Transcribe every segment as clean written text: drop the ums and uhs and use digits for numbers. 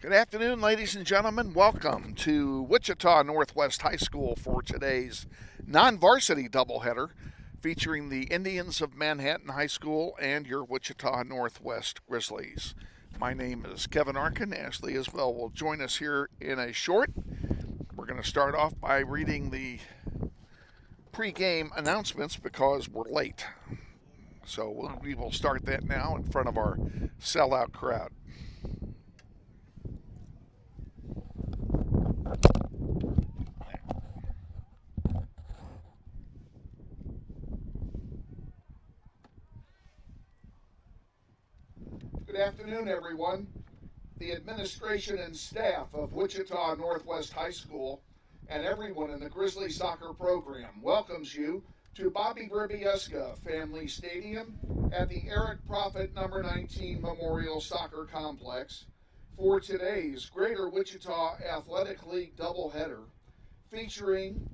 Good afternoon, ladies and gentlemen. Welcome to Wichita Northwest High School for today's non-varsity doubleheader featuring the Indians of Manhattan High School and your Wichita Northwest Grizzlies. My name is Kevin Arkin. Ashley Isbell will join us here in a short. We're going to start off by reading the pregame announcements because we're late. So we will start that now in front of our sellout crowd. Good afternoon, everyone. The administration and staff of Wichita Northwest High School and everyone in the Grizzly soccer program welcomes you to Bobby Bribieska Family Stadium at the Eric Prophet No. 19 Memorial Soccer Complex for today's Greater Wichita Athletic League doubleheader featuring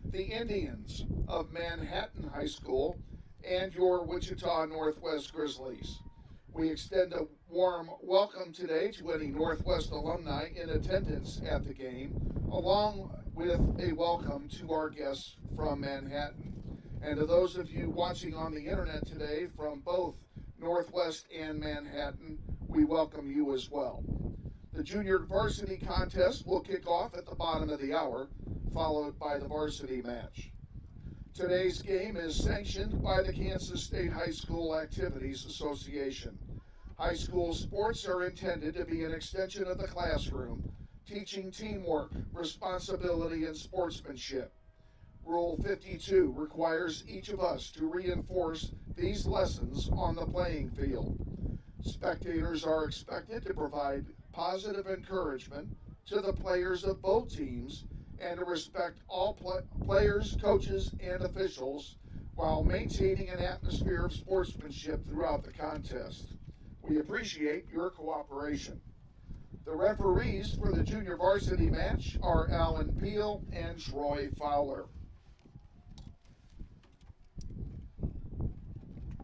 the Indians of Manhattan High School and your Wichita Northwest Grizzlies. We extend a warm welcome today to any Northwest alumni in attendance at the game, along with a welcome to our guests from Manhattan. And to those of you watching on the internet today from both Northwest and Manhattan, we welcome you as well. The junior varsity contest will kick off at the bottom of the hour, followed by the varsity match. Today's game is sanctioned by the Kansas State High School Activities Association. High school sports are intended to be an extension of the classroom, teaching teamwork, responsibility, and sportsmanship. Rule 52 requires each of us to reinforce these lessons on the playing field. Spectators are expected to provide positive encouragement to the players of both teams and to respect all players, coaches, and officials while maintaining an atmosphere of sportsmanship throughout the contest. We appreciate your cooperation. The referees for the junior varsity match are Alan Peel and Troy Fowler.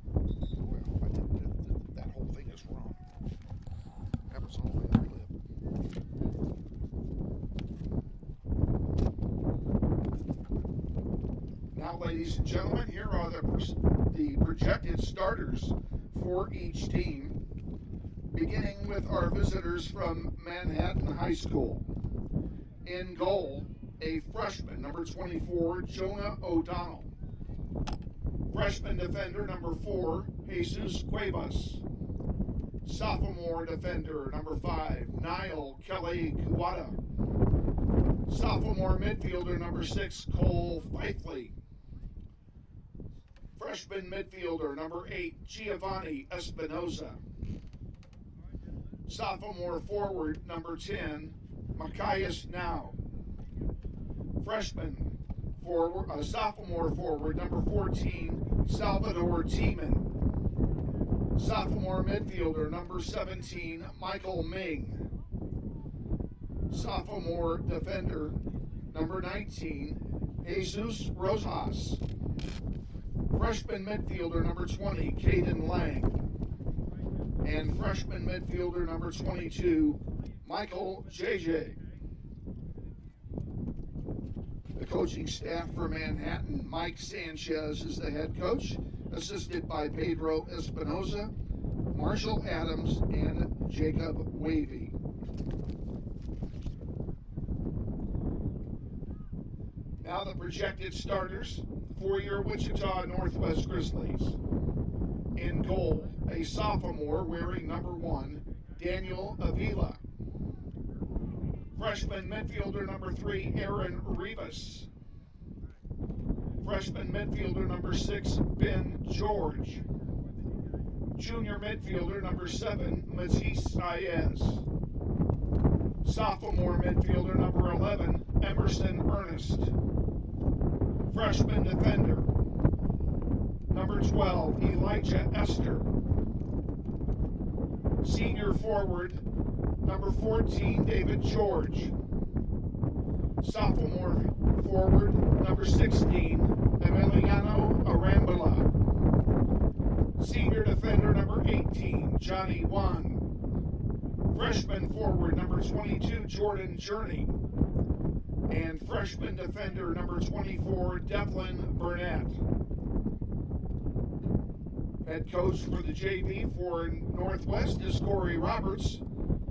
Well, I think that whole thing is wrong. That was all I had. Now, ladies and gentlemen, here are the projected starters for each team, beginning with our visitors from Manhattan High School. In goal, a freshman, number 24, Jonah O'Donnell. Freshman defender, number 4, Jesus Cuevas. Sophomore defender, number 5, Niall Kelly Kuwata. Sophomore midfielder, number 6, Cole Fifley. Freshman midfielder, number 8, Giovanni Espinoza. Sophomore forward, number 10, Macias Now. Sophomore forward, number 14, Salvador Tiemann. Sophomore midfielder, number 17, Michael Ming. Sophomore defender, number 19, Jesus Rosas. Freshman midfielder, number 20, Caden Lang. And freshman midfielder, number 22, Michael JJ. The coaching staff for Manhattan, Mike Sanchez is the head coach, assisted by Pedro Espinoza, Marshall Adams, and Jacob Wavy. Now the projected starters for your Wichita Northwest Grizzlies. In goal, a sophomore wearing number 1, Daniel Avila. Freshman midfielder number 3, Aaron Rivas. Freshman midfielder number 6, Ben George. Junior midfielder number 7, Matisse Saez. Sophomore midfielder number 11, Emerson Ernest. Freshman defender, number 12, Elijah Esther. Senior forward, number 14, David George. Sophomore forward, number 16, Emiliano Arambula. Senior defender, number 18, Johnny Wan. Freshman forward number 22, Jordan Journey. And freshman defender number 24, Devlin Burnett. Head coach for the JV for Northwest is Corey Roberts.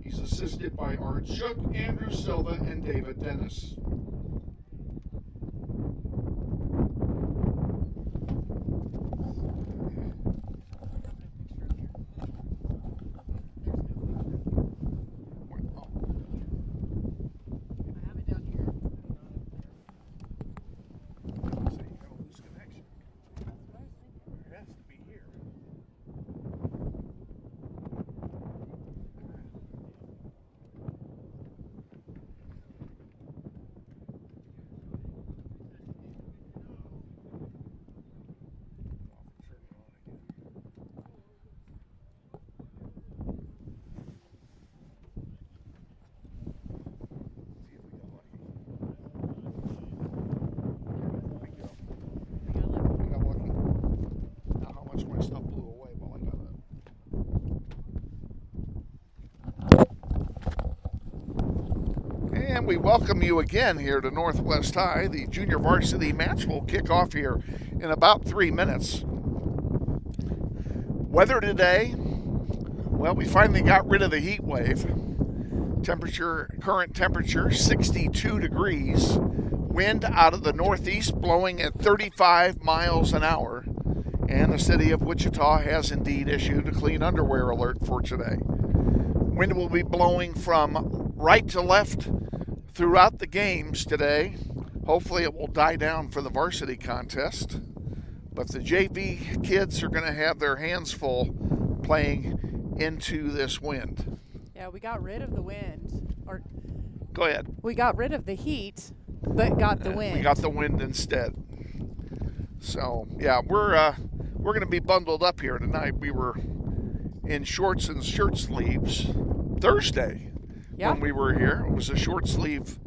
He's assisted by Art Shook, Andrew Silva, and David Dennis. And we welcome you again here to Northwest High. The junior varsity match will kick off here in about 3 minutes. Weather today, well, we finally got rid of the heat wave. Current temperature 62 degrees. Wind out of the northeast blowing at 35 miles an hour. And the city of Wichita has indeed issued a clean underwear alert for today. Wind will be blowing from right to left throughout the games today. Hopefully it will die down for the varsity contest. But the JV kids are going to have their hands full playing into this wind. Yeah, we got rid of the wind. Go ahead. We got rid of the heat, but got the wind. We got the wind instead. So, yeah, we're going to be bundled up here tonight. We were in shorts and shirt sleeves Thursday when we were here. It was a short sleeve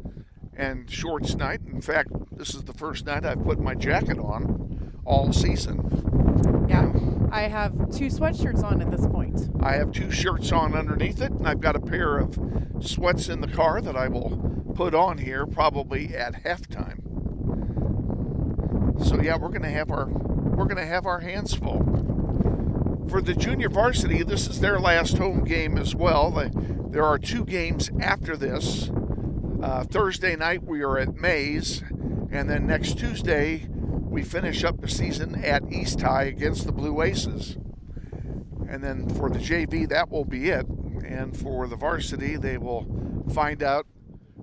and shorts night. In fact, this is the first night I've put my jacket on all season. Yeah, I have 2 sweatshirts on at this point. I have 2 shirts on underneath it, and I've got a pair of sweats in the car that I will put on here probably at halftime. So yeah, we're gonna have our hands full. For the junior varsity, this is their last home game as well. There are 2 games after this. Thursday night we are at Mays, and then next Tuesday we finish up the season at East High against the Blue Aces. And then for the JV, that will be it. And for the varsity, they will find out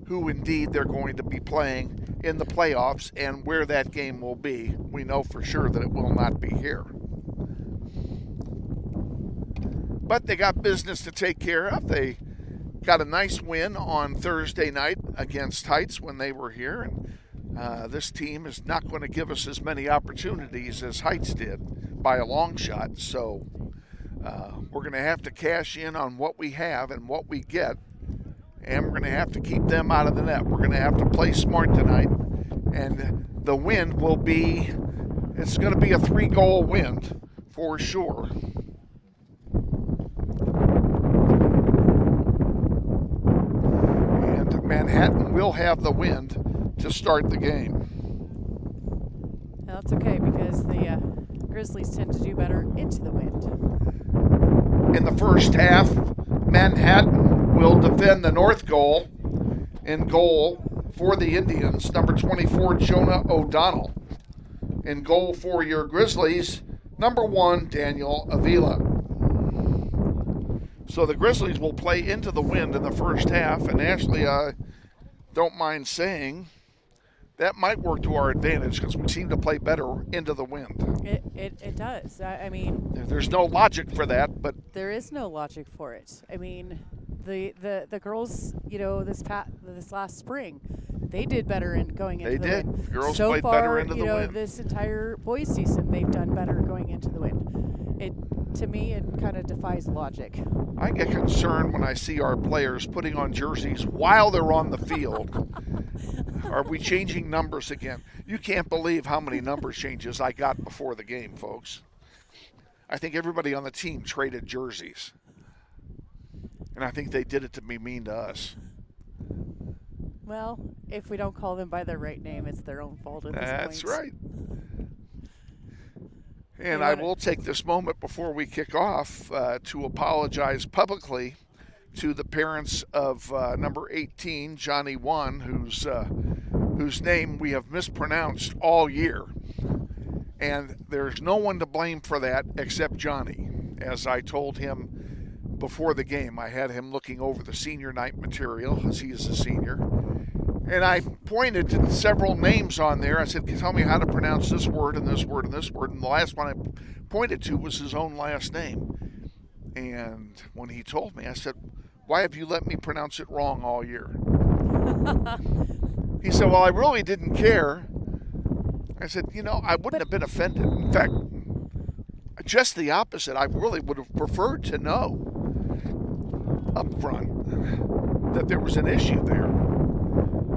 who indeed they're going to be playing in the playoffs and where that game will be. We know for sure that it will not be here. But they got business to take care of. They got a nice win on Thursday night against Heights when they were here. And this team is not going to give us as many opportunities as Heights did by a long shot. So we're going to have to cash in on what we have and what we get. And we're going to have to keep them out of the net. We're going to have to play smart tonight. And the wind will be, it's going to be a 3-goal wind for sure. And Manhattan will have the wind to start the game. Well, that's okay because the Grizzlies tend to do better into the wind. In the first half, Manhattan will defend the north goal. In goal for the Indians, number 24, Jonah O'Donnell. In goal for your Grizzlies, number 1, Daniel Avila. So the Grizzlies will play into the wind in the first half, and Ashley, I don't mind saying that might work to our advantage because we seem to play better into the wind. It does. I mean, there's no logic for that, but there is no logic for it. I mean, the girls, this last spring, they did better in going into the wind. They did. The girls played better into the wind. This entire boys season, they've done better going into the wind. To me, it kind of defies logic. I get concerned when I see our players putting on jerseys while they're on the field. Are we changing numbers again? You can't believe how many number changes I got before the game, folks. I think everybody on the team traded jerseys. And I think they did it to be mean to us. Well, if we don't call them by their right name, it's their own fault at this point. That's right. And I will take this moment before we kick off to apologize publicly to the parents of number 18, Johnny Wan, whose name we have mispronounced all year. And there's no one to blame for that except Johnny. As I told him before the game, I had him looking over the senior night material, as he is a senior. And I pointed to several names on there. I said, tell me how to pronounce this word and this word and this word. And the last one I pointed to was his own last name. And when he told me, I said, why have you let me pronounce it wrong all year? He said, well, I really didn't care. I said, I wouldn't have been offended. In fact, just the opposite. I really would have preferred to know up front that there was an issue there.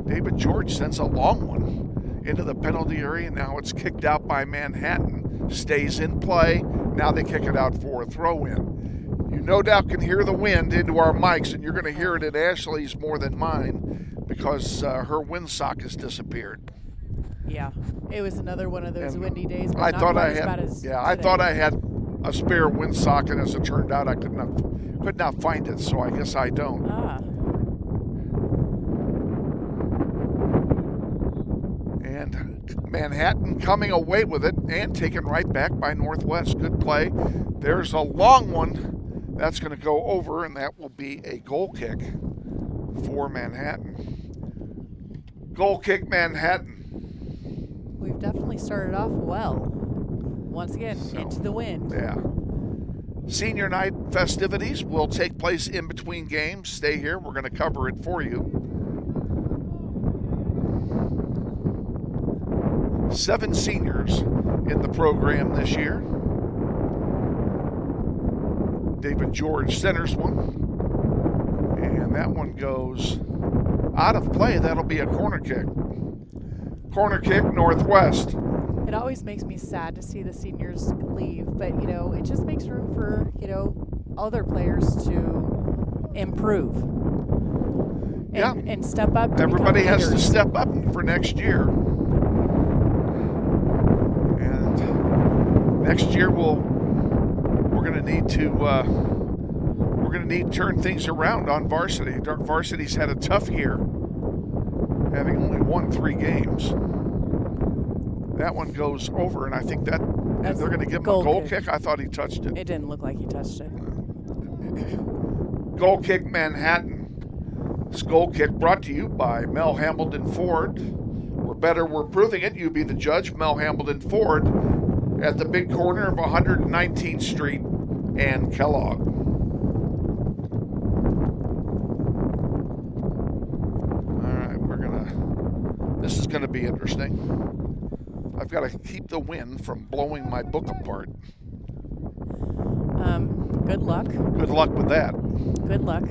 David George sends a long one into the penalty area. Now it's kicked out by Manhattan. Stays in play. Now they kick it out for a throw-in. You no doubt can hear the wind into our mics, and you're going to hear it at Ashley's more than mine because her windsock has disappeared. Yeah, it was another one of those windy days. But I not thought quite I as had, bad as I today. thought I had a spare windsock, and as it turned out, I could not find it. So I guess I don't. And Manhattan coming away with it and taken right back by Northwest. Good play. There's a long one that's going to go over, and that will be a goal kick for Manhattan. Goal kick, Manhattan. We've definitely started off well. Once again, into the wind. Yeah. Senior night festivities will take place in between games. Stay here. We're going to cover it for you. 7 seniors in the program this year. David George centers one. And that one goes out of play. That'll be a corner kick. Corner kick, Northwest. It always makes me sad to see the seniors leave, but, it just makes room for, other players to improve. And step up. Everybody has to step up for next year. And next year we're going to need to turn things around on varsity. Varsity's had a tough year, having only won 3 games. That one goes over, and I think they're going to give him a goal kick. I thought he touched it. It didn't look like he touched it. Goal kick, Manhattan. This goal kick brought to you by Mel Hambledon Ford. We're better, we're proving it. You be the judge. Mel Hambledon Ford at the big corner of 119th Street and Kellogg. This is going to be interesting. I've got to keep the wind from blowing my book apart. Good luck. Good luck with that. Good luck.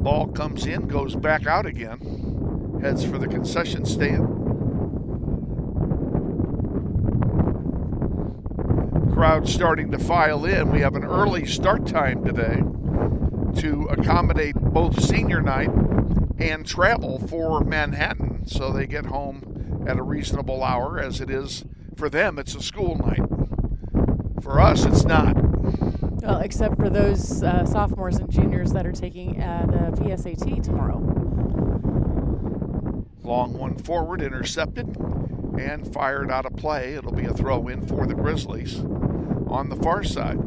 Ball comes in, goes back out again. Heads for the concession stand. Crowd starting to file in. We have an early start time today to accommodate both senior night and travel for Manhattan, so they get home at a reasonable hour. As it is for them, it's a school night. For us, it's not. Well, except for those sophomores and juniors that are taking the PSAT tomorrow. Long one forward, intercepted, and fired out of play. It'll be a throw-in for the Grizzlies on the far side.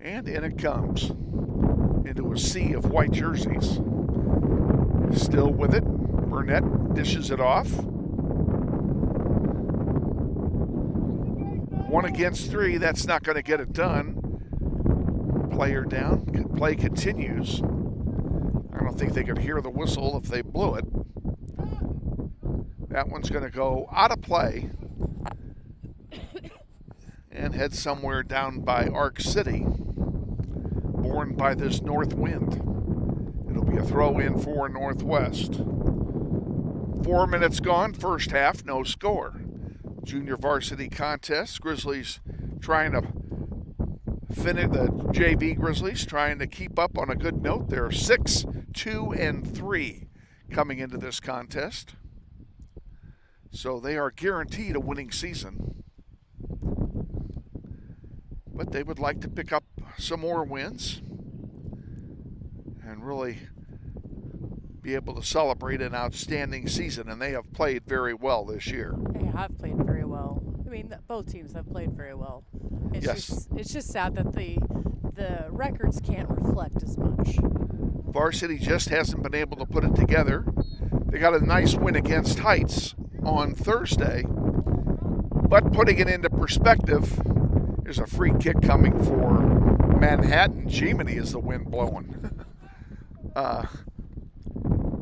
And in it comes, into a sea of white jerseys. Still with it, Burnett dishes it off. 1 against 3, that's not going to get it done. Player down, play continues. I don't think they could hear the whistle if they blew it. That one's going to go out of play and head somewhere down by Ark City, borne by this north wind. It'll be a throw in for Northwest. 4 minutes gone, first half, no score. Junior varsity contest. Grizzlies trying to finish, the JV Grizzlies trying to keep up on a good note. They're 6-2-3 coming into this contest. So they are guaranteed a winning season. But they would like to pick up some more wins and really be able to celebrate an outstanding season, and they have played very well this year. They have played very well. I mean, both teams have played very well. It's just sad that the records can't reflect as much. Varsity just hasn't been able to put it together. They got a nice win against Heights on Thursday, but putting it into perspective, there's a free kick coming for Manhattan. Jiminy is the wind blowing.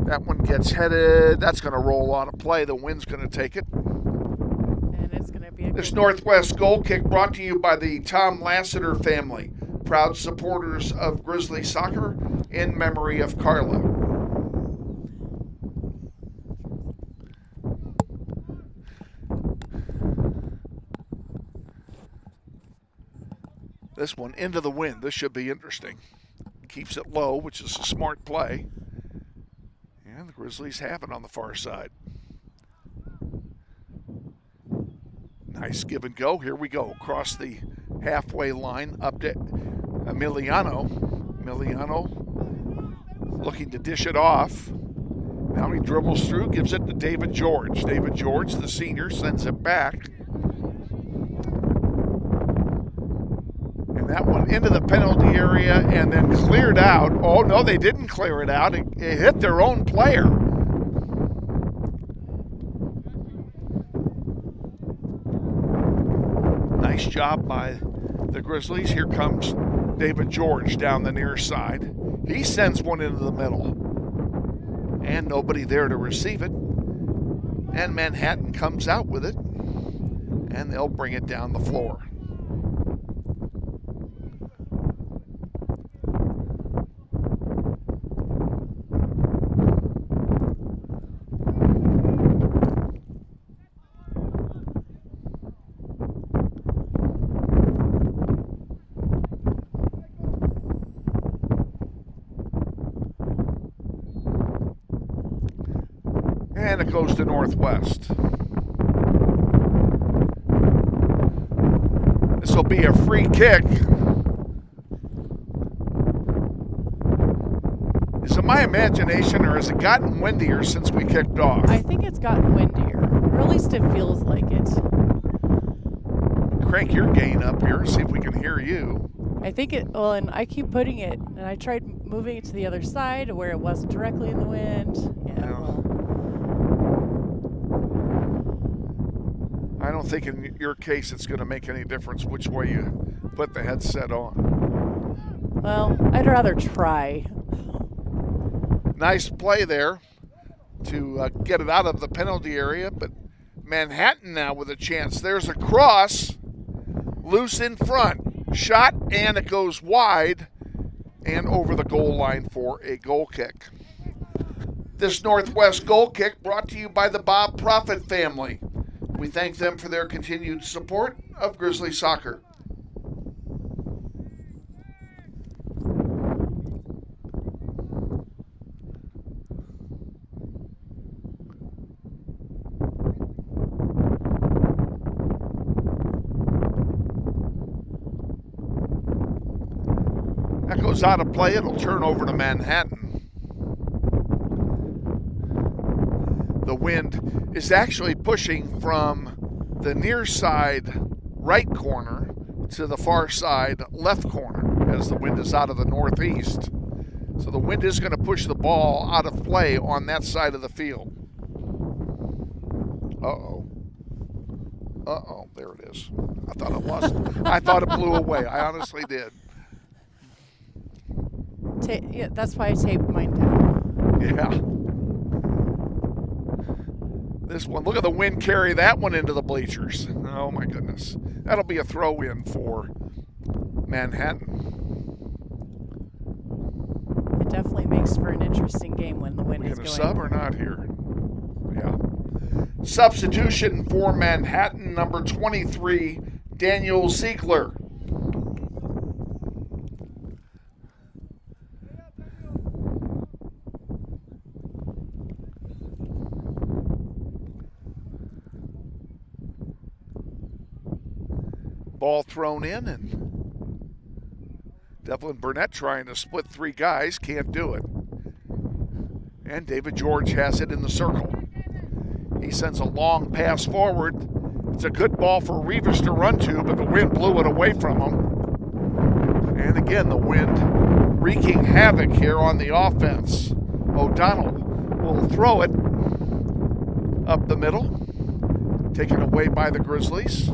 That one gets headed. That's going to roll out of play. The wind's going to take it. And it's going to be this Northwest goal kick brought to you by the Tom Lassiter family, proud supporters of Grizzly soccer in memory of Carla. This one into the wind. This should be interesting. Keeps it low, which is a smart play. And the Grizzlies have it on the far side. Nice give and go. Here we go. Across the halfway line up to Emiliano. Emiliano looking to dish it off. Now he dribbles through, gives it to David George. David George, the senior, sends it back. And that one into the penalty area and then cleared out. Oh, no, they didn't clear it out. It hit their own player. Nice job by the Grizzlies. Here comes David George down the near side. He sends one into the middle. And nobody there to receive it. And Manhattan comes out with it. And they'll bring it down the floor. And it goes to Northwest. This will be a free kick. Is it my imagination or has it gotten windier since we kicked off? I think it's gotten windier, or at least it feels like it. Crank your gain up here, see if we can hear you. I think it, well, and I keep putting it, and I tried moving it to the other side where it wasn't directly in the wind. Yeah, well. I don't think in your case it's going to make any difference which way you put the headset on. Well, I'd rather try. Nice play there to get it out of the penalty area, but Manhattan now with a chance. There's a cross, loose in front, shot, and it goes wide and over the goal line for a goal kick. This Northwest goal kick brought to you by the Bob Profit family. We thank them for their continued support of Grizzly soccer. That goes out of play. It'll turn over to Manhattan. The wind is actually pushing from the near side right corner to the far side left corner as the wind is out of the northeast. So the wind is going to push the ball out of play on that side of the field. Uh-oh. Uh-oh, there it is. I thought it lost. I thought it blew away. I honestly did. Yeah, that's why I taped mine down. Yeah. This one, look at the wind carry that one into the bleachers. Oh my goodness. That'll be a throw-in for Manhattan. It definitely makes for an interesting game when the wind is going. Are we going to sub or not here? Yeah. Substitution for Manhattan, number 23, Daniel Ziegler. Ball thrown in, and Devlin Burnett trying to split three guys, can't do it. And David George has it in the circle. He sends a long pass forward. It's a good ball for Rivas to run to, but the wind blew it away from him. And again, the wind wreaking havoc here on the offense. O'Donnell will throw it up the middle, taken away by the Grizzlies.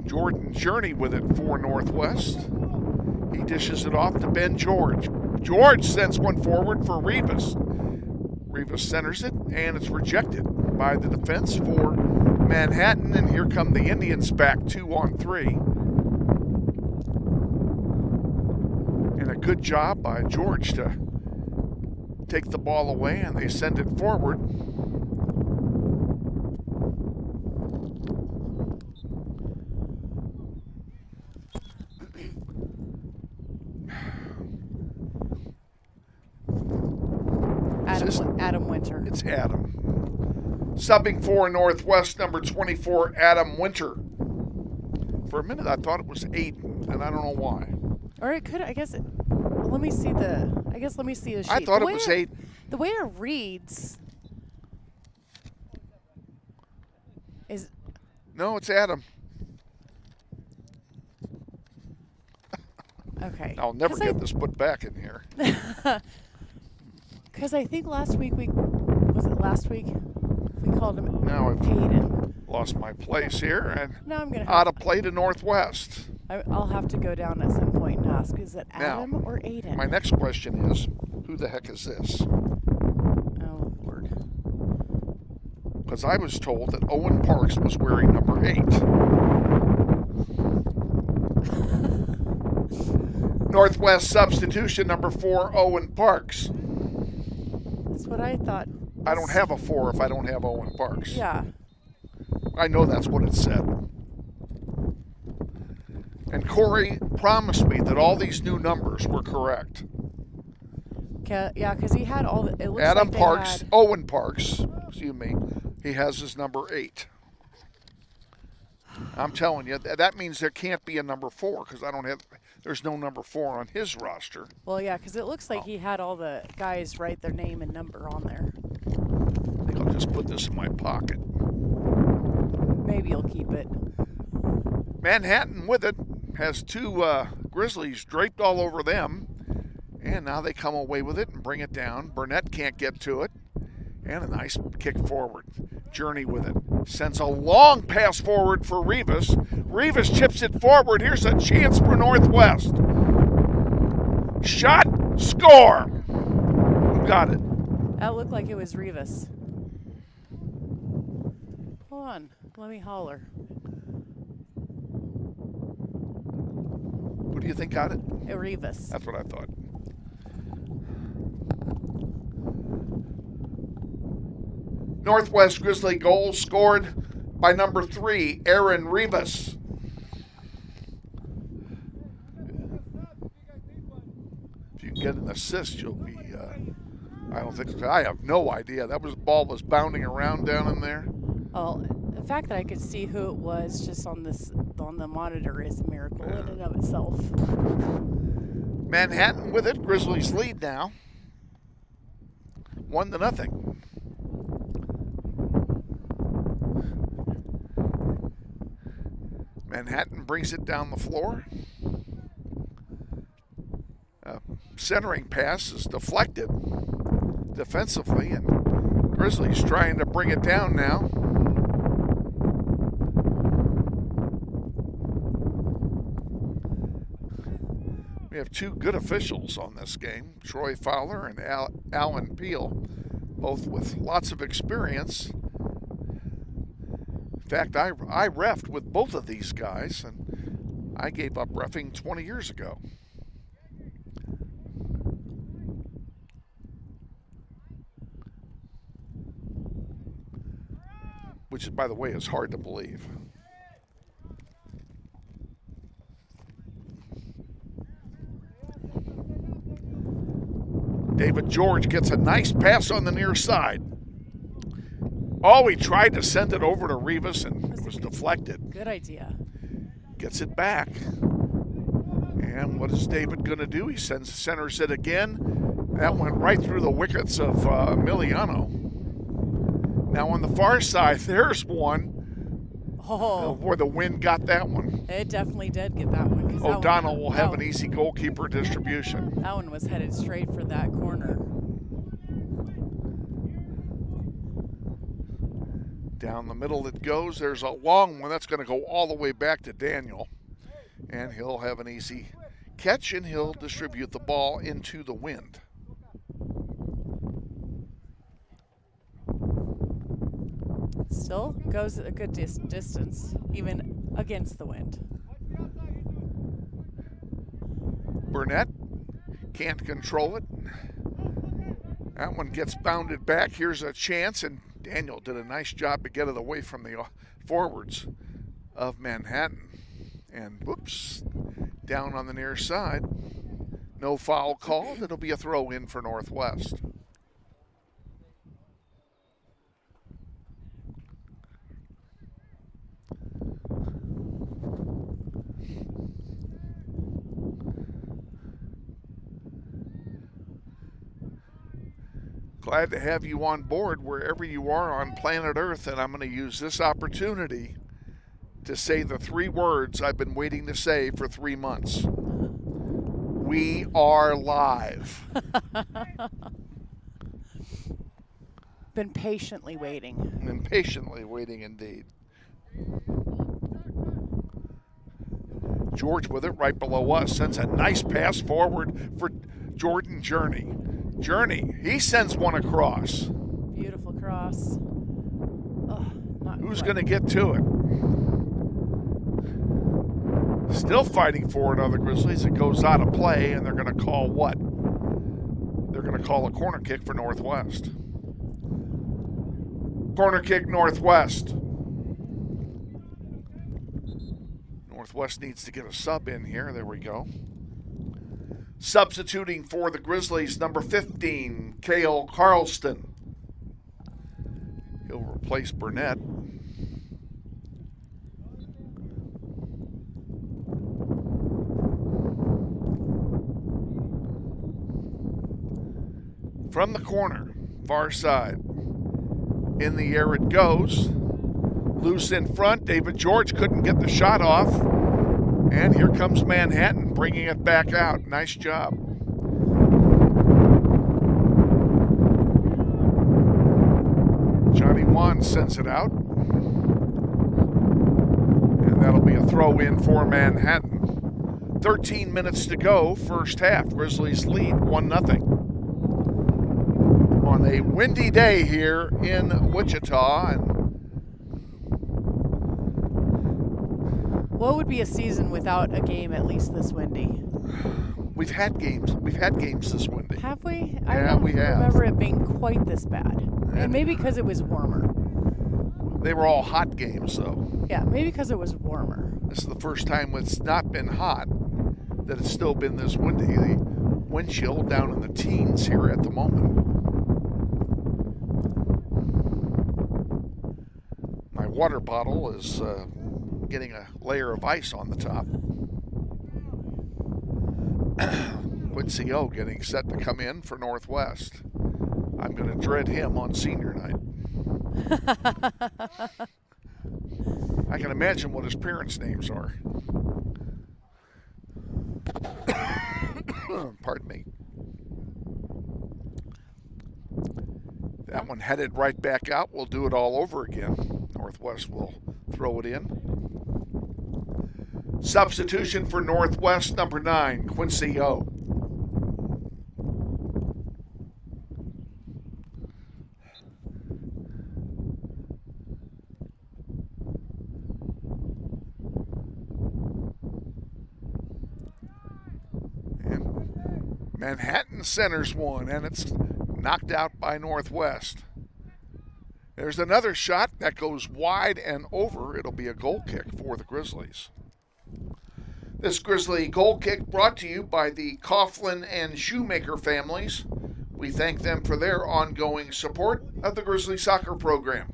Jordan Journey with it for Northwest. He dishes it off to Ben George. George sends one forward for Rivas. Rivas centers it, and it's rejected by the defense for Manhattan, and here come the Indians back 2-on-3. And a good job by George to take the ball away, and they send it forward. Adam Winter. It's Adam. Subbing for Northwest, number 24, Adam Winter. For a minute, I thought it was Aiden, and I don't know why. Or it could, I guess. Let me see the sheet. I thought it was Aiden. The way it reads is. No, it's Adam. Okay. I'll never get this put back in here. Because I think last week we called him now I've Aiden. Lost my place here, and now I'm gonna out of play to Northwest. I'll have to go down at some point and ask: is it Adam now, or Aiden? My next question is, who the heck is this? Oh Lord! Because I was told that Owen Parks was wearing number 8. Northwest substitution number 4, Owen Parks. That's what I thought. I don't have a 4 if I don't have Owen Parks. Yeah. I know that's what it said. And Corey promised me that all these new numbers were correct. Yeah, because he had all the. It looks Adam like Parks, Owen Parks, excuse me, he has his number 8. I'm telling you, that means there can't be a number 4 because there's no number 4 on his roster. Well, yeah, because it looks like he had all the guys write their name and number on there. I think I'll just put this in my pocket. Maybe you'll keep it. Manhattan with it has 2 Grizzlies draped all over them, and now they come away with it and bring it down. Burnett can't get to it, and a nice kick forward. Journey with it. Sends a long pass forward for Rivas. Rivas chips it forward. Here's a chance for Northwest. Shot, score. Who got it? That looked like it was Rivas. Hold on. Let me holler. Who do you think got it? Rivas. That's what I thought. Northwest Grizzly goal scored by number 3, Aaron Rivas. If you can get an assist, you'll be, I have no idea. Ball was bounding around down in there. Well, the fact that I could see who it was just on the monitor is a miracle in and of itself. Manhattan with it. Grizzlies lead now. 1-0. Manhattan brings it down the floor. Centering pass is deflected defensively, and Grizzlies trying to bring it down now. We have 2 good officials on this game, Troy Fowler and Alan Peel, both with lots of experience. In fact, I reffed with both of these guys, and I gave up reffing 20 years ago. which, by the way, is hard to believe. David George gets a nice pass on the near side. Oh, he tried to send it over to Rivas and it was deflected. Good idea. Gets it back. And what is David going to do? He centers it again. That went right through the wickets of Emiliano. Now on the far side, there's one. Oh. Where the wind got that one. It definitely did get that one. O'Donnell will have an easy goalkeeper distribution. That one was headed straight for that corner. Down the middle it goes. There's a long one that's going to go all the way back to Daniel. And he'll have an easy catch and he'll distribute the ball into the wind. Still goes a good distance, even against the wind. Burnett can't control it. That one gets bounded back. Here's a chance, and Daniel did a nice job to get it away from the forwards of Manhattan. And whoops, down on the near side. No foul called. It'll be a throw in for Northwest. Glad to have you on board wherever you are on planet Earth, and I'm going to use this opportunity to say the 3 words I've been waiting to say for 3 months. We are live. Been patiently waiting. Been patiently waiting indeed. George with it right below us sends a nice pass forward for Jordan Journey. Journey, he sends one across. Beautiful cross. Oh, who's going to get to it? Still fighting for it on the Grizzlies. It goes out of play, and they're going to call what? They're going to call a corner kick for Northwest. Corner kick, Northwest. Northwest needs to get a sub in here. There we go. Substituting for the Grizzlies, number 15, Cale Carlston. He'll replace Burnett. From the corner, far side. In the air it goes. Loose in front. David George couldn't get the shot off. And here comes Manhattan bringing it back out. Nice job. Johnny Wan sends it out. And that'll be a throw in for Manhattan. 13 minutes to go, first half. Grizzlies lead 1-0. On a windy day here in Wichita. And what would be a season without a game at least this windy? We've had games. We've had games this windy. Have we? Yeah, I don't we have. remember it being quite this bad. And maybe because it was warmer. They were all hot games, though. Yeah, maybe because it was warmer. This is the first time it's not been hot that it's still been this windy. The wind chill down in the teens here at the moment. My water bottle is getting a layer of ice on the top. Quincy O getting set to come in for Northwest. I'm going to dread him on senior night. I can imagine what his parents' names are. Pardon me. That one headed right back out. We'll do it all over again. Northwest will throw it in. Substitution for Northwest, number 9, Quincy O. And Manhattan centers one, and it's knocked out by Northwest. There's another shot that goes wide and over. It'll be a goal kick for the Grizzlies. This Grizzly goal kick brought to you by the Coughlin and Shoemaker families. We thank them for their ongoing support of the Grizzly soccer program.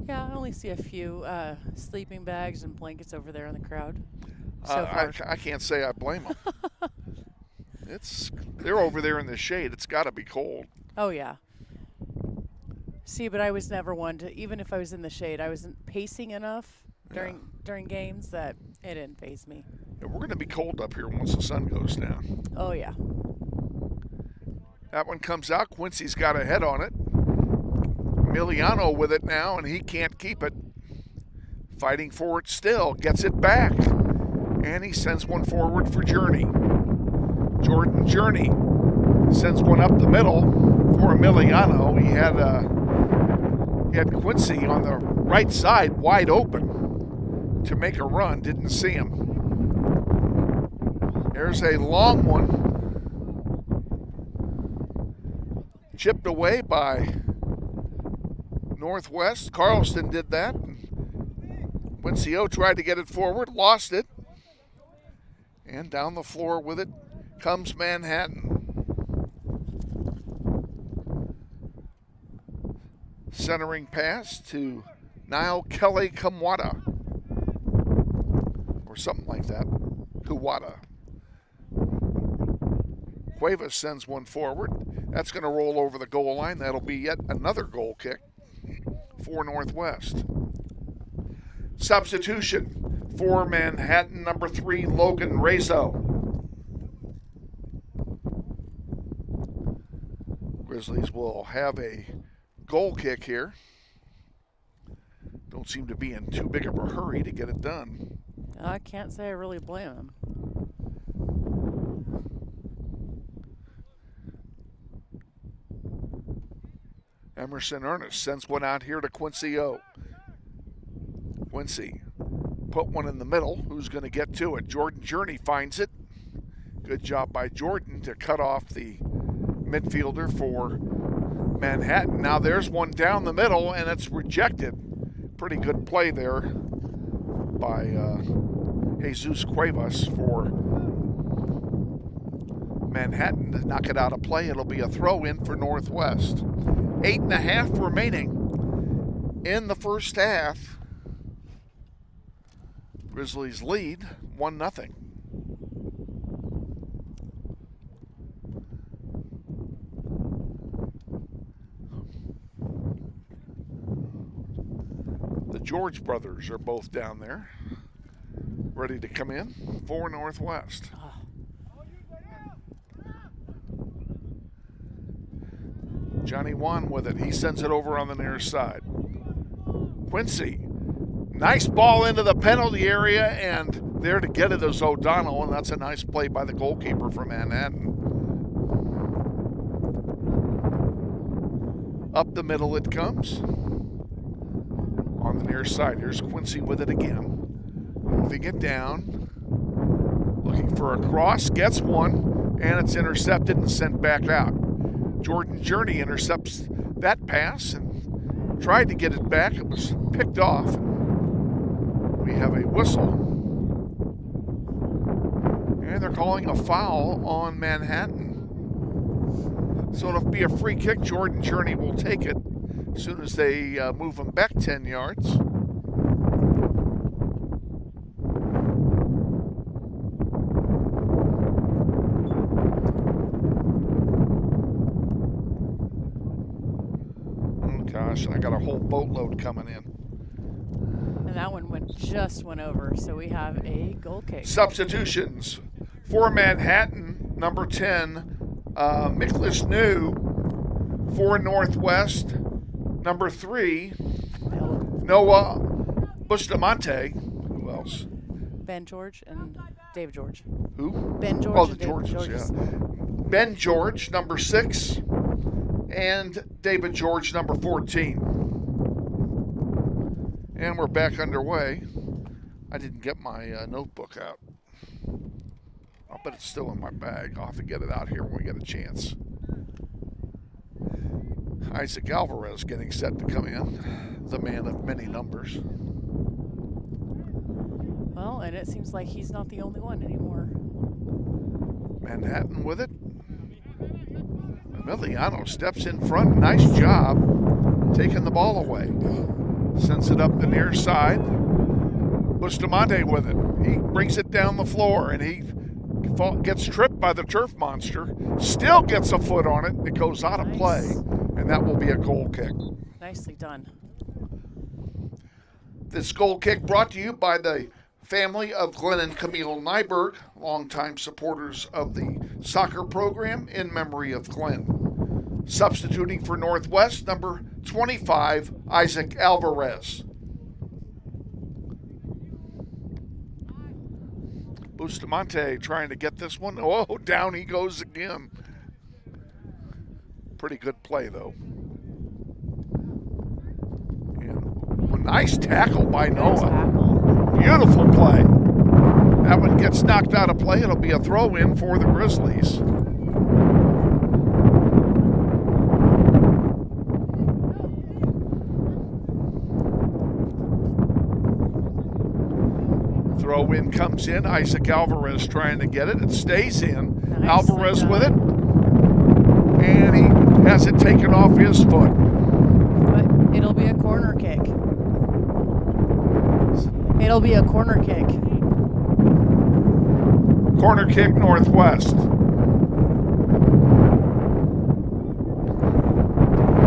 Yeah, I only see a few sleeping bags and blankets over there in the crowd. So I can't say I blame them. They're over there in the shade. It's got to be cold. Oh, yeah. See, but I was never one to, even if I was in the shade, I wasn't pacing enough during games that it didn't faze me. Yeah, we're going to be cold up here once the sun goes down. Oh, yeah. That one comes out. Quincy's got a head on it. Emiliano with it now, and he can't keep it. Fighting for it still. Gets it back. And he sends one forward for Journey. Jordan Journey sends one up the middle for Emiliano. He had Quincy on the right side wide open to make a run. Didn't see him. There's a long one. Chipped away by Northwest. Carlston did that. Quincy O tried to get it forward, lost it. And down the floor with it comes Manhattan. Centering pass to Niall Kelly Kamwata. Or something like that. Kuwata. Cuevas sends one forward. That's going to roll over the goal line. That'll be yet another goal kick for Northwest. Substitution for Manhattan, number 3, Logan Rezo. Grizzlies will have a goal kick here. Don't seem to be in too big of a hurry to get it done. I can't say I really blame him. Emerson Ernest sends one out here to Quincy O. Quincy put one in the middle. Who's going to get to it? Jordan Journey finds it. Good job by Jordan to cut off the midfielder for Manhattan. Now there's one down the middle, and it's rejected. Pretty good play there by Jesus Cuevas for Manhattan to knock it out of play. It'll be a throw in for Northwest. 8.5 remaining in the first half. Grizzlies lead 1-0. The George brothers are both down there, ready to come in for Northwest. Johnny Wan with it. He sends it over on the near side. Quincy. Nice ball into the penalty area, and there to get it is O'Donnell, and that's a nice play by the goalkeeper for Manhattan. Up the middle it comes. On the near side, here's Quincy with it again. Moving it down. Looking for a cross, gets one, and it's intercepted and sent back out. Jordan Journey intercepts that pass and tried to get it back. It was picked off. We have a whistle. And they're calling a foul on Manhattan. So it'll be a free kick. Jordan Journey will take it as soon as they move him back 10 yards. Gosh, I got a whole boatload coming in. And that one just went over, so we have a goal kick. Substitutions for Manhattan, number 10, Miklas New. For Northwest, number 3, Noah Bustamante. Who else? Ben George and David George. Who? Ben George. Oh, the Georges, yeah. Ben George, number 6. And David George, number 14. And we're back underway. I didn't get my notebook out. I'll bet it's still in my bag. I'll have to get it out here when we get a chance. Isaac Alvarez getting set to come in, the man of many numbers. Well, and it seems like he's not the only one anymore. Manhattan with it. Emiliano steps in front. Nice job taking the ball away. Sends it up the near side. Bustamante with it. He brings it down the floor, and he gets tripped by the turf monster. Still gets a foot on it. It goes out of play, and that will be a goal kick. Nicely done. This goal kick brought to you by the family of Glenn and Camille Nyberg, longtime supporters of the soccer program in memory of Glenn. Substituting for Northwest, number 25, Isaac Alvarez. Bustamante trying to get this one. Oh, down he goes again. Pretty good play, though. And a nice tackle by Noah. Beautiful play. That one gets knocked out of play. It'll be a throw-in for the Grizzlies. Throw-in comes in. Isaac Alvarez trying to get it. It stays in. Nice. Alvarez with it. And he has it taken off his foot. But it'll be a corner kick. It'll be a corner kick. Corner kick, Northwest.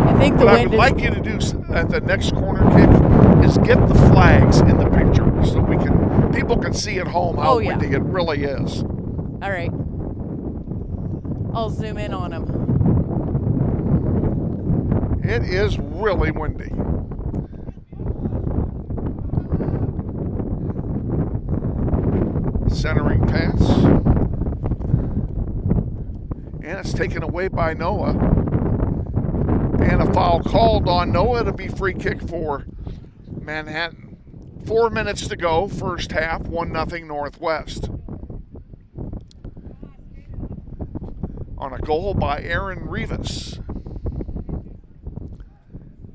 I think the what I wind would like you to do at the next corner kick is get the flags in the picture so people can see at home how windy it really is. All right. I'll zoom in on them. It is really windy. Centering pass. And it's taken away by Noah. And a foul called on Noah. It'll be free kick for Manhattan. 4 minutes to go, first half, 1-0 Northwest. On a goal by Aaron Rivas.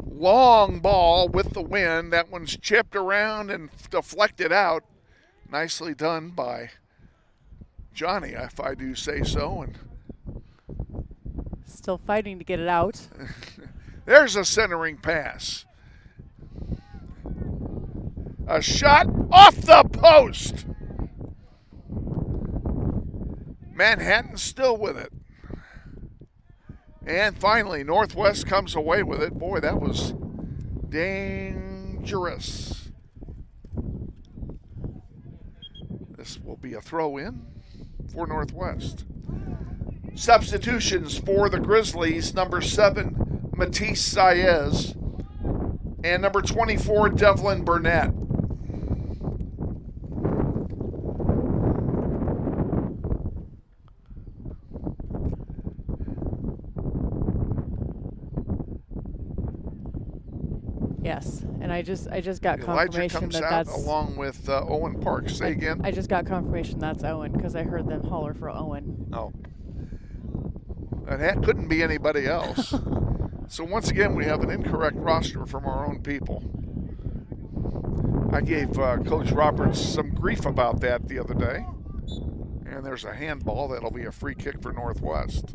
Long ball with the wind. That one's chipped around and deflected out. Nicely done by Johnny, if I do say so. And still fighting to get it out. There's a centering pass. A shot off the post. Manhattan still with it. And finally, Northwest comes away with it. Boy, that was dangerous. This will be a throw-in for Northwest. Substitutions for the Grizzlies, number 7, Matisse Saez, and number 24, Devlin Burnett. Yes, and I just got Elijah confirmation comes that out that's along with Owen Parks. Say again. I just got confirmation that's Owen because I heard them holler for Owen. Oh, that couldn't be anybody else. So once again, we have an incorrect roster from our own people. I gave Coach Roberts some grief about that the other day, and there's a handball that'll be a free kick for Northwest.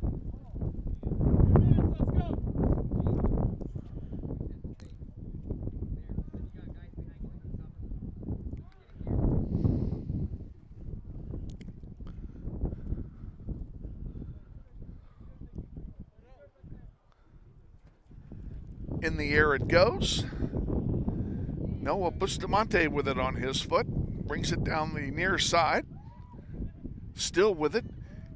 In the air it goes. Noah Bustamante with it on his foot. Brings it down the near side. Still with it.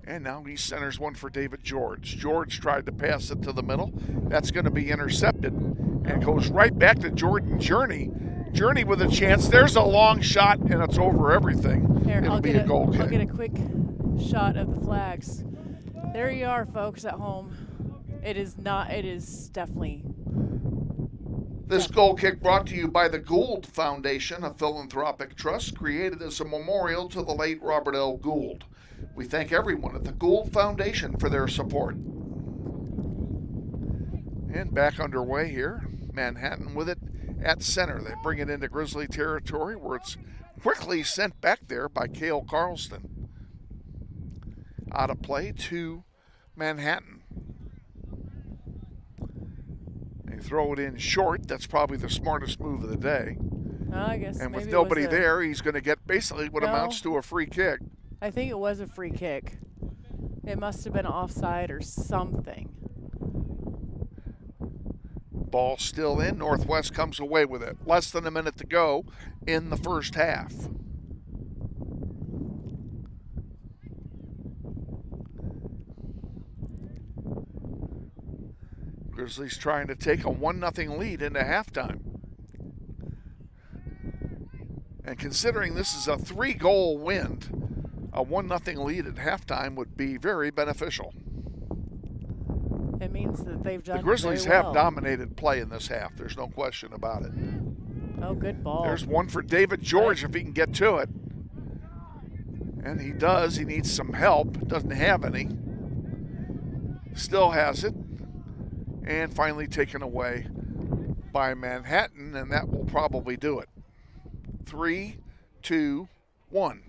And now he centers one for David George. George tried to pass it to the middle. That's going to be intercepted. And it goes right back to Jordan Journey. Journey with a chance. There's a long shot, and it's over everything. Here, It'll be a goal kick. I'll get a quick shot of the flags. There you are, folks at home. It is definitely... This goal kick brought to you by the Gould Foundation, a philanthropic trust created as a memorial to the late Robert L. Gould. We thank everyone at the Gould Foundation for their support. And back underway here. Manhattan with it at center. They bring it into Grizzly territory where it's quickly sent back there by Cale Carlston. Out of play to Manhattan. They throw it in short. That's probably the smartest move of the day. I guess. And with maybe nobody there, he's going to get basically what amounts to a free kick. I think it was a free kick. It must have been offside or something. Ball still in. Northwest comes away with it. Less than a minute to go in the first half. Grizzlies trying to take a 1-0 lead into halftime. And considering this is a 3-goal win, a 1-0 lead at halftime would be very beneficial. It means that they've done The Grizzlies very well. have dominated play in this half. There's no question about it. Oh, good ball. There's one for David George if he can get to it. And he does. He needs some help. Doesn't have any. Still has it. And finally taken away by Manhattan, and that will probably do it. 3, 2, 1.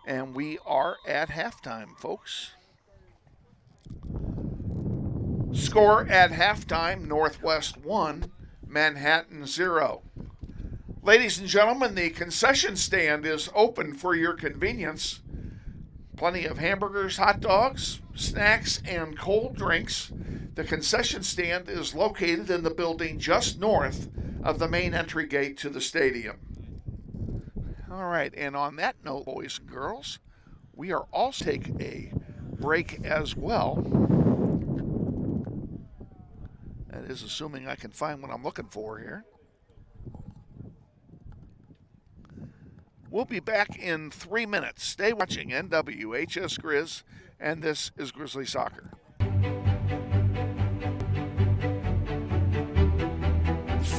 And we are at halftime, folks. Score at halftime, Northwest 1, Manhattan 0. Ladies and gentlemen, the concession stand is open for your convenience. Plenty of hamburgers, hot dogs, snacks, and cold drinks. The concession stand is located in the building just north of the main entry gate to the stadium. All right, and on that note, boys and girls, we are also take a break as well. That is assuming I can find what I'm looking for here. We'll be back in 3 minutes. Stay watching NWHS Grizz, and this is Grizzly Soccer.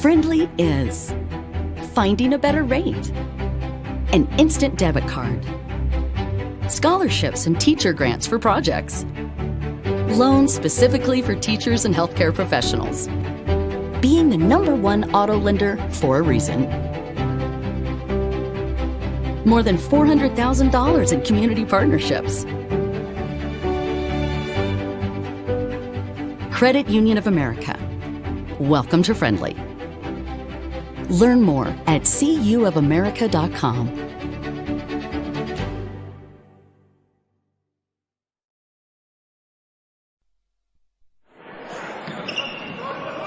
Friendly is finding a better rate, an instant debit card, scholarships and teacher grants for projects, loans specifically for teachers and healthcare professionals, being the #1 auto lender for a reason. More than $400,000 in community partnerships. Credit Union of America. Welcome to Friendly. Learn more at cuofamerica.com.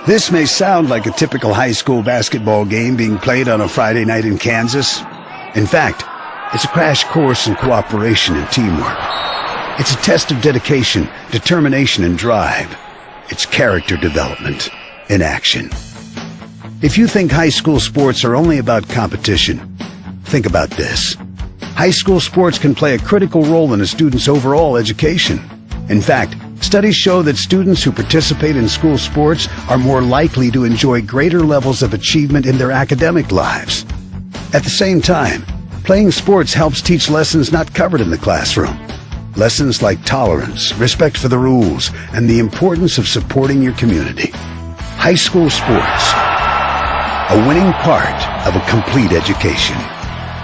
This may sound like a typical high school basketball game being played on a Friday night in Kansas. In fact, it's a crash course in cooperation and teamwork. It's a test of dedication, determination, and drive. It's character development in action. If you think high school sports are only about competition, think about this. High school sports can play a critical role in a student's overall education. In fact, studies show that students who participate in school sports are more likely to enjoy greater levels of achievement in their academic lives. At the same time, playing sports helps teach lessons not covered in the classroom. Lessons like tolerance, respect for the rules, and the importance of supporting your community. High school sports, a winning part of a complete education.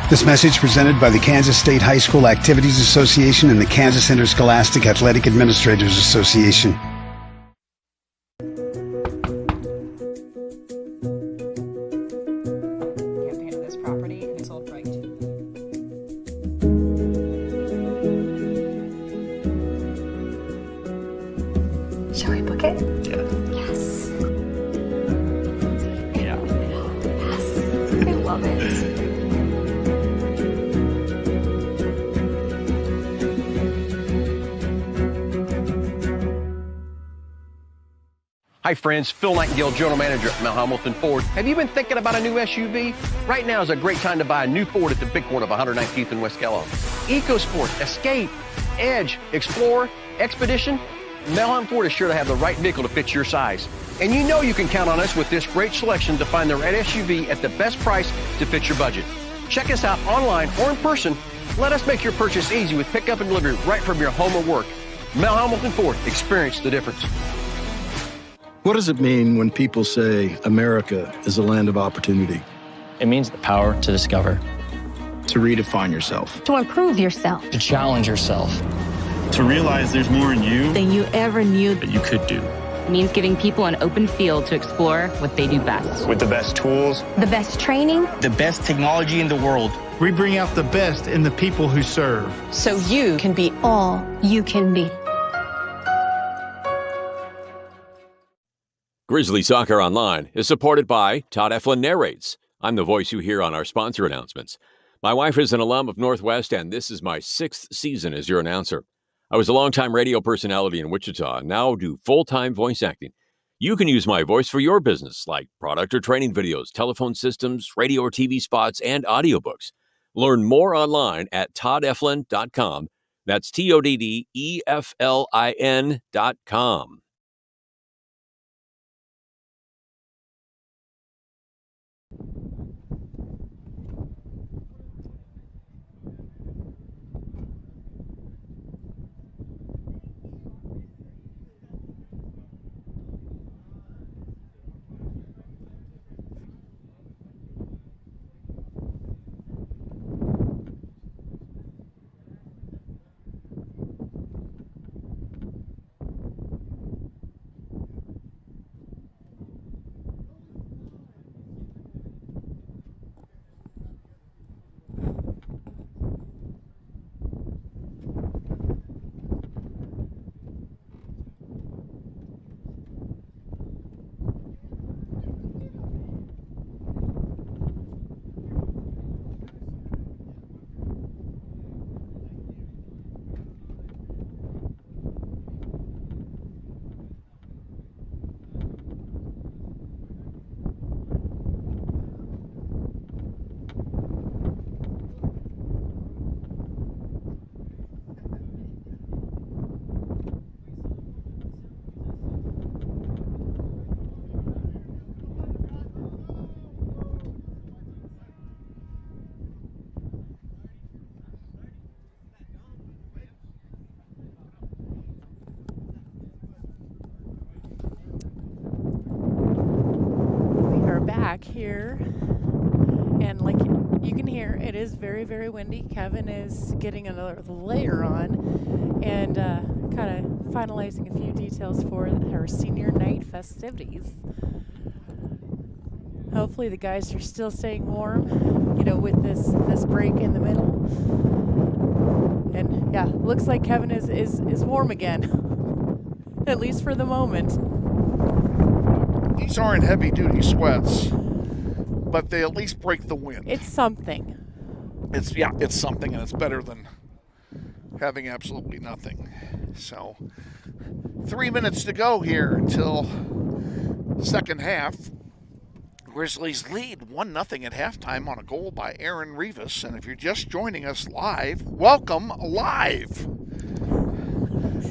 This message presented by the Kansas State High School Activities Association and the Kansas Interscholastic Athletic Administrators Association. Shall we book it? Yeah. Yes. Yeah. Yes. I love it. Hi friends, Phil Nightingale, General Manager at Mount Hamilton Ford. Have you been thinking about a new SUV? Right now is a great time to buy a new Ford at the big corner of 119th and West Kellogg. EcoSport, Escape, Edge, Explorer, Expedition. Mount Hamilton Ford is sure to have the right vehicle to fit your size. And you know you can count on us with this great selection to find the right SUV at the best price to fit your budget. Check us out online or in person. Let us make your purchase easy with pickup and delivery right from your home or work. Mel Hamilton Ford, experience the difference. What does it mean when people say America is a land of opportunity? It means the power to discover, To redefine yourself. To improve yourself. to challenge yourself. To realize there's more in you Than you ever knew. that you could do. Means giving people an open field to explore what they do best. With the best tools, The best training. the best technology in the world. We bring out the best in the people who serve. So you can be All you can be. Grizzly Soccer Online is supported by Todd Eflin Narrates. I'm the voice you hear on our sponsor announcements. My wife is an alum of Northwest, and this is my 6th season as your announcer. I was a longtime radio personality in Wichita and now do full-time voice acting. You can use my voice for your business, like product or training videos, telephone systems, radio or TV spots, and audiobooks. Learn more online at toddeflin.com. That's TODDEFLIN.com. Back here, and like you can hear, it is very, very windy. Kevin is getting another layer on and kind of finalizing a few details for her senior night festivities. Hopefully the guys are still staying warm, you know, with this break in the middle. And yeah, looks like Kevin is warm again, at least for the moment. These aren't heavy-duty sweats, but they at least break the wind. It's something. It's something, and it's better than having absolutely nothing. So, 3 minutes to go here until second half. Grizzlies lead 1-0 at halftime on a goal by Aaron Rivas. And if you're just joining us live, welcome live.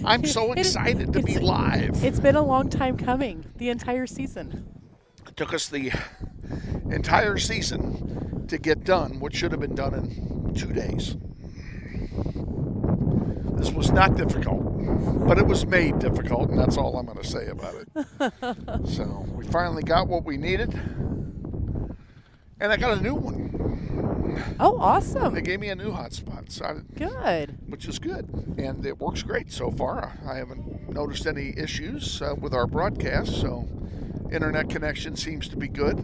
I'm so excited to be live. It's been a long time coming, the entire season. It took us the entire season to get done what should have been done in 2 days. This was not difficult, but it was made difficult, and that's all I'm going to say about it. So we finally got what we needed, and I got a new one. Oh, awesome. They gave me a new hotspot. So good. Which is good. And it works great so far. I haven't noticed any issues with our broadcast, so internet connection seems to be good.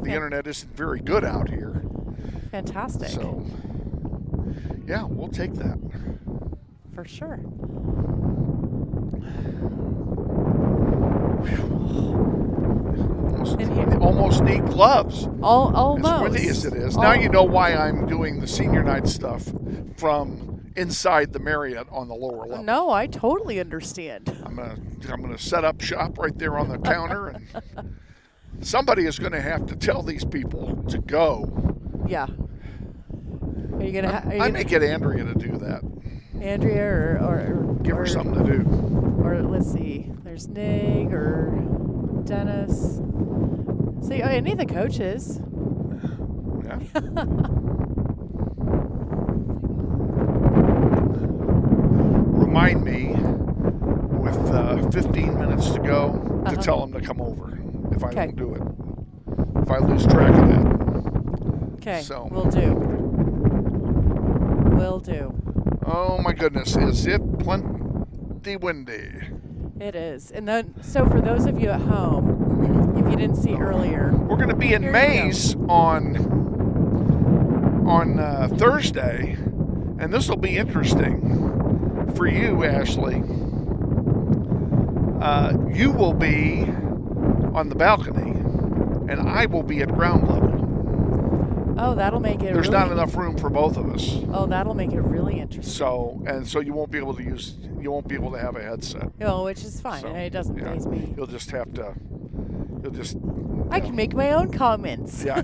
The internet isn't very good out here. Fantastic. So, yeah, we'll take that. For sure. Almost need gloves. Almost. As windy as it is. Now you know why I'm doing the senior night stuff from inside the Marriott on the lower level. No, I totally understand. I'm gonna set up shop right there on the counter, and somebody is going to have to tell these people to go. Yeah. Are you gonna? I may get Andrea to do that. Andrea, or give her something to do. Or let's see, there's Nig or Dennis. See, any of the coaches. Yeah. Remind me with 15 minutes to go to tell them to come over if I don't do it. If I lose track of that. Okay, so. Will do. Will do. Oh my goodness, is it plenty windy? It is. And then, so for those of you at home, if you didn't see earlier, we're going to be in Mays on Thursday, and this will be interesting for you, Ashley. You will be on the balcony, and I will be at ground level. Oh, that'll make it. There's not enough room for both of us. Oh, that'll make it really interesting. So you won't be able to have a headset. Oh, which is fine. It doesn't faze me. You'll just have to. I can make my own comments. Yeah,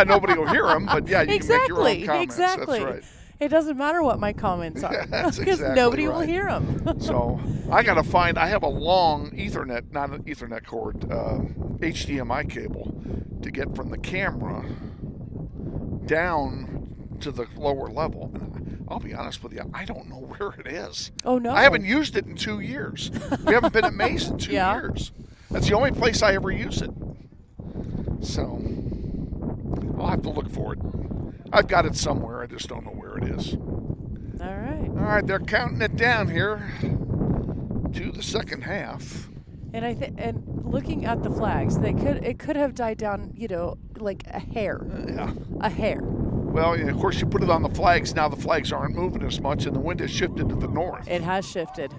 nobody will hear them, but yeah, you can make your own comments. Exactly. That's right. It doesn't matter what my comments are That's because exactly nobody right. will hear them. So I got to find. I have a long Ethernet, not an Ethernet cord, HDMI cable to get from the camera down to the lower level. And I'll be honest with you, I don't know where it is. Oh no! I haven't used it in 2 years. We haven't been at Mace in 2 years. That's the only place I ever use it. So I'll have to look for it. I've got it somewhere. I just don't know where it is. All right. All right, they're counting it down here to the second half. And and looking at the flags, it could have died down, like a hair. Yeah. A hair. Well, of course, you put it on the flags. Now the flags aren't moving as much, and the wind has shifted to the north. It has shifted.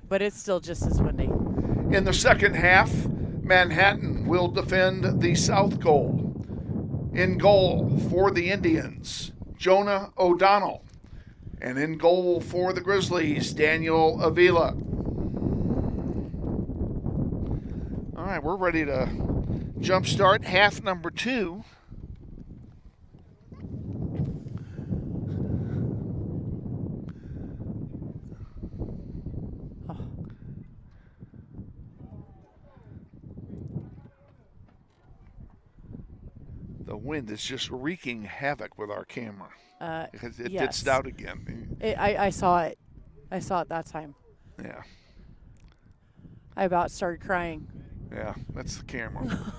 But it's still just as windy. In the second half, Manhattan will defend the south goal. In goal for the Indians, Jonah O'Donnell. And in goal for the Grizzlies, Daniel Avila. All right, we're ready to jumpstart half number 2. The wind is just wreaking havoc with our camera. Because it ditzed out again. I saw it. I saw it that time. Yeah. I about started crying. Yeah, that's the camera.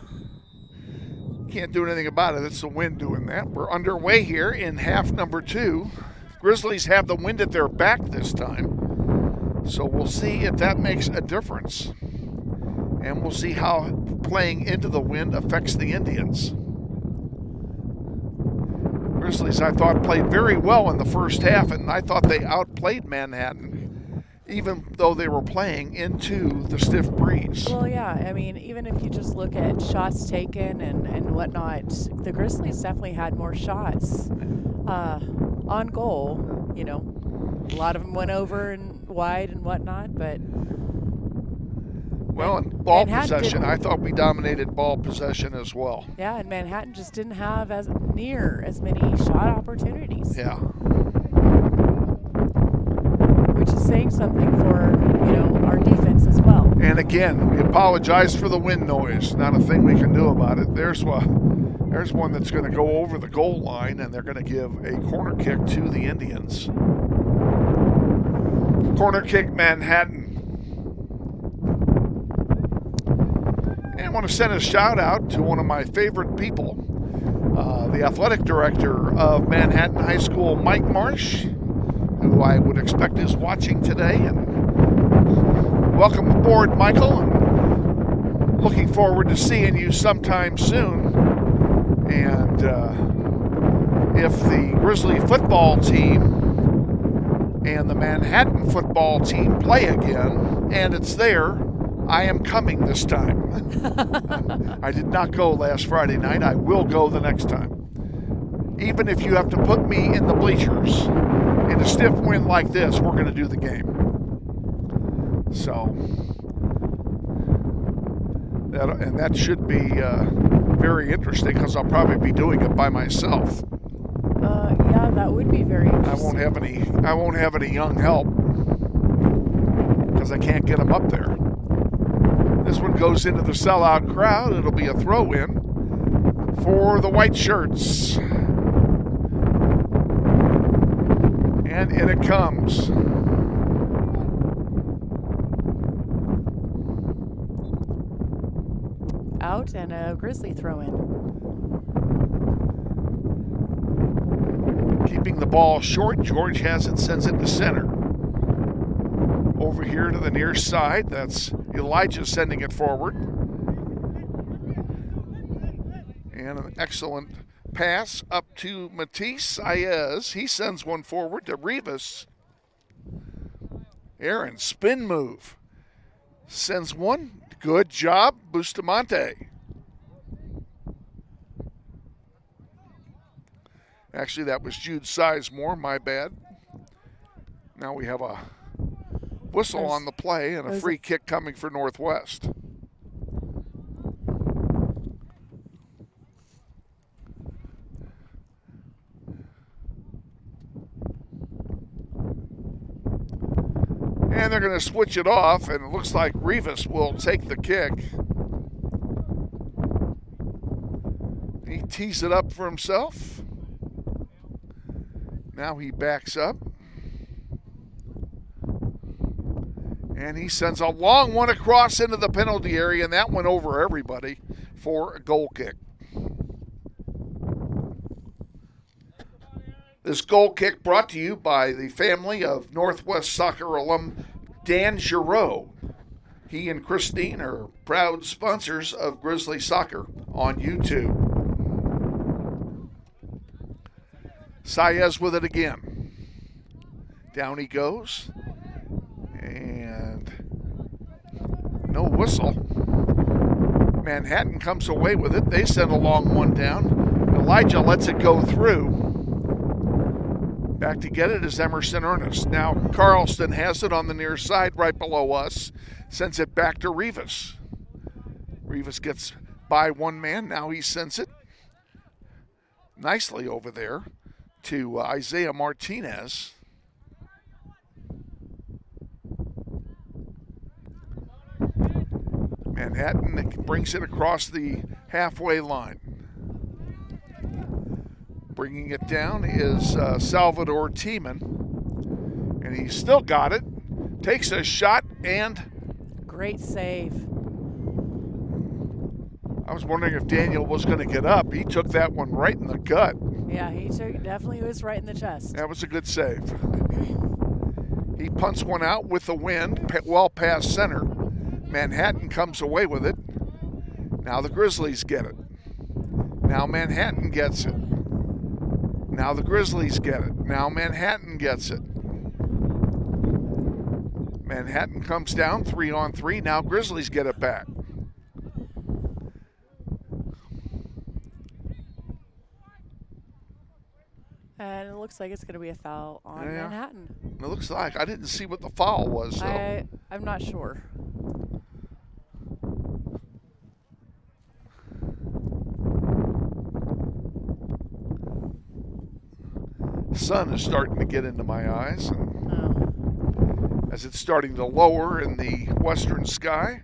Can't do anything about it. It's the wind doing that. We're underway here in half number 2. Grizzlies have the wind at their back this time. So we'll see if that makes a difference. And we'll see how playing into the wind affects the Indians. Grizzlies, I thought, played very well in the first half, and I thought they outplayed Manhattan, even though they were playing into the stiff breeze. Well, yeah, I mean, even if you just look at shots taken and whatnot, the Grizzlies definitely had more shots on goal. A lot of them went over and wide and whatnot, but... Well, in ball possession, I thought we dominated ball possession as well. Yeah, and Manhattan just didn't have near as many shot opportunities. Yeah. Which is saying something for, our defense as well. And again, we apologize for the wind noise. Not a thing we can do about it. There's one that's going to go over the goal line, and they're going to give a corner kick to the Indians. Corner kick, Manhattan. And I want to send a shout out to one of my favorite people, the athletic director of Manhattan High School, Mike Marsh, who I would expect is watching today. And welcome aboard, Michael. And looking forward to seeing you sometime soon. And if the Grizzly football team and the Manhattan football team play again, and it's there, I am coming this time. I did not go last Friday night. I will go the next time. Even if you have to put me in the bleachers in a stiff wind like this, we're going to do the game. So, that should be very interesting because I'll probably be doing it by myself. Yeah, that would be very interesting. I won't have any young help because I can't get them up there. This one goes into the sellout crowd. It'll be a throw-in for the white shirts. And in it comes. out and a Grizzly throw in. Keeping the ball short, George has it, sends it to center. Over here to the near side, that's Elijah sending it forward. And an excellent pass up to Matisse Saez. He sends one forward to Rivas. Aaron, spin move. Sends one. Good job, Bustamante. Actually, that was Jude Sizemore, my bad. Now we have a whistle on the play and a free kick coming for Northwest. And they're going to switch it off, and it looks like Rivas will take the kick. He tees it up for himself. Now he backs up. And he sends a long one across into the penalty area, and that went over everybody for a goal kick. This goal kick brought to you by the family of Northwest Soccer alum Dan Giroux. He and Christine are proud sponsors of Grizzly Soccer on YouTube. Saez with it again. Down he goes. And no whistle. Manhattan comes away with it. They send a long one down. Elijah lets it go through. Back to get it is Emerson Ernest. Now Carlston has it on the near side right below us. Sends it back to Rivas. Rivas gets by one man. Now he sends it nicely over there to Isaiah Martinez. Manhattan brings it across the halfway line. Bringing it down is Salvador Tiemann. And he's still got it. Takes a shot and... Great save. I was wondering if Daniel was going to get up. He took that one right in the gut. Yeah, he definitely was right in the chest. That was a good save. He punts one out with the wind, well past center. Manhattan comes away with it. Now the Grizzlies get it. Now Manhattan gets it. Now the Grizzlies get it. Now Manhattan gets it. Manhattan comes down 3-on-3. Now Grizzlies get it back. And it looks like it's going to be a foul on Manhattan. It looks like. I didn't see what the foul was, though. I'm not sure. The sun is starting to get into my eyes, and as it's starting to lower in the western sky.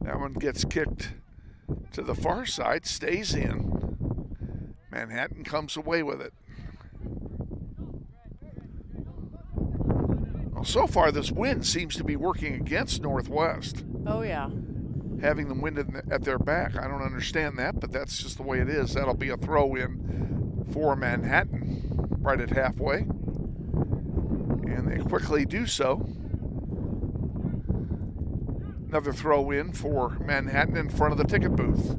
That one gets kicked to the far side, stays in. Manhattan comes away with it. Well, so far this wind seems to be working against Northwest. Oh, yeah. Having them wind at their back. I don't understand that, but that's just the way it is. That'll be a throw-in for Manhattan right at halfway. And they quickly do so. Another throw-in for Manhattan in front of the ticket booth.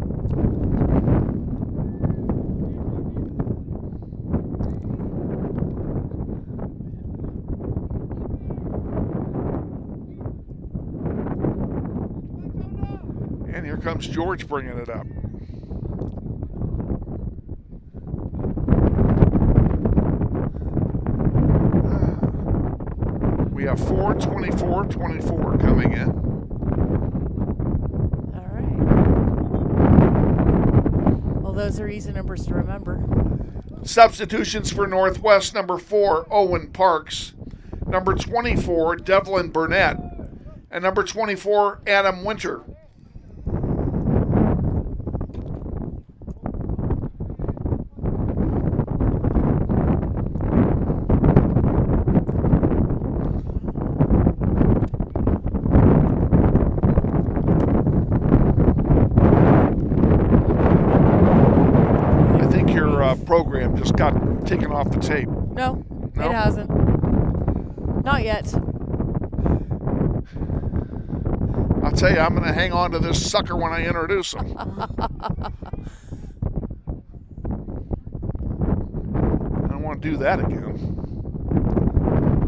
And here comes George bringing it up. We have 4:24-24 coming in. All right. Well, those are easy numbers to remember. Substitutions for Northwest: number 4, Owen Parks; number 24, Devlin Burnett; and number 24, Adam Winter. program just got taken off the tape. No, No? it hasn't. Not yet. I'll tell you, I'm going to hang on to this sucker when I introduce him. I don't want to do that again.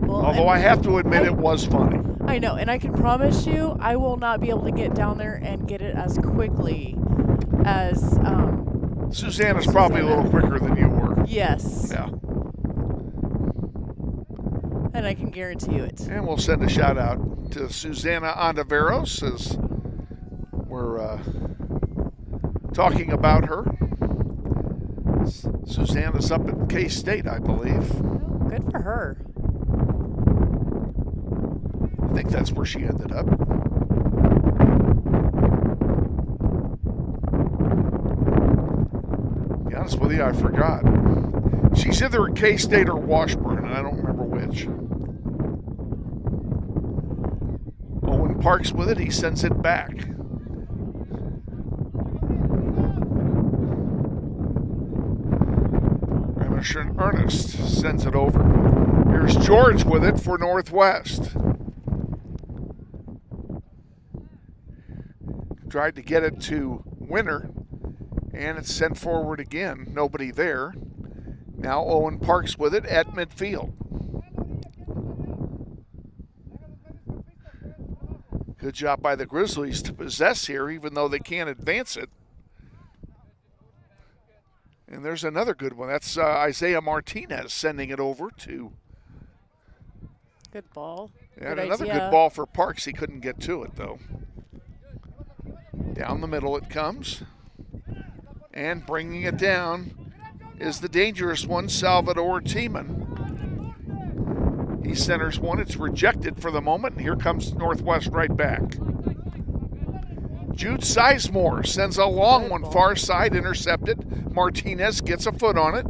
Well, Although I have to admit it was funny. I know, and I can promise you I will not be able to get down there and get it as quickly as Susanna's probably a little quicker than you were. Yes. Yeah. And I can guarantee you it. And we'll send a shout out to Susanna Ontiveros as we're talking about her. Susanna's up at K-State, I believe. Oh, good for her. I think that's where she ended up. To be honest with you, I forgot. She's either at K-State or Washburn, and I don't remember which. Owen Parks with it, he sends it back. Ernest sends it over. Here's George with it for Northwest. Tried to get it to Winter, and it's sent forward again. Nobody there. Now Owen Parks with it at midfield. Good job by the Grizzlies to possess here, even though they can't advance it. And there's another good one. That's Isaiah Martinez sending it over to. Good ball. And good another idea. good ball for Parks. He couldn't get to it, though. Down the middle it comes. And bringing it down is the dangerous one, Salvador Tiemann. He centers one. It's rejected for the moment, and here comes Northwest right back. Jude Sizemore sends a long one far side, intercepted. Martinez gets a foot on it.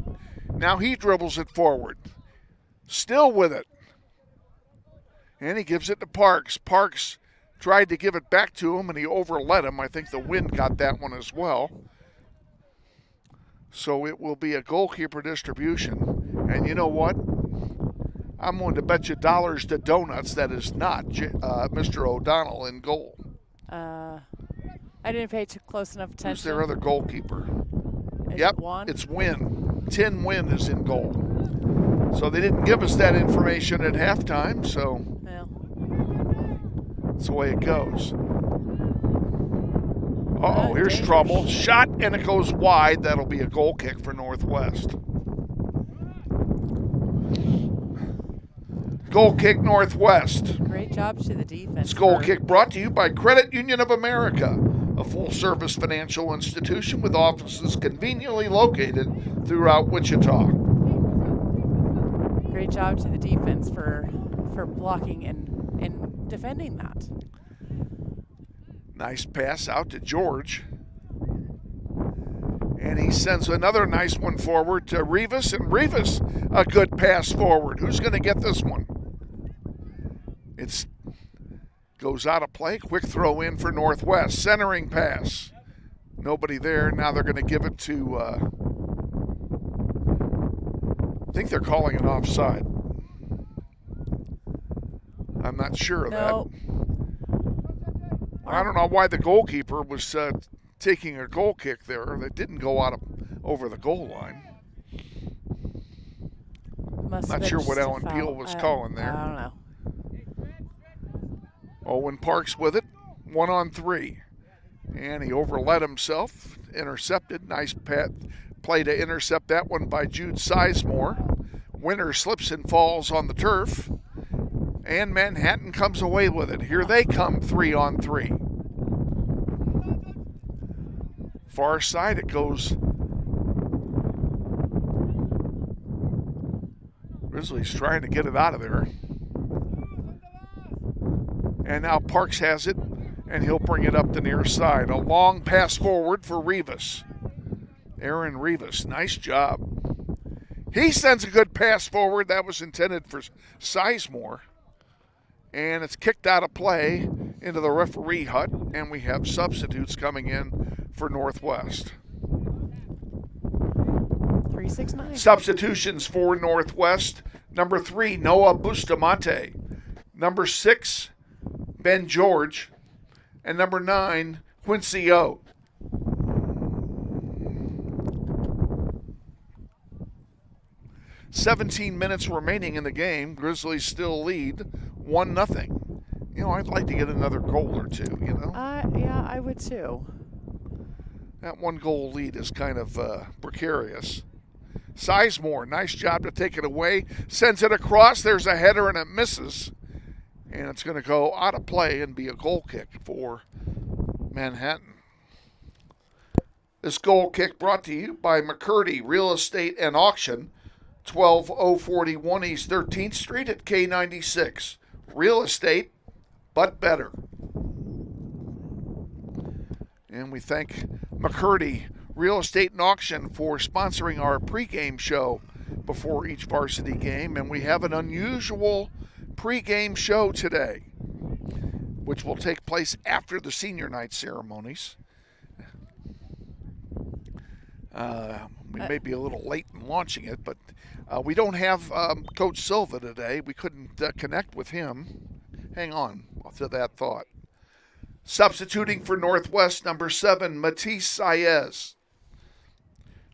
Now he dribbles it forward. Still with it. And he gives it to Parks. Parks tried to give it back to him, and he overlet him. I think the wind got that one as well. So it will be a goalkeeper distribution. And you know what? I'm going to bet you dollars to donuts that is not Mr. O'Donnell in goal. I didn't pay close enough attention. Who's their other goalkeeper? Is Yep, it Juan? it's Wynn. Tin Wynn is in goal. So they didn't give us that information at halftime, so Well. that's the way it goes. Uh-oh, here's trouble. Shot, and it goes wide. That'll be a goal kick for Northwest. Goal kick, Northwest. Great job to the defense. This goal kick brought to you by Credit Union of America, a full-service financial institution with offices conveniently located throughout Wichita. Great job to the defense for blocking and defending that. Nice pass out to George. And he sends another nice one forward to Rivas, and Rivas, a good pass forward. Who's going to get this one? It goes out of play. Quick throw in for Northwest. Centering pass. Nobody there. Now they're going to give it to, I think they're calling it offside. I'm not sure of that. I don't know why the goalkeeper was taking a goal kick there. That didn't go over the goal line. Not sure what Alan Peel was calling there. I don't know. Owen Parks with it, 1-on-3. And he overlet himself, intercepted. Nice play to intercept that one by Jude Sizemore. Winner slips and falls on the turf. And Manhattan comes away with it. Here they come, 3-on-3. Far side it goes. Grizzlies trying to get it out of there. And now Parks has it, and he'll bring it up the near side. A long pass forward for Rivas. Aaron Rivas, nice job. He sends a good pass forward. That was intended for Sizemore. And it's kicked out of play into the referee hut, and we have substitutes coming in for Northwest. 369. Substitutions for Northwest. Number 3, Noah Bustamante. Number 6, Ben George. And number 9, Quincy O. "17 minutes remaining in the game. Grizzlies still lead 1-0. You know, I'd like to get another goal or two, you know? Yeah, I would too. That 1-goal lead is kind of precarious. Sizemore, nice job to take it away. Sends it across. There's a header and it misses. And it's going to go out of play and be a goal kick for Manhattan. This goal kick brought to you by McCurdy Real Estate and Auction, 12041 East 13th Street at K96. Real estate, but better. And we thank McCurdy Real Estate and Auction for sponsoring our pregame show before each varsity game. And we have an unusual pregame show today, which will take place after the senior night ceremonies. We may be a little late in launching it, but we don't have Coach Silva today. We couldn't connect with him. Hang on to that thought. Substituting for Northwest, number 7, Matisse Saez.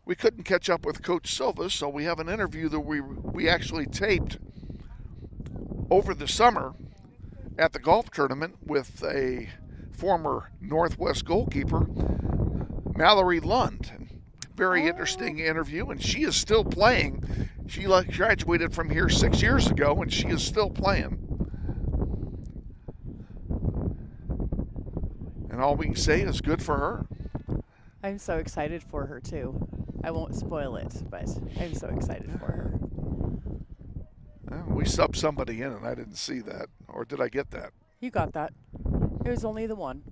We couldn't catch up with Coach Silva, so we have an interview that we actually taped over the summer at the golf tournament with a former Northwest goalkeeper, Mallory Lund. Very interesting interview, and she is still playing. She graduated from here 6 years ago, and she is still playing. And all we can say is good for her. I'm so excited for her, too. I won't spoil it, but I'm so excited for her. Well, we subbed somebody in, and I didn't see that. Or did I get that? You got that. It was only the one.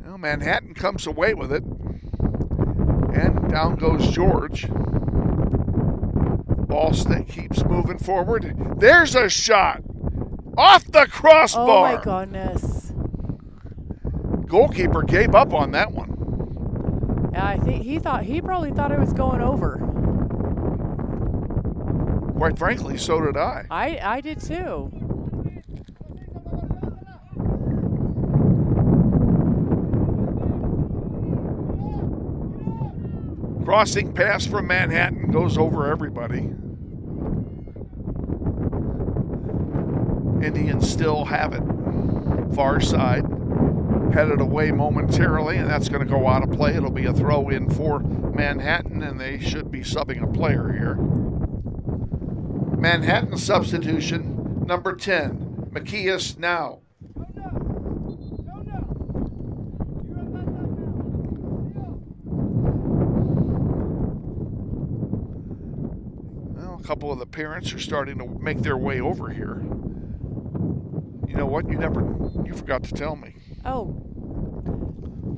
Well, Manhattan comes away with it. And down goes George. Ball stick keeps moving forward. There's a shot. Off the crossbar. Oh, my goodness. Goalkeeper gave up on that one. Yeah, I think he probably thought it was going over. Quite frankly, so did I. I did too. Crossing pass from Manhattan goes over everybody. Indians still have it. Far side. Headed away momentarily, and that's going to go out of play. It'll be a throw in for Manhattan, and they should be subbing a player here. Manhattan substitution, number 10, Macias now. Well, a couple of the parents are starting to make their way over here. You know what? You forgot to tell me. Oh.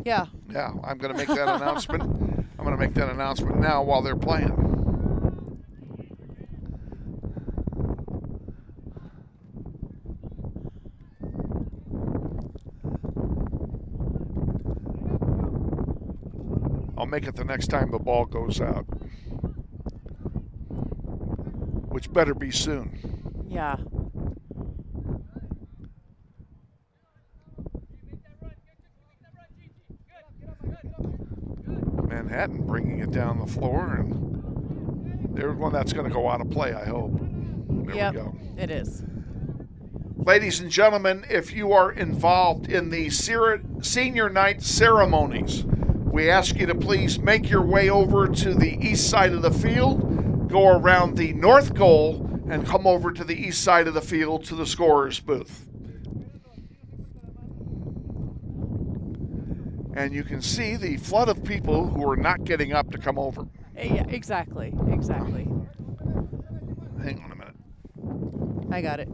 Yeah. Yeah, I'm going to make that announcement. I'm going to make that announcement now while they're playing. I'll make it the next time the ball goes out, which better be soon. Yeah. Manhattan bringing it down the floor, and there's one that's going to go out of play, I hope. There we go. It is. Ladies and gentlemen, if you are involved in the senior night ceremonies, we ask you to please make your way over to the east side of the field, go around the north goal, and come over to the east side of the field to the scorer's booth. And you can see the flood of people who are not getting up to come over. Yeah, exactly. Hang on a minute. I got it.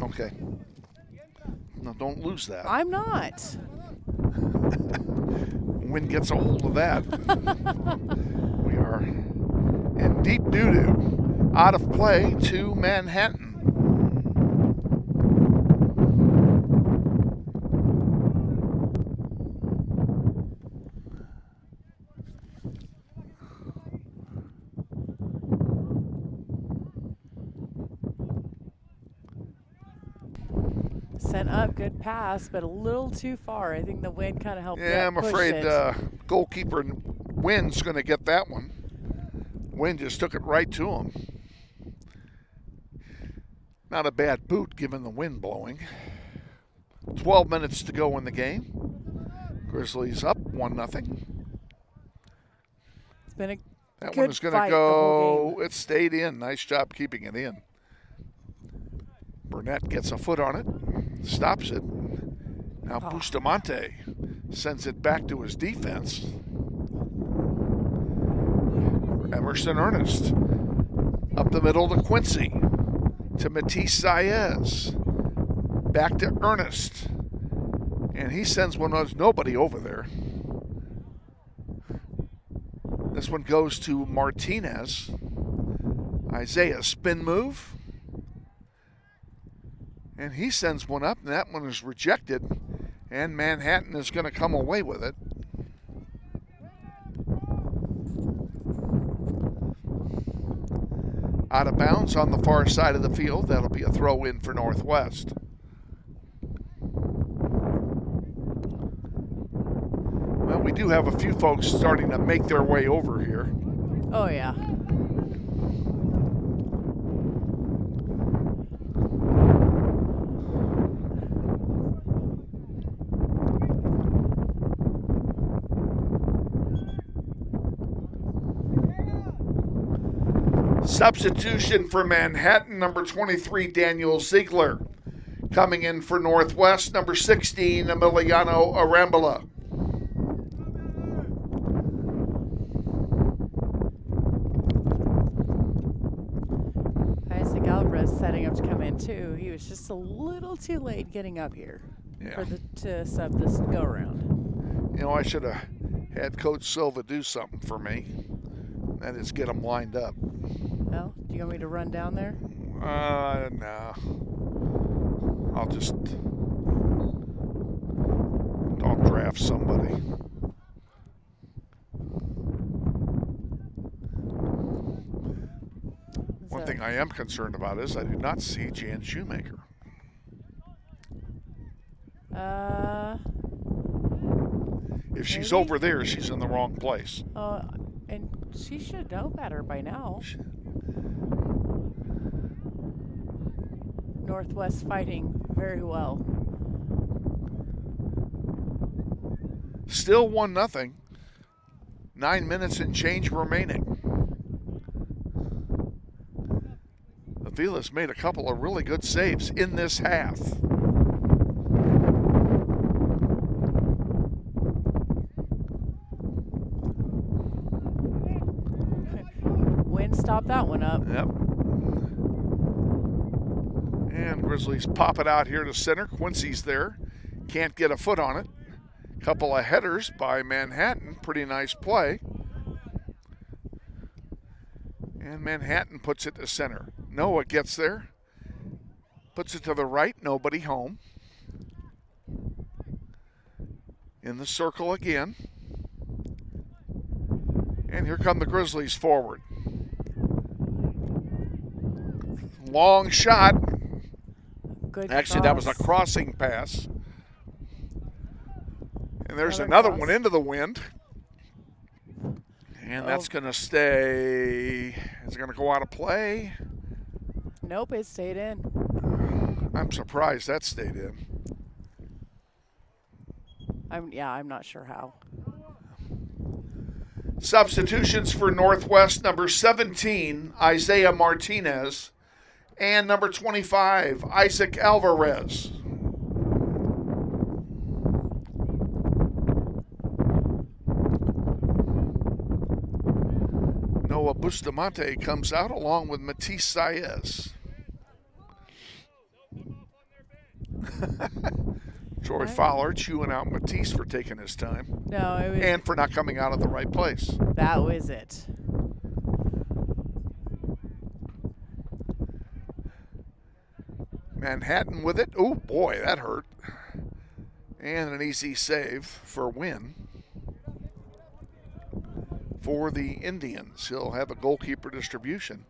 Okay. No, don't lose that. I'm not. Wind gets a hold of that. We are in deep doo-doo. Out of play to Manhattan. sent up, good pass, but a little too far. I think the wind kind of helped. Yeah, I'm afraid goalkeeper Wynn's going to get that one. Wynn just took it right to him. Not a bad boot given the wind blowing. 12 minutes to go in the game. Grizzlies up 1-0. It's been a that good one is going to fight the whole go. game. It stayed in. Nice job keeping it in. Burnett gets a foot on it, stops it. Now Bustamante sends it back to his defense. Emerson Ernest up the middle to Quincy, to Matisse Saez, back to Ernest, and he sends one. There's nobody over there. This one goes to Martinez. Isaiah spin move, and he sends one up, and that one is rejected, and Manhattan is going to come away with it. Out of bounds on the far side of the field. That'll be a throw in for Northwest. Well, we do have a few folks starting to make their way over here. Oh, yeah. Substitution for Manhattan, number 23, Daniel Ziegler. Coming in for Northwest, number 16, Emiliano Arambola. Isaac Alvarez setting up to come in, too. He was just a little too late getting up here to sub this go-around. You know, I should have had Coach Silva do something for me. That is get them lined up. Well, do you want me to run down there? No. I'll draft somebody. One thing I am concerned about is I do not see Jan Shoemaker. If she's over there, she's in the wrong place. And she should know better by now. Northwest fighting very well. Still 1-0. 9 minutes and change remaining. Avila's made a couple of really good saves in this half. Wind stopped that one up. Yep. And Grizzlies pop it out here to center. Quincy's there. Can't get a foot on it. Couple of headers by Manhattan. Pretty nice play. And Manhattan puts it to center. Noah gets there. Puts it to the right. Nobody home. In the circle again. And here come the Grizzlies forward. Long shot. Good Actually, cross. that was a crossing pass. And there's another one into the wind. And that's going to stay. Is it going to go out of play? Nope, it stayed in. I'm surprised that stayed in. I'm not sure how. Substitutions for Northwest, number 17, Isaiah Martinez, and number 25, Isaac Alvarez. Noah Bustamante comes out along with Matisse Saez. Troy Fowler chewing out Matisse for taking his time. No, it was. And for not coming out of the right place. That was it. Manhattan with it. Oh, boy, that hurt. And an easy save for Wynn. For the Indians, he'll have a goalkeeper distribution.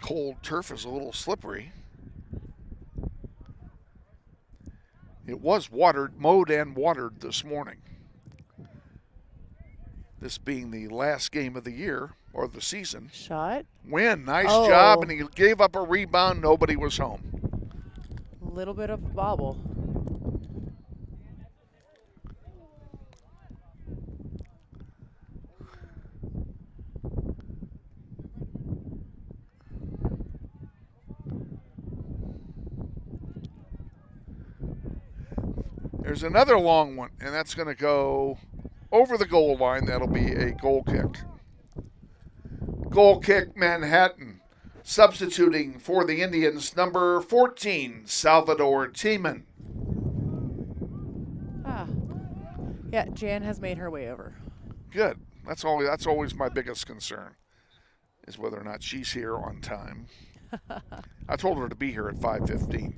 cold turf is a little slippery. It was mowed and watered this morning. This being the last game of the year, or the season. Shot. Win, nice job, and he gave up a rebound. Nobody was home. A little bit of a bobble. There's another long one, and that's going to go over the goal line. That'll be a goal kick. Goal kick, Manhattan. Substituting for the Indians, number 14, Salvador Tiemann. Yeah, Jan has made her way over. Good. That's always my biggest concern, is whether or not she's here on time. I told her to be here at 5:15.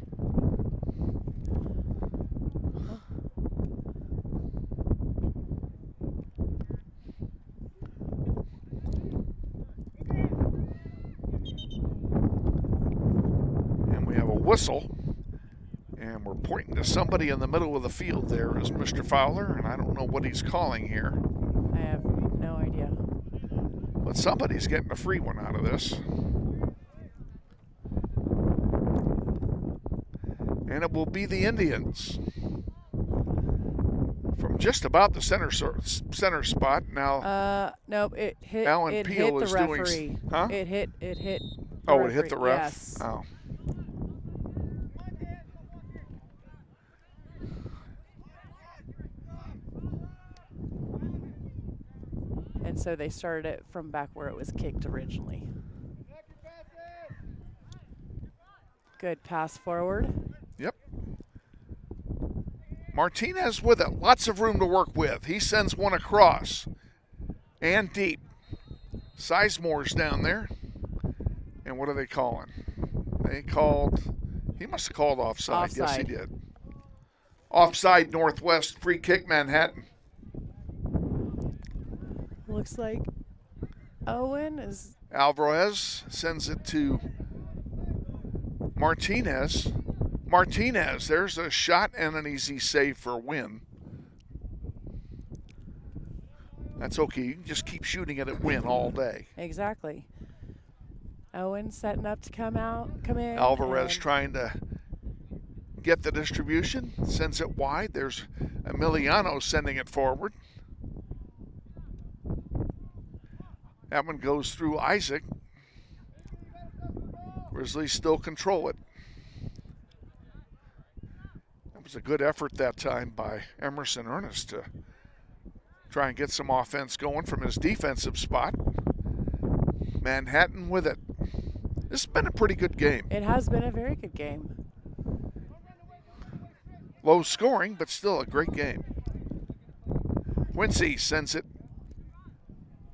Whistle, and we're pointing to somebody in the middle of the field there is Mr. Fowler, and I don't know what he's calling here. I have no idea. But somebody's getting a free one out of this. And it will be the Indians. From just about the center spot now. Nope, it hit. Alan it Peel hit is the referee. doing. Huh? It hit. Oh, referee. it hit the ref. Yes. Oh. And so they started it from back where it was kicked originally. Good pass forward. Yep. Martinez with it. Lots of room to work with. He sends one across and deep. Sizemore's down there. And what are they calling? He must have called offside. Yes, he did. Offside Northwest, free kick Manhattan. Looks like Owen is. Alvarez sends it to Martinez. Martinez, there's a shot and an easy save for a win. That's okay. You can just keep shooting it at win all day. Exactly. Owen setting up to come in. Alvarez trying to get the distribution. Sends it wide. There's Emiliano sending it forward. That one goes through Isaac. Grizzlies still control it. That was a good effort that time by Emerson Ernest to try and get some offense going from his defensive spot. Manhattan with it. This has been a pretty good game. It has been a very good game. Low scoring, but still a great game. Quincy sends it.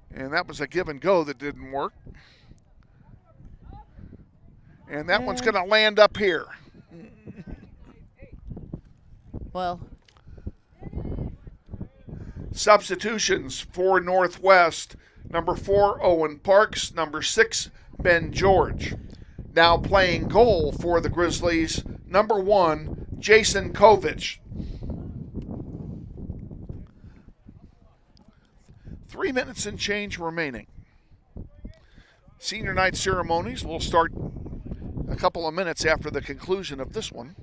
And that was a give and go that didn't work. And that one's going to land up here. Well. Substitutions for Northwest. Number 4, Owen Parks. Number 6, Ben George. Now playing goal for the Grizzlies. Number 1, Jason Kovich. 3 minutes and change remaining. Senior night ceremonies will start a couple of minutes after the conclusion of this one.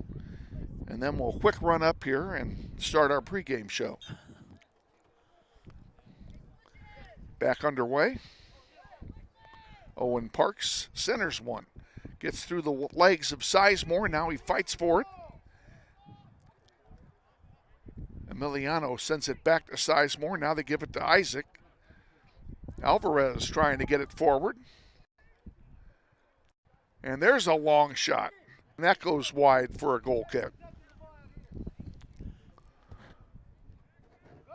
And then we'll quick run up here and start our pregame show. Back underway. Owen Parks centers one. Gets through the legs of Sizemore. Now he fights for it. Emiliano sends it back to Sizemore. Now they give it to Isaac. Alvarez trying to get it forward. And there's a long shot. And that goes wide for a goal kick.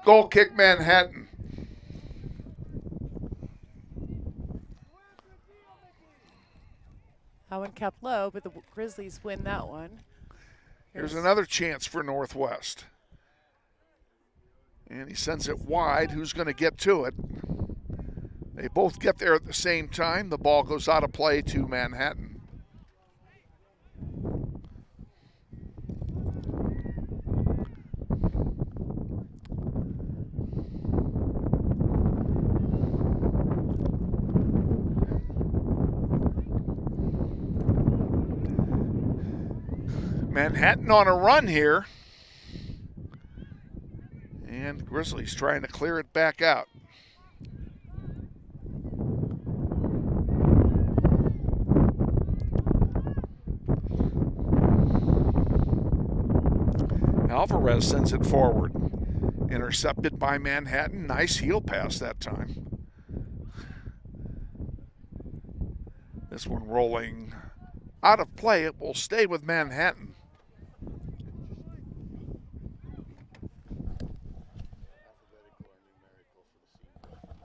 Goal kick Manhattan. That one kept low, but the Grizzlies win that one. Here's another chance for Northwest. And he sends it wide. Who's going to get to it? They both get there at the same time. The ball goes out of play to Manhattan. Manhattan on a run here. And Grizzlies trying to clear it back out. Alvarez sends it forward. Intercepted by Manhattan. Nice heel pass that time. This one rolling out of play. It will stay with Manhattan.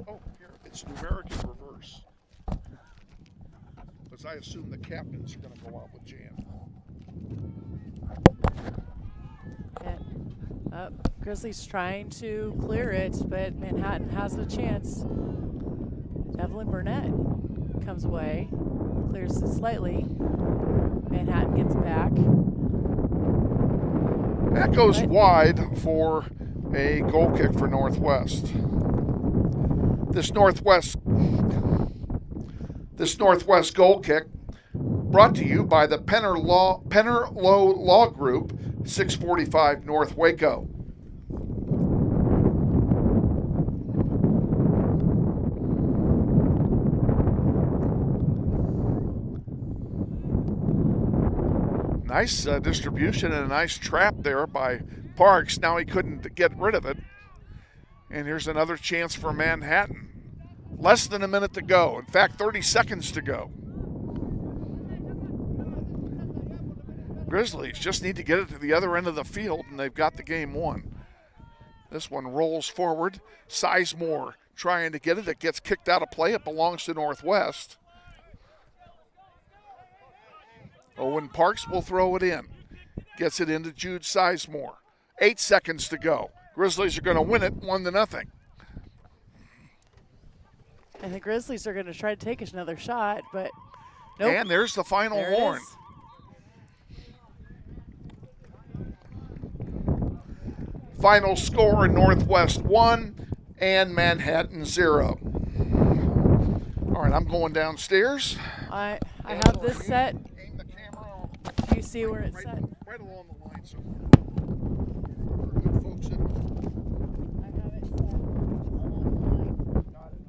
Oh, here, it's numeric in reverse. Because I assume the captains are going to go out with Jan. Grizzlies trying to clear it, but Manhattan has a chance. Evelyn Burnett comes away, clears it slightly. Manhattan gets back. That goes wide for a goal kick for Northwest. This Northwest goal kick brought to you by the Penner Low Law Group, 645 North Waco. Nice distribution and a nice trap there by Parks. Now he couldn't get rid of it. And here's another chance for Manhattan. Less than a minute to go. In fact, 30 seconds to go. Grizzlies just need to get it to the other end of the field, and they've got the game won. This one rolls forward. Sizemore trying to get it. It gets kicked out of play. It belongs to Northwest. Owen Parks will throw it in. Gets it into Jude Sizemore. 8 seconds to go. Grizzlies are going to win it 1-0. And the Grizzlies are going to try to take another shot, but nope. And there's the final there horn. Final score, Northwest 1 and Manhattan 0. All right, I'm going downstairs. I have this set. Do you see where it's set? Right along the line somewhere. Good folks in. I have it set along the line. Got it.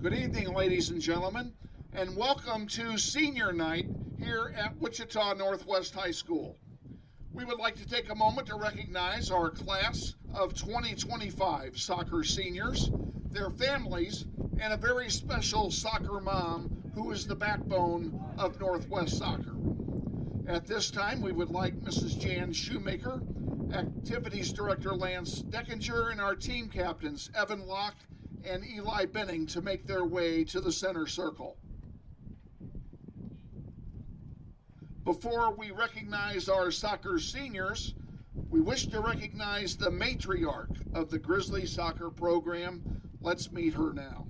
Good evening, ladies and gentlemen, and welcome to senior night here at Wichita Northwest High School. We would like to take a moment to recognize our class of 2025 soccer seniors, their families, and a very special soccer mom who is the backbone of Northwest Soccer. At this time, we would like Mrs. Jan Shoemaker, Activities Director Lance Deckinger, and our team captains Evan Locke and Eli Benning to make their way to the center circle. Before we recognize our soccer seniors, we wish to recognize the matriarch of the Grizzlies soccer program. Let's meet her now.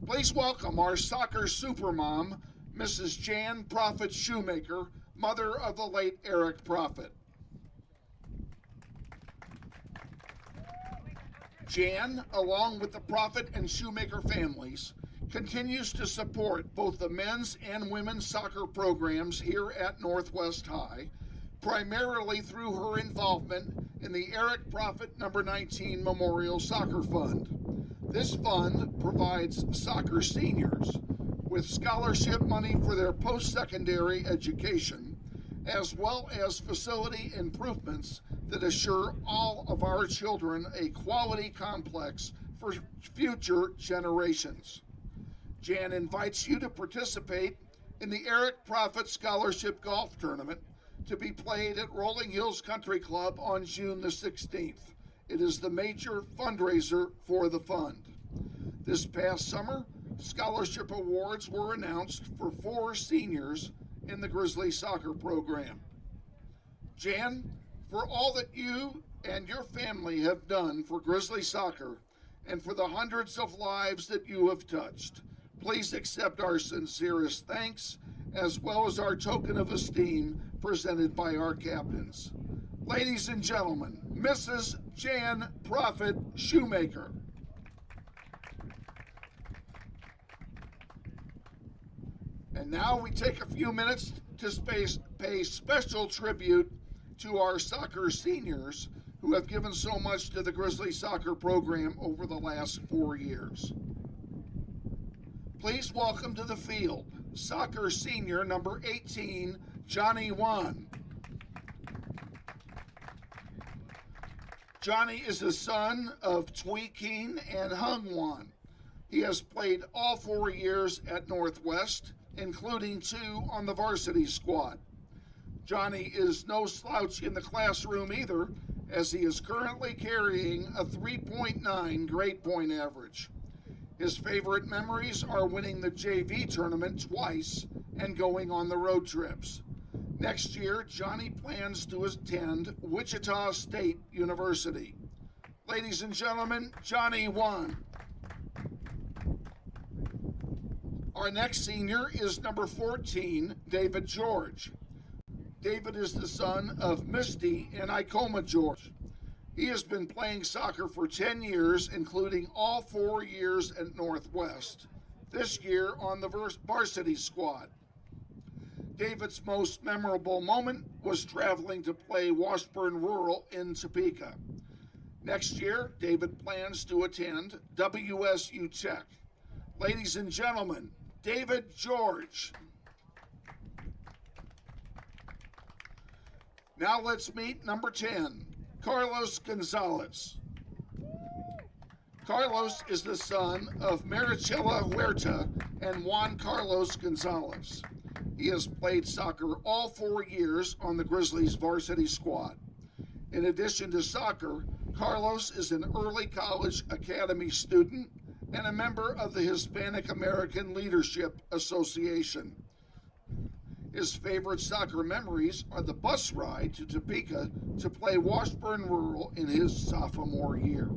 Please welcome our soccer supermom, Mrs. Jan Prophet Shoemaker, mother of the late Eric Prophet. Jan, along with the Prophet and Shoemaker families, continues to support both the men's and women's soccer programs here at Northwest High, primarily through her involvement in the Eric Prophet No. 19 Memorial Soccer Fund. This fund provides soccer seniors with scholarship money for their post-secondary education, as well as facility improvements that assure all of our children a quality complex for future generations. Jan invites you to participate in the Eric Prophet Scholarship Golf Tournament to be played at Rolling Hills Country Club on June the 16th. It is the major fundraiser for the fund. This past summer, scholarship awards were announced for 4 seniors in the Grizzlies soccer program. Jan, for all that you and your family have done for Grizzly soccer and for the hundreds of lives that you have touched, please accept our sincerest thanks as well as our token of esteem presented by our captains. Ladies and gentlemen, Mrs. Jan Prophet Shoemaker. And now we take a few minutes to pay special tribute to our soccer seniors who have given so much to the Grizzly soccer program over the last 4 years. Please welcome to the field soccer senior number 18, Johnny Wan. Johnny is the son of Tui Keen and Hung Wan. He has played all 4 years at Northwest, including 2 on the varsity squad. Johnny is no slouch in the classroom either, as he is currently carrying a 3.9 grade point average. His favorite memories are winning the JV tournament twice and going on the road trips. Next year, Johnny plans to attend Wichita State University. Ladies and gentlemen, Johnny Wan. Our next senior is number 14, David George. David is the son of Misty and Icoma George. He has been playing soccer for 10 years, including all 4 years at Northwest, this year on the varsity squad. David's most memorable moment was traveling to play Washburn Rural in Topeka. Next year, David plans to attend WSU Tech. Ladies and gentlemen, David George. Now let's meet number 10, Carlos Gonzalez. Carlos is the son of Marichela Huerta and Juan Carlos Gonzalez. He has played soccer all 4 years on the Grizzlies varsity squad. In addition to soccer, Carlos is an early college academy student and a member of the Hispanic American Leadership Association. His favorite soccer memories are the bus ride to Topeka to play Washburn Rural in his sophomore year.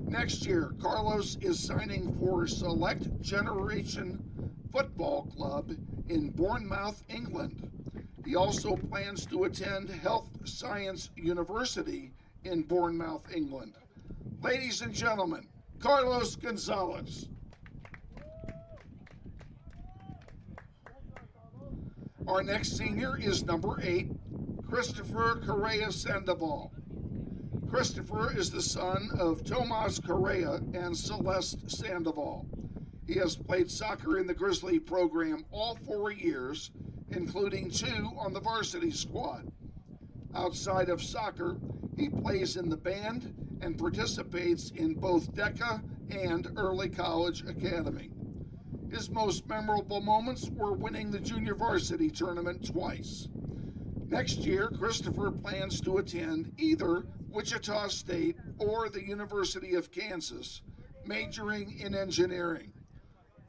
Next year, Carlos is signing for Select Generation Football Club in Bournemouth, England. He also plans to attend Health Science University in Bournemouth, England. Ladies and gentlemen, Carlos Gonzalez. Our next senior is number 8, Christopher Correa Sandoval. Christopher is the son of Tomas Correa and Celeste Sandoval. He has played soccer in the Grizzly program all 4 years, including 2 on the varsity squad. Outside of soccer, he plays in the band and participates in both DECA and Early College Academy. His most memorable moments were winning the junior varsity tournament twice. Next year, Christopher plans to attend either Wichita State or the University of Kansas, majoring in engineering.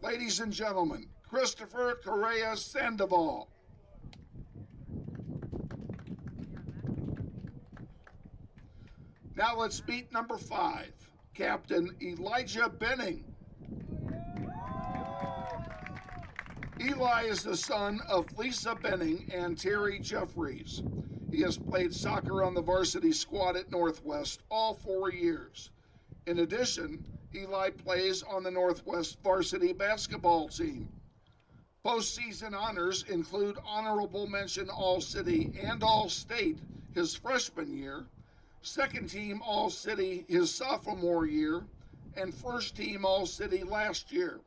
Ladies and gentlemen, Christopher Correa Sandoval. Now let's meet number 5, Captain Elijah Benning. Eli is the son of Lisa Benning and Terry Jeffries. He has played soccer on the varsity squad at Northwest all 4 years. In addition, Eli plays on the Northwest varsity basketball team. Postseason honors include honorable mention All-City and All-State his freshman year, second team All-City his sophomore year, and first team All-City last year.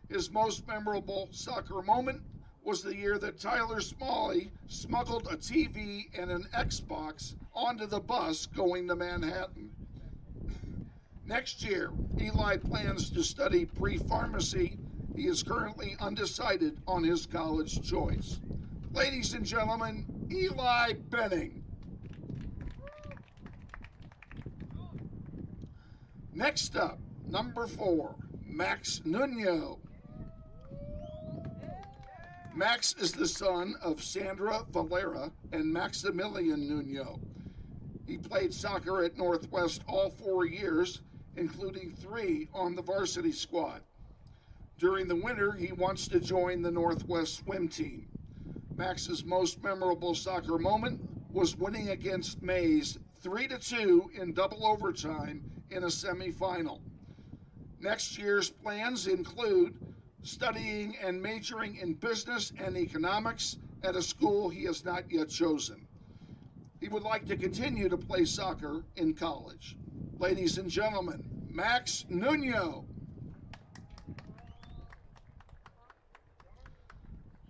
His most memorable soccer moment was the year that Tyler Smalley smuggled a TV and an Xbox onto the bus going to Manhattan. Next year, Eli plans to study pre-pharmacy. He is currently undecided on his college choice. Ladies and gentlemen, Eli Benning. Next up, number 4, Max Nuno. Max is the son of Sandra Valera and Maximilian Nuno. He played soccer at Northwest all 4 years, including 3 on the varsity squad. During the winter, he wants to join the Northwest swim team. Max's most memorable soccer moment was winning against Mays 3-2 in double overtime in a semifinal. Next year's plans include studying and majoring in business and economics at a school he has not yet chosen. He would like to continue to play soccer in college. Ladies and gentlemen, Max Nuno.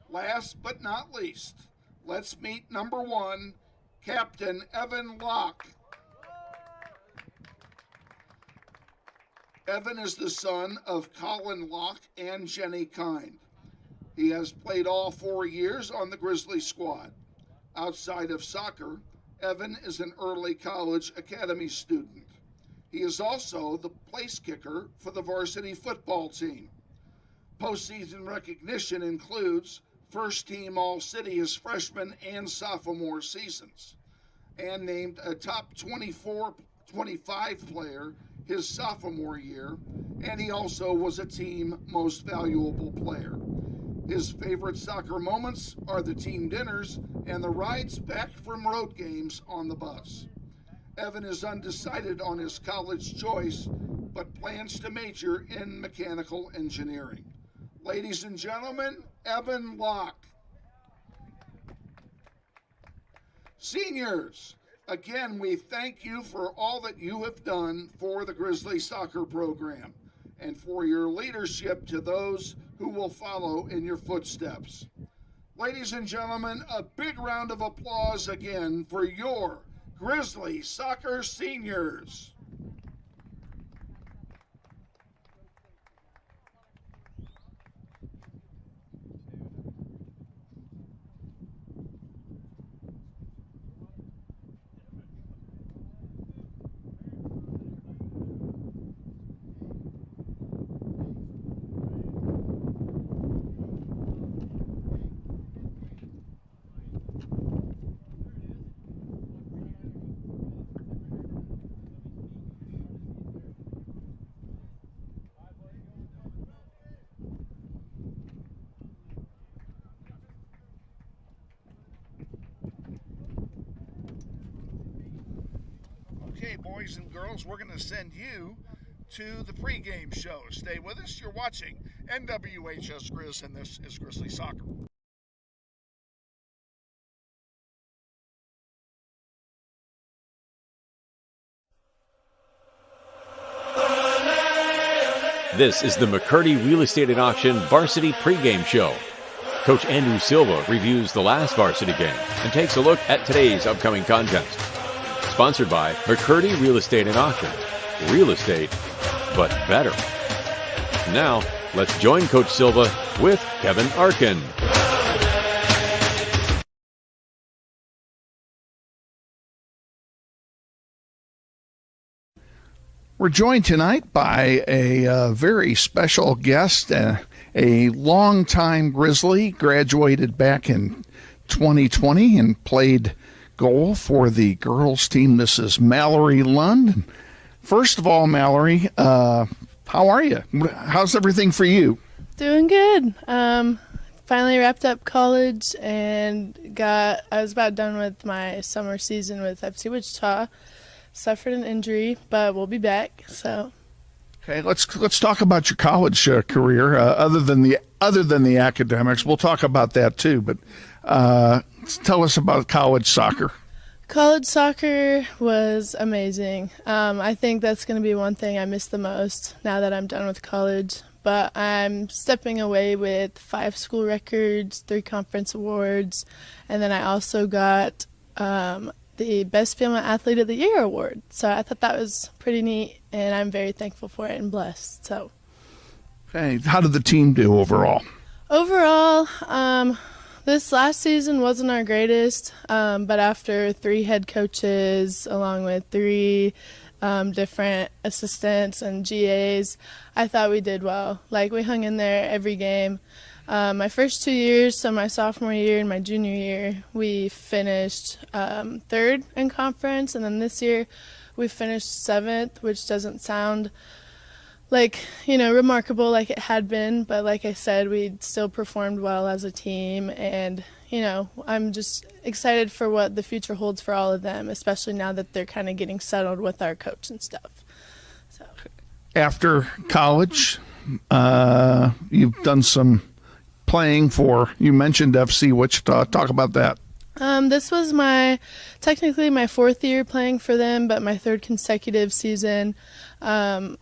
Last but not least, let's meet number 1, Captain Evan Locke. Evan is the son of Colin Locke and Jenny Kind. He has played all 4 years on the Grizzly squad. Outside of soccer, Evan is an early college academy student. He is also the place kicker for the varsity football team. Postseason recognition includes first team All-City his freshman and sophomore seasons, and named a top 25 player his sophomore year, and he also was a team most valuable player. His favorite soccer moments are the team dinners and the rides back from road games on the bus. Evan is undecided on his college choice, but plans to major in mechanical engineering. Ladies and gentlemen, Evan Locke. Seniors, again, we thank you for all that you have done for the Grizzly soccer program and for your leadership to those who will follow in your footsteps. Ladies and gentlemen, a big round of applause again for your Grizzly soccer seniors. Okay, boys and girls, we're going to send you to the pregame show. Stay with us. You're watching NWHS Grizz, and this is Grizzly Soccer. This is the McCurdy Real Estate and Auction Varsity Pregame Show. Coach Andrew Silva reviews the last varsity game and takes a look at today's upcoming contest. Sponsored by McCurdy Real Estate and Auction. Real estate, but better. Now, let's join Coach Silva with Kevin Arkin. We're joined tonight by a very special guest, a longtime Grizzly, graduated back in 2020 and played goal for the girls team. This is Mallory Lund. First of all, Mallory, how are you? How's everything for you? Doing good. Finally wrapped up college and I was about done with my summer season with FC Wichita. Suffered an injury, but we'll be back. So, okay, let's talk about your college career. Other than the academics, we'll talk about that too. But tell us about college soccer. College soccer was amazing. I think that's going to be one thing I miss the most now that I'm done with college. But I'm stepping away with 5 school records, 3 conference awards, and then I also got the Best Female Athlete of the Year award. So I thought that was pretty neat, and I'm very thankful for it and blessed. So, okay, how did the team do overall? Overall, this last season wasn't our greatest, but after 3 head coaches, along with 3 different assistants and GAs, I thought we did well. Like, we hung in there every game. My first 2 years, so my sophomore year and my junior year, we finished 3rd in conference, and then this year we finished 7th, which doesn't sound like, remarkable like it had been, but like I said, we still performed well as a team, and, I'm just excited for what the future holds for all of them, especially now that they're kind of getting settled with our coach and stuff. So, after college, you've done some playing for, you mentioned FC Wichita. Talk about that. This was technically my 4th year playing for them, but my 3rd consecutive season. Kind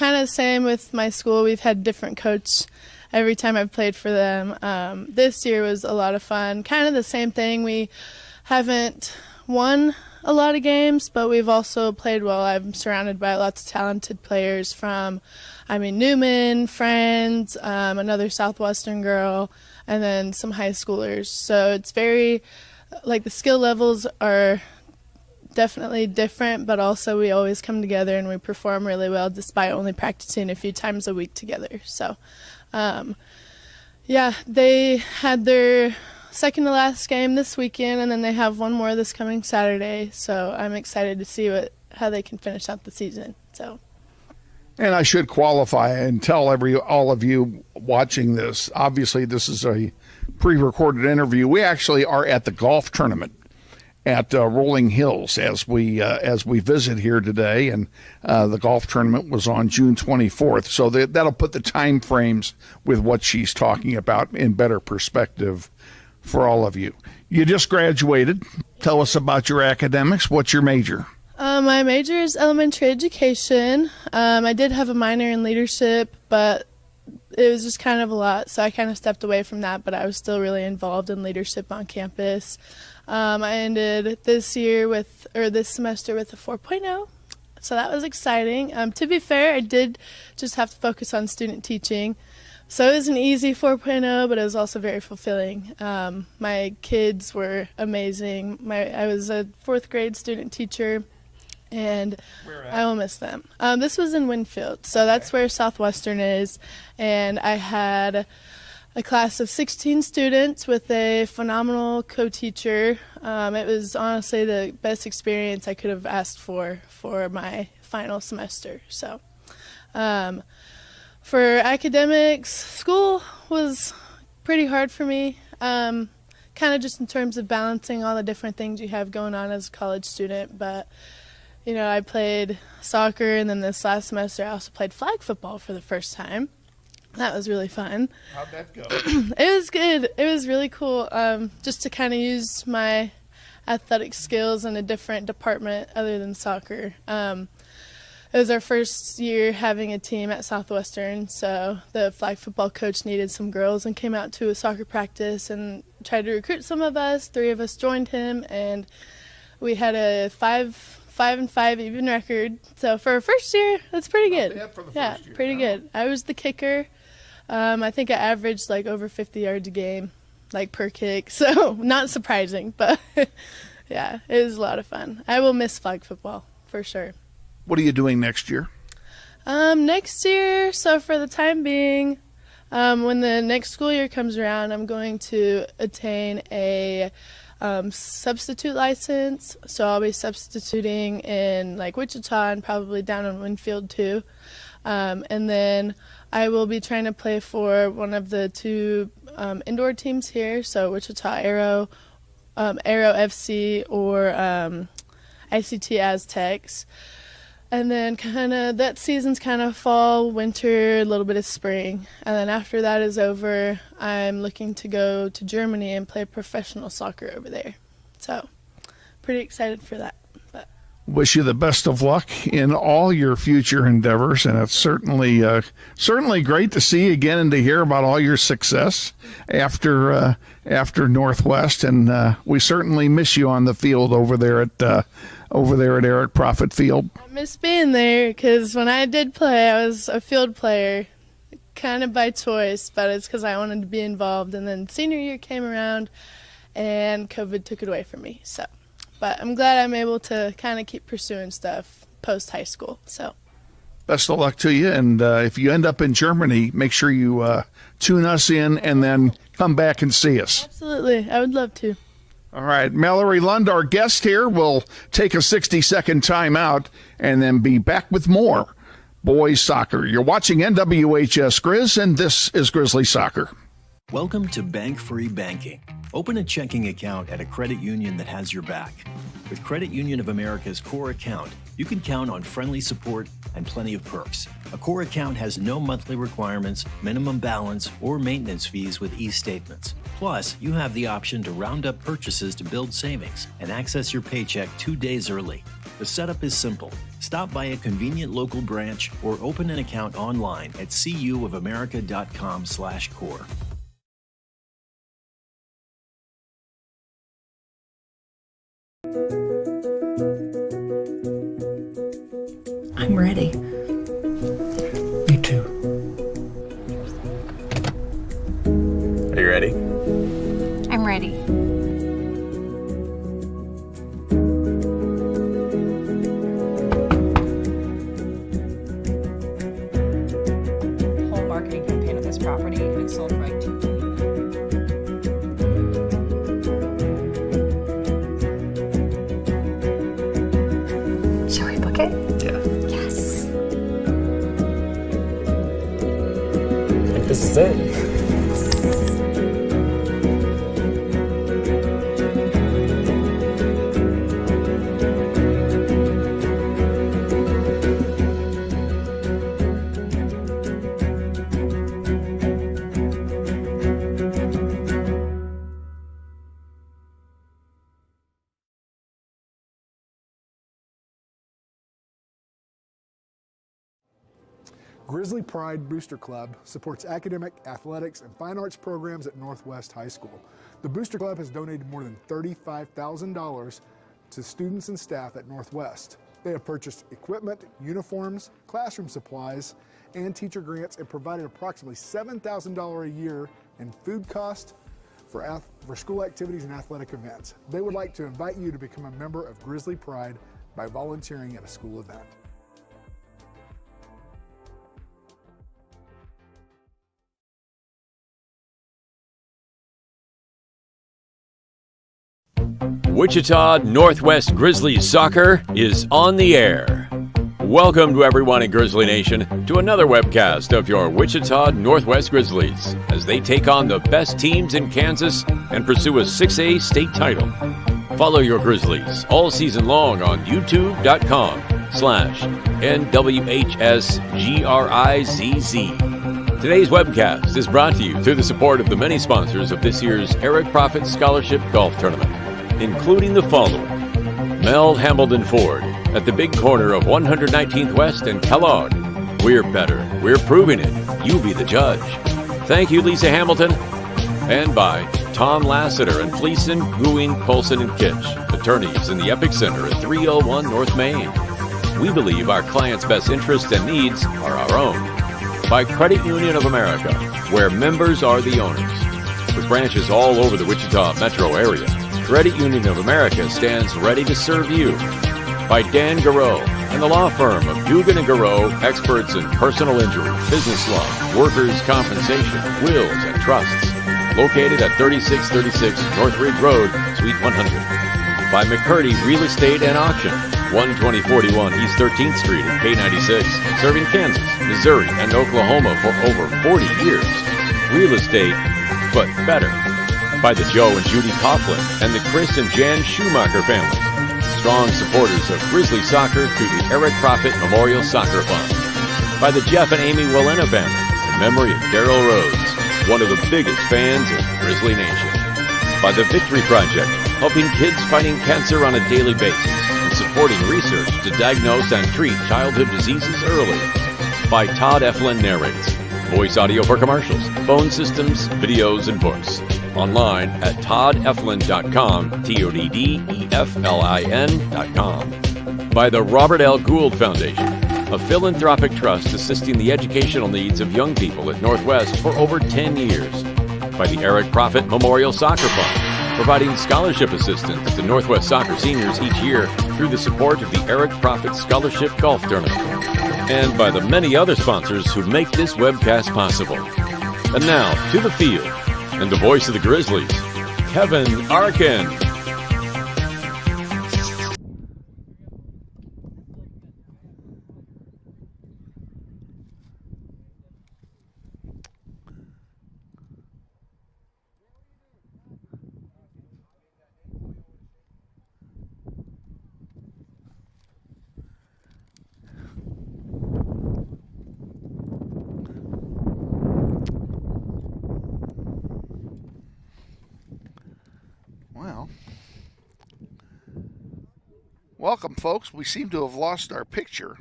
of same with my school. We've had different coach every time I've played for them. This year was a lot of fun. Kind of the same thing. We haven't won a lot of games, but we've also played well. I'm surrounded by lots of talented players from Newman, friends, another Southwestern girl, and then some high schoolers. So it's very, the skill levels are definitely different, but also we always come together and we perform really well despite only practicing a few times a week together. So, they had their second to last game this weekend, and then they have one more this coming Saturday. So I'm excited to see how they can finish out the season. So. And I should qualify and tell all of you watching this, obviously this is a pre-recorded interview. We actually are at the golf tournament at Rolling Hills as we visit here today, and the golf tournament was on June 24th. So that'll put the time frames with what she's talking about in better perspective for all of you. You just graduated. Tell us about your academics. What's your major? My major is elementary education. I did have a minor in leadership, but it was just kind of a lot, so I kind of stepped away from that, but I was still really involved in leadership on campus. I ended this semester with a 4.0, so that was exciting. To be fair, I did just have to focus on student teaching, so it was an easy 4.0, but it was also very fulfilling. My kids were amazing. I was a 4th grade student teacher, and I will miss them. This was in Winfield, so that's where Southwestern is, and I had a class of 16 students with a phenomenal co-teacher. It was honestly the best experience I could have asked for my final semester. So, for academics, school was pretty hard for me, kind of just in terms of balancing all the different things you have going on as a college student, but I played soccer, and then this last semester I also played flag football for the first time. That was really fun. How'd that go? It was good. It was really cool just to kind of use my athletic skills in a different department other than soccer. it was our first year having a team at Southwestern, so the flag football coach needed some girls and came out to a soccer practice and tried to recruit some of us. 3 of us joined him, and we had a 5-5 even record. So for our first year, that's pretty good. Yeah, pretty good. I was the kicker. I think I averaged like over 50 yards a game, like per kick. So not surprising, but yeah, it was a lot of fun. I will miss flag football for sure. What are you doing next year? Next year, so for the time being, when the next school year comes around, I'm going to attain a substitute license. So I'll be substituting in like Wichita and probably down in Winfield too. And then I will be trying to play for one of the 2 indoor teams here, so Wichita Aero FC or ICT Aztecs. And then kind of that season's kind of fall, winter, a little bit of spring. And then after that is over, I'm looking to go to Germany and play professional soccer over there. So pretty excited for that. Wish you the best of luck in all your future endeavors, and it's certainly great to see you again and to hear about all your success after Northwest. And we certainly miss you on the field over there at Eric Profit Field. I miss being there because when I did play, I was a field player, kind of by choice, but it's because I wanted to be involved. And then senior year came around, and COVID took it away from me. So. But I'm glad I'm able to kind of keep pursuing stuff post-high school. So, best of luck to you. And if you end up in Germany, make sure you tune us in and then come back and see us. Absolutely. I would love to. All right. Mallory Lund, our guest here, will take a 60-second timeout and then be back with more boys soccer. You're watching NWHS Grizz, and this is Grizzly Soccer. Welcome to Bank-Free Banking. Open a checking account at a credit union that has your back. With Credit Union of America's core account, you can count on friendly support and plenty of perks. A core account has no monthly requirements, minimum balance, or maintenance fees with e-statements. Plus, you have the option to round up purchases to build savings and access your paycheck 2 days early. The setup is simple. Stop by a convenient local branch or open an account online at cuofamerica.com/core. I'm ready. Me too. Are you ready? I'm ready. Whole marketing campaign of this property, and it's sold right to This is it. Grizzly Pride Booster Club supports academic, athletics, and fine arts programs at Northwest High School. The Booster Club has donated more than $35,000 to students and staff at Northwest. They have purchased equipment, uniforms, classroom supplies, and teacher grants, and provided approximately $7,000 a year in food costs for school activities and athletic events. They would like to invite you to become a member of Grizzly Pride by volunteering at a school event. Wichita Northwest Grizzlies soccer is on the air. Welcome to everyone in Grizzly Nation to another webcast of your Wichita Northwest Grizzlies as they take on the best teams in Kansas and pursue a 6A state title. Follow your Grizzlies all season long on youtube.com/NWHSGRIZZ. Today's webcast is brought to you through the support of the many sponsors of this year's Eric Profit Scholarship Golf Tournament, including the following: Mel Hambledon Ford, at the big corner of 119th West and Kellogg. We're better. We're proving it. You be the judge. Thank you, Lisa Hamilton. And by Tom Lassiter and Fleeson, Gooing, Colson, and Kitch, attorneys in the Epic Center at 301 North Main. We believe our clients' best interests and needs are our own. By Credit Union of America, where members are the owners. With branches all over the Wichita metro area, Credit Union of America stands ready to serve you. By Dan Garreau and the law firm of Dugan and Garreau, experts in personal injury, business law, workers' compensation, wills, and trusts. Located at 3636 Northridge Road, Suite 100. By McCurdy Real Estate and Auction, 12041 East 13th Street at K96, serving Kansas, Missouri, and Oklahoma for over 40 years. Real estate, but better. By the Joe and Judy Coughlin and the Chris and Jan Schumacher families. Strong supporters of Grizzly soccer through the Eric Profit Memorial Soccer Fund. By the Jeff and Amy Willena family, in memory of Darrell Rhodes, one of the biggest fans of Grizzly Nation. By the Victory Project, helping kids fighting cancer on a daily basis and supporting research to diagnose and treat childhood diseases early. By Todd Eflin Narrates, voice audio for commercials, phone systems, videos, and books. Online at toddeflin.com, TODDEFLIN.com. By the Robert L. Gould Foundation, a philanthropic trust assisting the educational needs of young people at Northwest for over 10 years. By the Eric Profit Memorial Soccer Fund, providing scholarship assistance to Northwest soccer seniors each year through the support of the Eric Profit Scholarship Golf Tournament. And by the many other sponsors who make this webcast possible. And now, to the field, and the voice of the Grizzlies, Kevin Arkin. Welcome, folks. We seem to have lost our picture,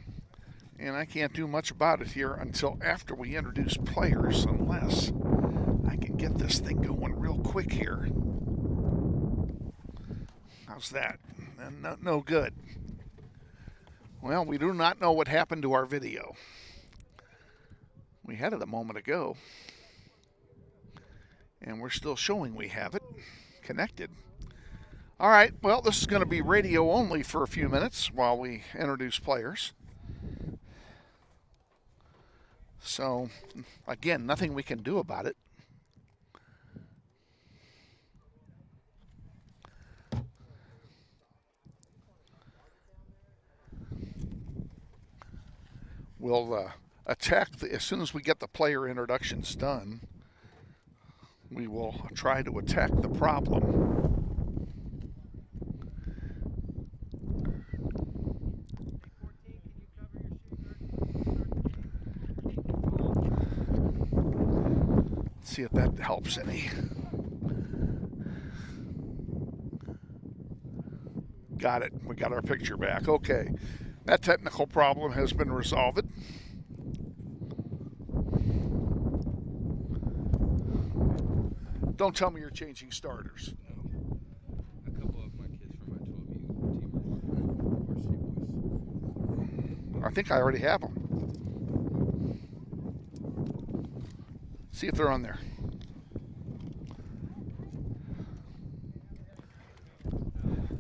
and I can't do much about it here until after we introduce players, unless I can get this thing going real quick here. How's that? No good. Well, we do not know what happened to our video. We had it a moment ago, and we're still showing we have it connected. All right, well, this is going to be radio only for a few minutes while we introduce players. So, again, nothing we can do about it. We'll attack, as soon as we get the player introductions done, we will try to attack the problem. See if that helps any. Got it. We got our picture back. Okay. That technical problem has been resolved. Don't tell me you're changing starters. No. A couple of my kids from my 12U team are Varsity boys. I think I already have them. See if they're on there.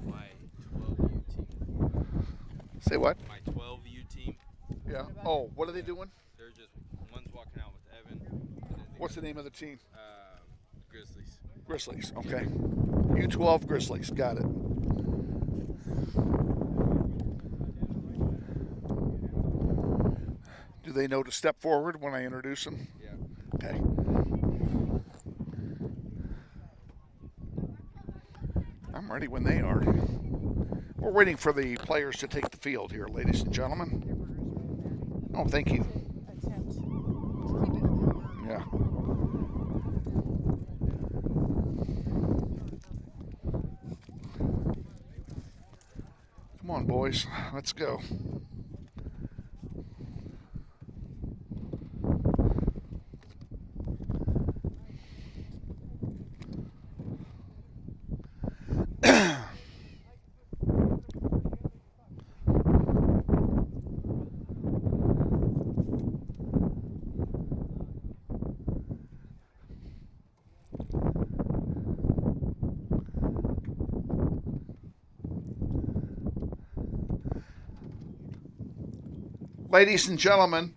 My 12U team. Say what? My 12U team. Yeah. Oh, what are they doing? They're just, one's walking out with Evan. What's the name of the team? Grizzlies. Grizzlies, okay. U12 Grizzlies, got it. Do they know to step forward when I introduce them? Yeah. Okay. I'm ready when they are. We're waiting for the players to take the field here, ladies and gentlemen. Oh, thank you. Yeah. Come on, boys. boys. Let's go. Ladies and gentlemen,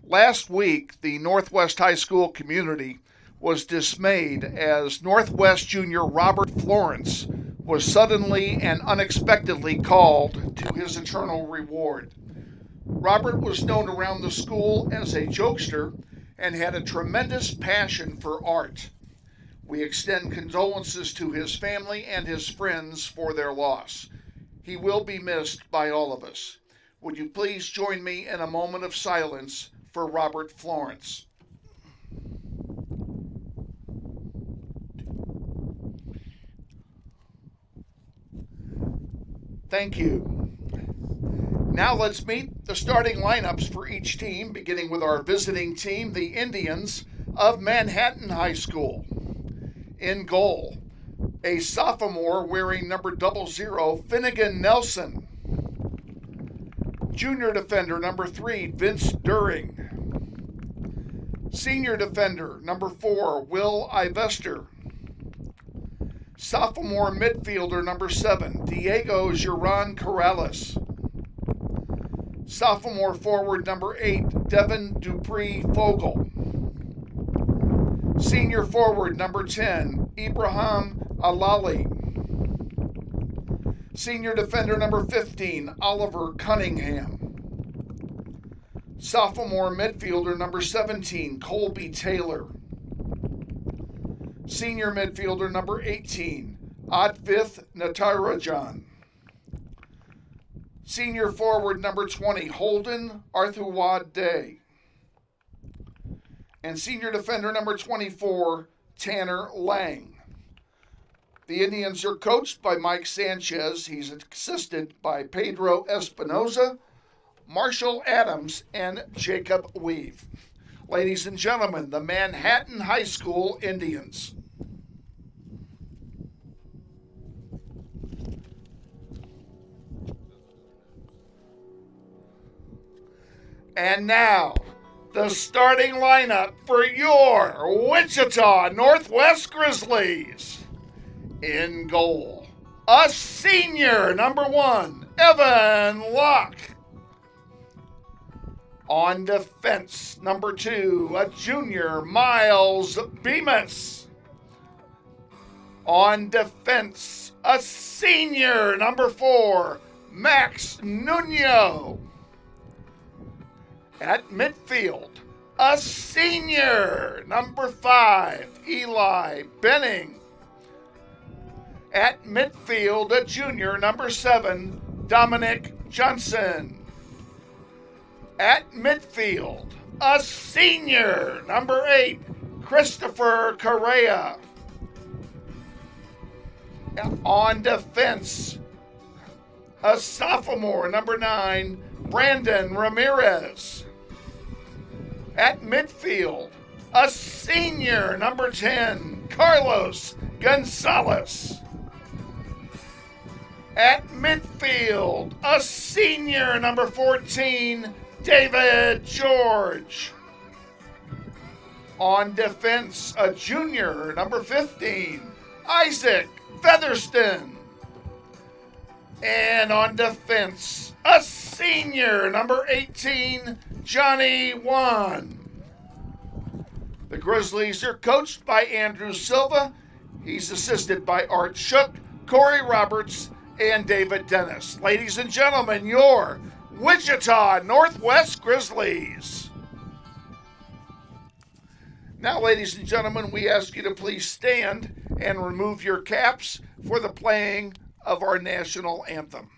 last week the Northwest High School community was dismayed as Northwest junior Robert Florence was suddenly and unexpectedly called to his eternal reward. Robert was known around the school as a jokester and had a tremendous passion for art. We extend condolences to his family and his friends for their loss. He will be missed by all of us. Would you please join me in a moment of silence for Robert Florence? Thank you. Now let's meet the starting lineups for each team, beginning with our visiting team, the Indians of Manhattan High School. In goal, a sophomore wearing number 00, Finnegan Nelson. Junior defender, number 3, Vince During. Senior defender, number 4, Will Ivester. Sophomore midfielder, number 7, Diego Giron Corrales. Sophomore forward, number 8, Devin Dupree Fogel. Senior forward, number 10, Ibrahim Alali. Senior defender number 15, Oliver Cunningham. Sophomore midfielder number 17, Colby Taylor. Senior midfielder number 18, Advith Natarajan. Senior forward number 20, Holden Arthurwad Day. And senior defender number 24, Tanner Lang. The Indians are coached by Mike Sanchez. He's assisted by Pedro Espinoza, Marshall Adams, and Jacob Weave. Ladies and gentlemen, the Manhattan High School Indians. And now, the starting lineup for your Wichita Northwest Grizzlies. In goal, a senior, number 1, Evan Locke. On defense, number 2, a junior, Miles Bemis. On defense, a senior, number 4, Max Nuno. At midfield, a senior, number 5, Eli Benning. At midfield, a junior, number 7, Dominic Johnson. At midfield, a senior, number 8, Christopher Correa. On defense, a sophomore, number 9, Brandon Ramirez. At midfield, a senior, number 10, Carlos Gonzalez. At midfield, a senior, number 14, David George. On defense, a junior, number 15, Isaac Featherston. And on defense, a senior, number 18, Johnny Wan. The Grizzlies are coached by Andrew Silva. He's assisted by Art Shook, Corey Roberts, and David Dennis. Ladies and gentlemen, your Wichita Northwest Grizzlies. Now, ladies and gentlemen, we ask you to please stand and remove your caps for the playing of our national anthem.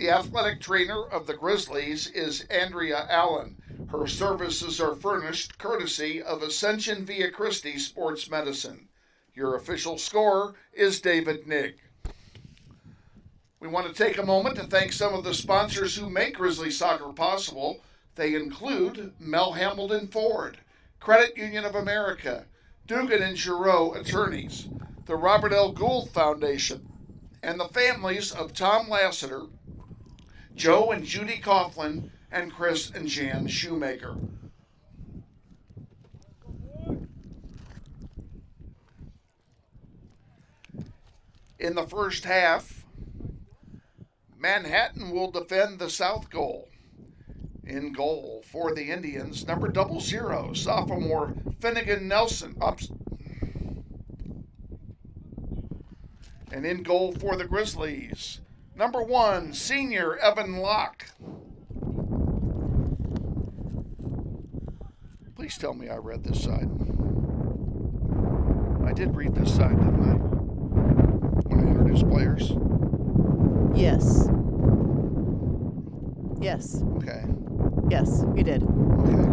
The athletic trainer of the Grizzlies is Andrea Allen. Her services are furnished courtesy of Ascension Via Christi Sports Medicine. Your official scorer is David Nigg. We want to take a moment to thank some of the sponsors who make Grizzly Soccer possible. They include Mel Hambledon Ford, Credit Union of America, Dugan and Giroux Attorneys, the Robert L. Gould Foundation, and the families of Tom Lassiter, Joe and Judy Coughlin, and Chris and Jan Shoemaker. In the first half, Manhattan will defend the south goal. In goal for the Indians, number 00, sophomore Finnegan Nelson. And in goal for the Grizzlies, number 1, senior Evan Locke. Please tell me I read this side. I did read this side, didn't I? When I introduced players. Yes. Yes. Okay. Yes, you did. Okay.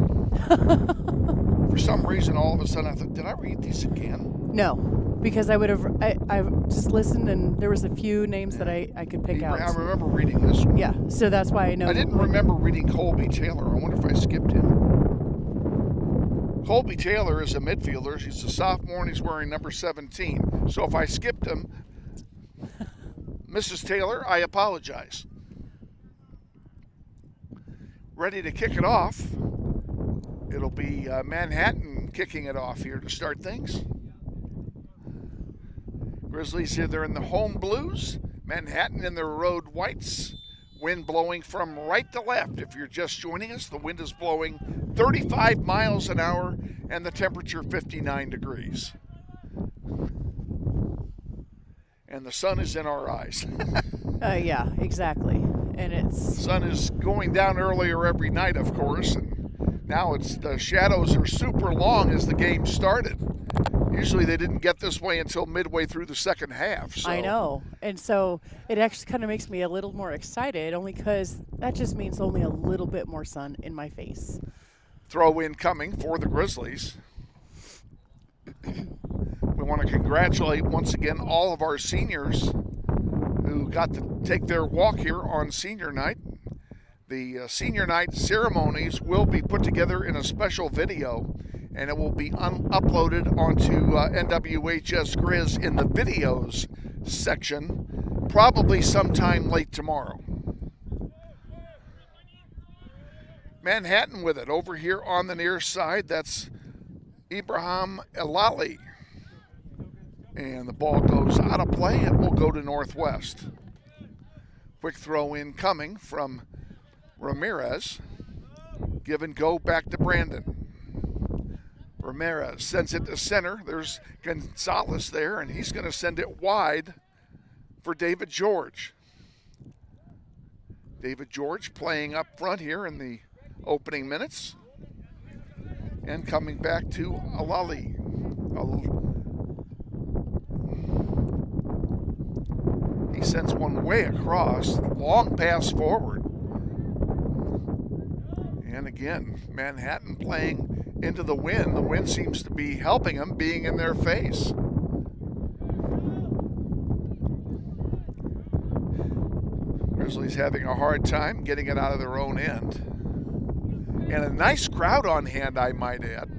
For some reason, all of a sudden, I thought, did I read these again? No, because I would have. I just listened, and there was a few names that I could pick out. I remember reading this one. Yeah, so that's why I know. I didn't remember reading Colby Taylor. I wonder if I skipped him. Colby Taylor is a midfielder. He's a sophomore, and he's wearing number 17. So if I skipped him, Mrs. Taylor, I apologize. Ready to kick it off. It'll be Manhattan kicking it off here to start things. Grizzlies here, they're in the home blues. Manhattan in their road whites. Wind blowing from right to left. If you're just joining us, the wind is blowing 35 miles an hour and the temperature 59 degrees. And the sun is in our eyes. Yeah, exactly. And The sun is going down earlier every night, of course, and now the shadows are super long as the game started. Usually they didn't get this way until midway through the second half. So. I know. And so it actually kind of makes me a little more excited, only because that just means only a little bit more sun in my face. Throw in coming for the Grizzlies. We want to congratulate once again all of our seniors who got to take their walk here on senior night. The senior night ceremonies will be put together in a special video, and it will be uploaded onto NWHS Grizz in the videos section, probably sometime late tomorrow. Manhattan with it over here on the near side. That's Ibrahim Elali. And the ball goes out of play. It will go to Northwest. Quick throw in coming from Ramirez. Give and go back to Brandon. Ramirez sends it to center. There's Gonzalez there, and he's going to send it wide for David George. David George playing up front here in the opening minutes. And coming back to Alali. He sends one way across, long pass forward. And again, Manhattan playing into the wind. The wind seems to be helping them, being in their face. Grizzlies having a hard time getting it out of their own end. And a nice crowd on hand, I might add,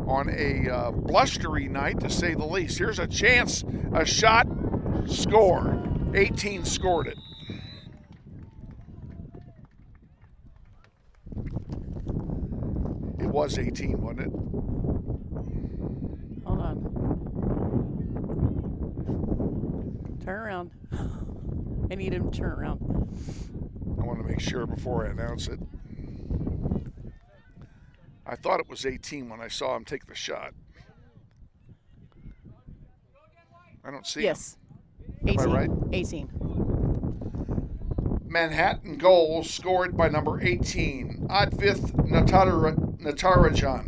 on a blustery night, to say the least. Here's a chance, a shot, score. 18 scored it. It was 18, wasn't it? Hold on. Turn around. I need him to turn around. I want to make sure before I announce it. I thought it was 18 when I saw him take the shot. I don't see him. Yes. 18. Am I right? 18. Manhattan goal scored by number 18, Advith Natarajan.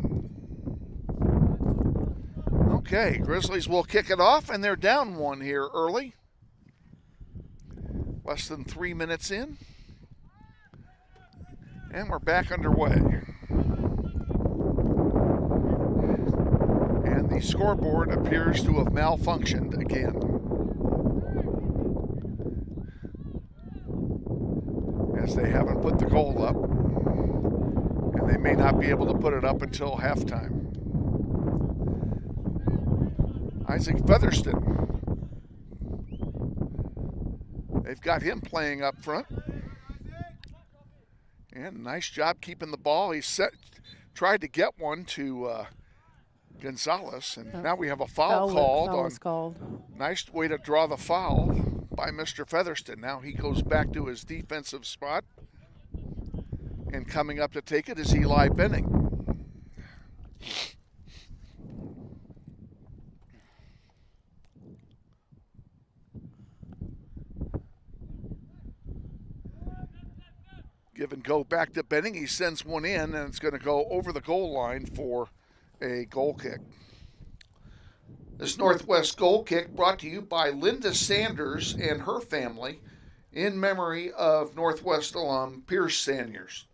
Okay, Grizzlies will kick it off, and they're down one here early. Less than 3 minutes in. And we're back underway. And the scoreboard appears to have malfunctioned again. As they haven't put the goal up. And they may not be able to put it up until halftime. Isaac Featherston. They've got him playing up front. And nice job keeping the ball. He tried to get one to Gonzalez, and now we have a foul called. Nice way to draw the foul by Mr. Featherston. Now he goes back to his defensive spot. And coming up to take it is Eli Benning. Give and go back to Benning. He sends one in, and it's going to go over the goal line for a goal kick. This Northwest goal kick brought to you by Linda Sanders and her family in memory of Northwest alum Pierce Sanders.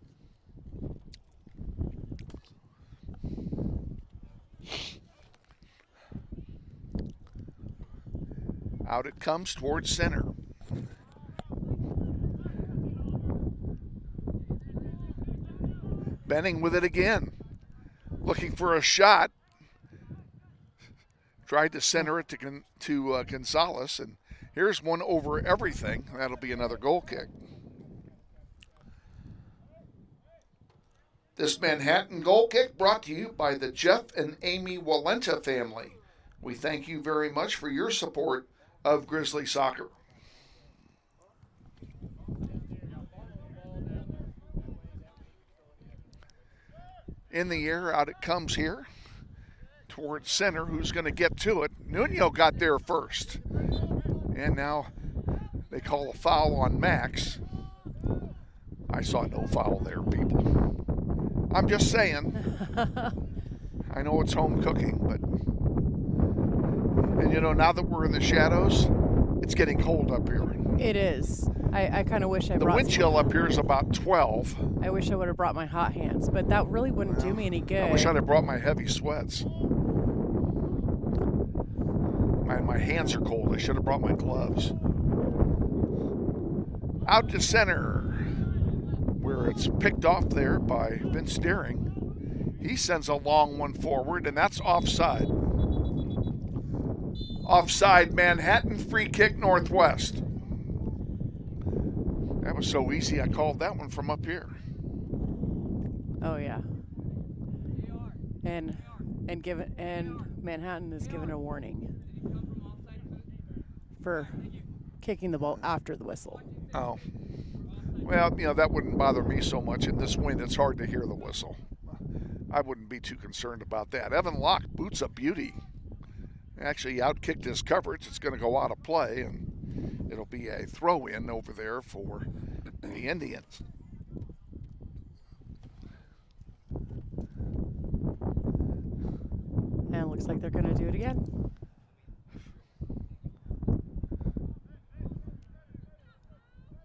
Out it comes towards center. Benning with it again. Looking for a shot. Tried to center it to Gonzalez, and here's one over everything. That'll be another goal kick. This Manhattan goal kick brought to you by the Jeff and Amy Walenta family. We thank you very much for your support of Grizzly soccer. In the air, out it comes here towards center. Who's going to get to it? Nuno got there first. And now they call a foul on Max. I saw no foul there, people. I'm just saying. I know it's home cooking, but... And you know, now that we're in the shadows, it's getting cold up here. It is. I kind of wish I brought... The wind chill up here is about 12. I wish I would have brought my hot hands, but that really wouldn't do me any good. I wish I'd have brought my heavy sweats. My hands are cold. I should have brought my gloves. Out to center, where it's picked off there by Vince Deering. He sends a long one forward, and that's offside. Offside, Manhattan, free kick, Northwest. That was so easy, I called that one from up here. Oh, yeah. And Manhattan is given a warning for kicking the ball after the whistle. Oh. Well, you know, that wouldn't bother me so much. In this wind, it's hard to hear the whistle. I wouldn't be too concerned about that. Evan Locke boots a beauty. Actually, outkicked his coverage. It's going to go out of play, and it'll be a throw-in over there for the Indians. And it looks like they're going to do it again.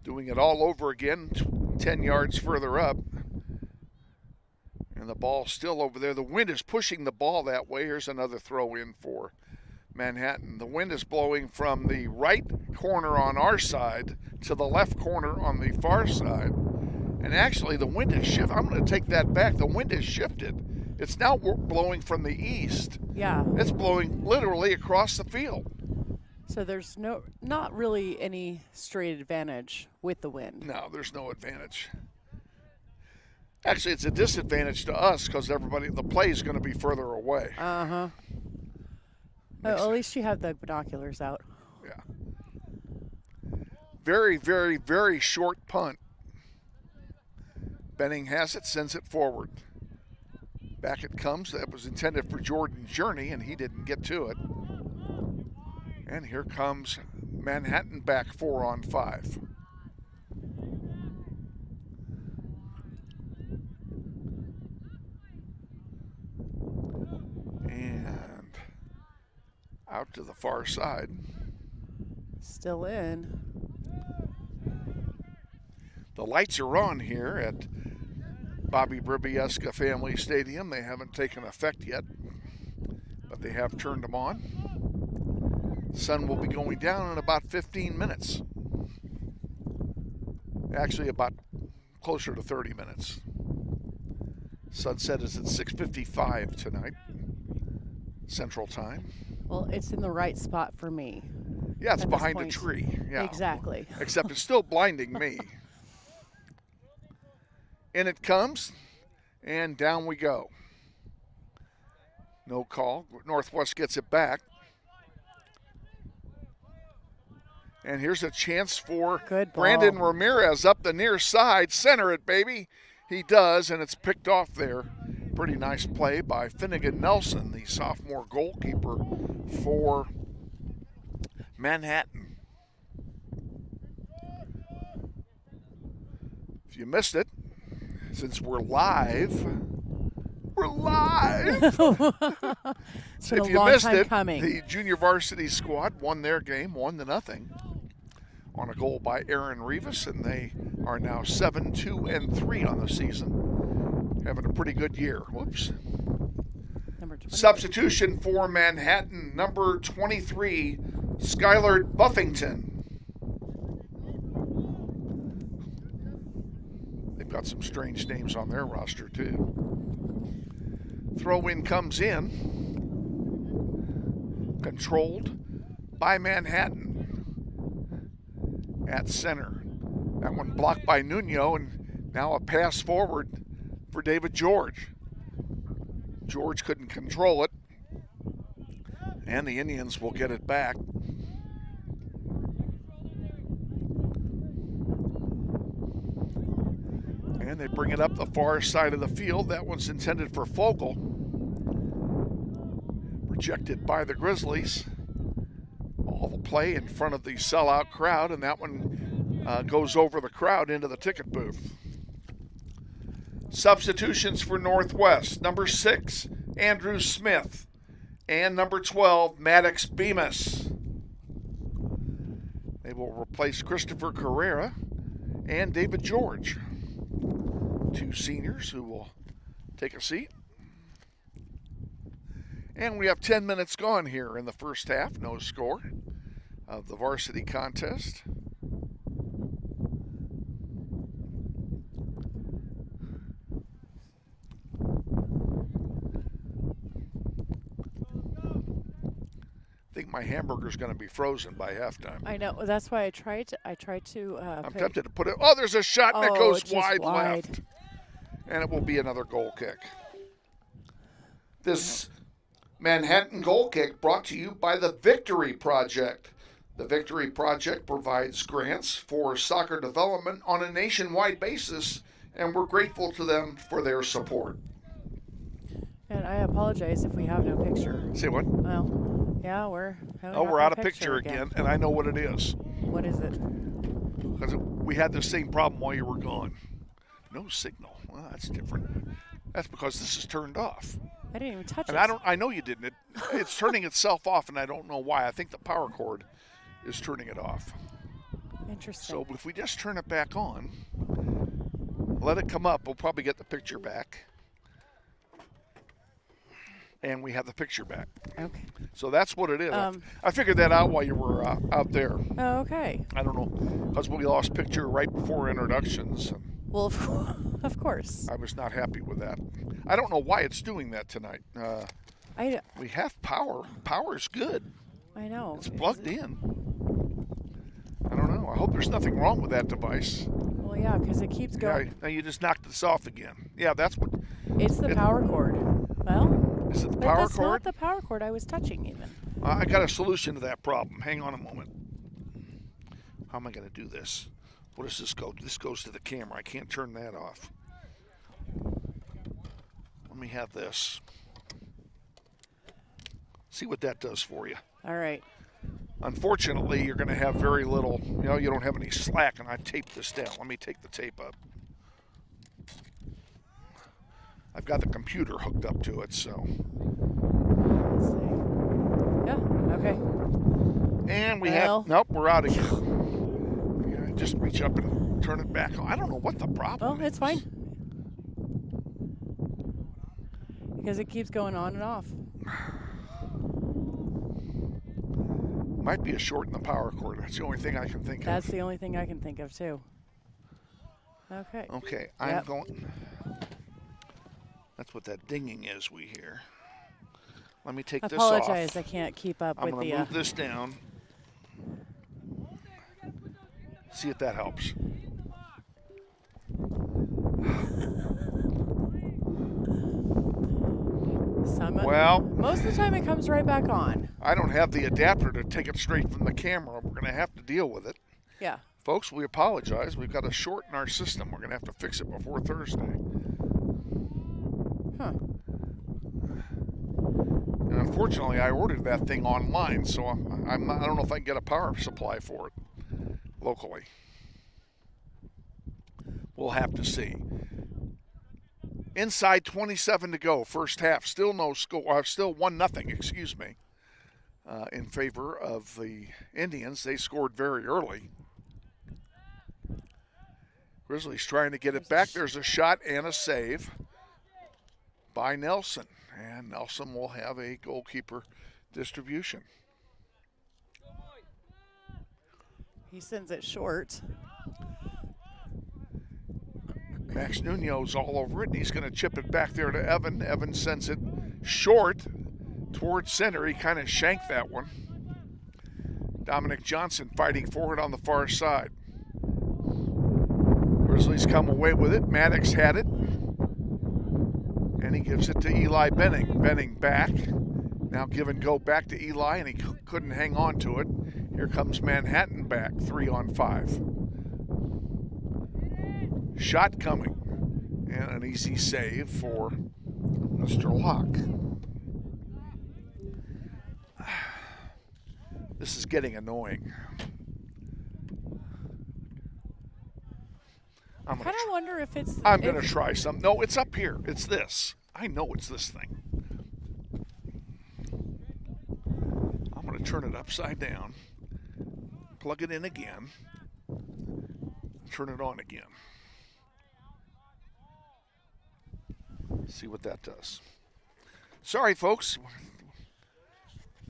Doing it all over again, 10 yards further up. And the ball's still over there. The wind is pushing the ball that way. Here's another throw-in for Manhattan. The wind is blowing from the right corner on our side to the left corner on the far side. And actually, the wind is shifted. I'm going to take that back. The wind is shifted. It's now blowing from the east. Yeah. It's blowing literally across the field. So there's not really any straight advantage with the wind. No, there's no advantage. Actually, it's a disadvantage to us because the play is going to be further away. Uh-huh. Oh, at least you have the binoculars out. Yeah. Very, very, very short punt. Benning has it, sends it forward. Back it comes. That was intended for Jordan Journey, and he didn't get to it. And here comes Manhattan back 4-on-5. And out to the far side. Still in. The lights are on here at Bobby Bribieska Family Stadium. They haven't taken effect yet, but they have turned them on. Sun will be going down in about 15 minutes. Actually, about closer to 30 minutes. Sunset is at 6:55 tonight, Central Time. Well, it's in the right spot for me. Yeah, it's behind a tree. Yeah. Exactly. Except it's still blinding me. In it comes, and down we go. No call. Northwest gets it back. And here's a chance for Brandon Ramirez up the near side. Center it, baby. He does, and it's picked off there. Pretty nice play by Finnegan Nelson, the sophomore goalkeeper for Manhattan. If you missed it, since we're live. It's been if a you long missed time it, coming. the junior varsity squad won their game 1-0 on a goal by Aaron Rivas, and they are now 7-2-3 on the season. Having a pretty good year. Whoops. Substitution for Manhattan, number 23, Skylard Buffington. They've got some strange names on their roster, too. Throw-in comes in, controlled by Manhattan at center. That one blocked by Nuno, and now a pass forward for David George. George couldn't control it, and the Indians will get it back. And they bring it up the far side of the field. That one's intended for Fogle. Rejected by the Grizzlies. All the play in front of the sellout crowd, and that one goes over the crowd into the ticket booth. Substitutions for Northwest. Number 6, Andrew Smith. And number 12, Maddox Bemis. They will replace Christopher Carrera and David George. Two seniors who will take a seat. And we have 10 minutes gone here in the first half. No score of the varsity contest. I think my hamburger's going to be frozen by halftime. I know. That's why I tried to. I'm tempted to put it. Oh, there's a shot, and it goes wide left. And it will be another goal kick. This Manhattan goal kick brought to you by the Victory Project. The Victory Project provides grants for soccer development on a nationwide basis, and we're grateful to them for their support. And I apologize if we have no picture. Say what? Well, yeah, we're out of picture again, and I know what it is. What is it? Because we had the same problem while you were gone. No signal. Well, that's different. That's because this is turned off. I didn't even touch it. And I know you didn't. It's turning itself off, and I don't know why. I think the power cord is turning it off. Interesting. So if we just turn it back on, let it come up, we'll probably get the picture back. And we have the picture back. Okay. So that's what it is. I figured that out while you were out there. Oh, okay. I don't know, because we lost picture right before introductions. Well, of course. I was not happy with that. I don't know why it's doing that tonight. We have power. Power's good. I know. It's plugged in. I don't know. I hope there's nothing wrong with that device. Well, yeah, because it keeps going. Yeah, now you just knocked this off again. Yeah, that's what. It's the power cord. Well, is it the power that's cord? Not the power cord I was touching even. I got a solution to that problem. Hang on a moment. How am I going to do this? What does this go? This goes to the camera. I can't turn that off. Let me have this. See what that does for you. All right. Unfortunately, you're going to have very little, you don't have any slack, and I taped this down. Let me take the tape up. I've got the computer hooked up to it, so. Let's see. Yeah, okay. And we have, nope, we're out again. Just reach up and turn it back on. I don't know what the problem Well, it's fine. Because it keeps going on and off. Might be a short in the power cord. That's the only thing I can think of. That's the only thing I can think of, too. Okay. Okay, I'm going. That's what that dinging is we hear. Let me take this off. I apologize, I can't keep up with the... I'm going to move this down. See if that helps. Well, most of the time it comes right back on. I don't have the adapter to take it straight from the camera. We're going to have to deal with it. Yeah. Folks, we apologize. We've got a short in our system. We're going to have to fix it before Thursday. Huh. And unfortunately, I ordered that thing online, so I don't know if I can get a power supply for it locally. We'll have to see. Inside 27 to go, first half. Still no score. Still 1-0. Excuse me. In favor of the Indians, they scored very early. Grizzlies trying to get it back. There's a shot and a save by Nelson. And Nelson will have a goalkeeper distribution. He sends it short. Max Nuno's all over it, and he's going to chip it back there to Evan. Evan sends it short towards center. He kind of shanked that one. Dominic Johnson fighting for it on the far side. Grizzlies come away with it. Maddox had it. And he gives it to Eli Benning. Benning back. Now give and go back to Eli, and he couldn't hang on to it. Here comes Manhattan back, 3-on-5. Shot coming. And an easy save for Mr. Locke. This is getting annoying. I kind of wonder if it's... I'm going to try some. No, it's up here. It's this. I know it's this thing. I'm going to turn it upside down. Plug it in again. Turn it on again. See what that does. Sorry, folks.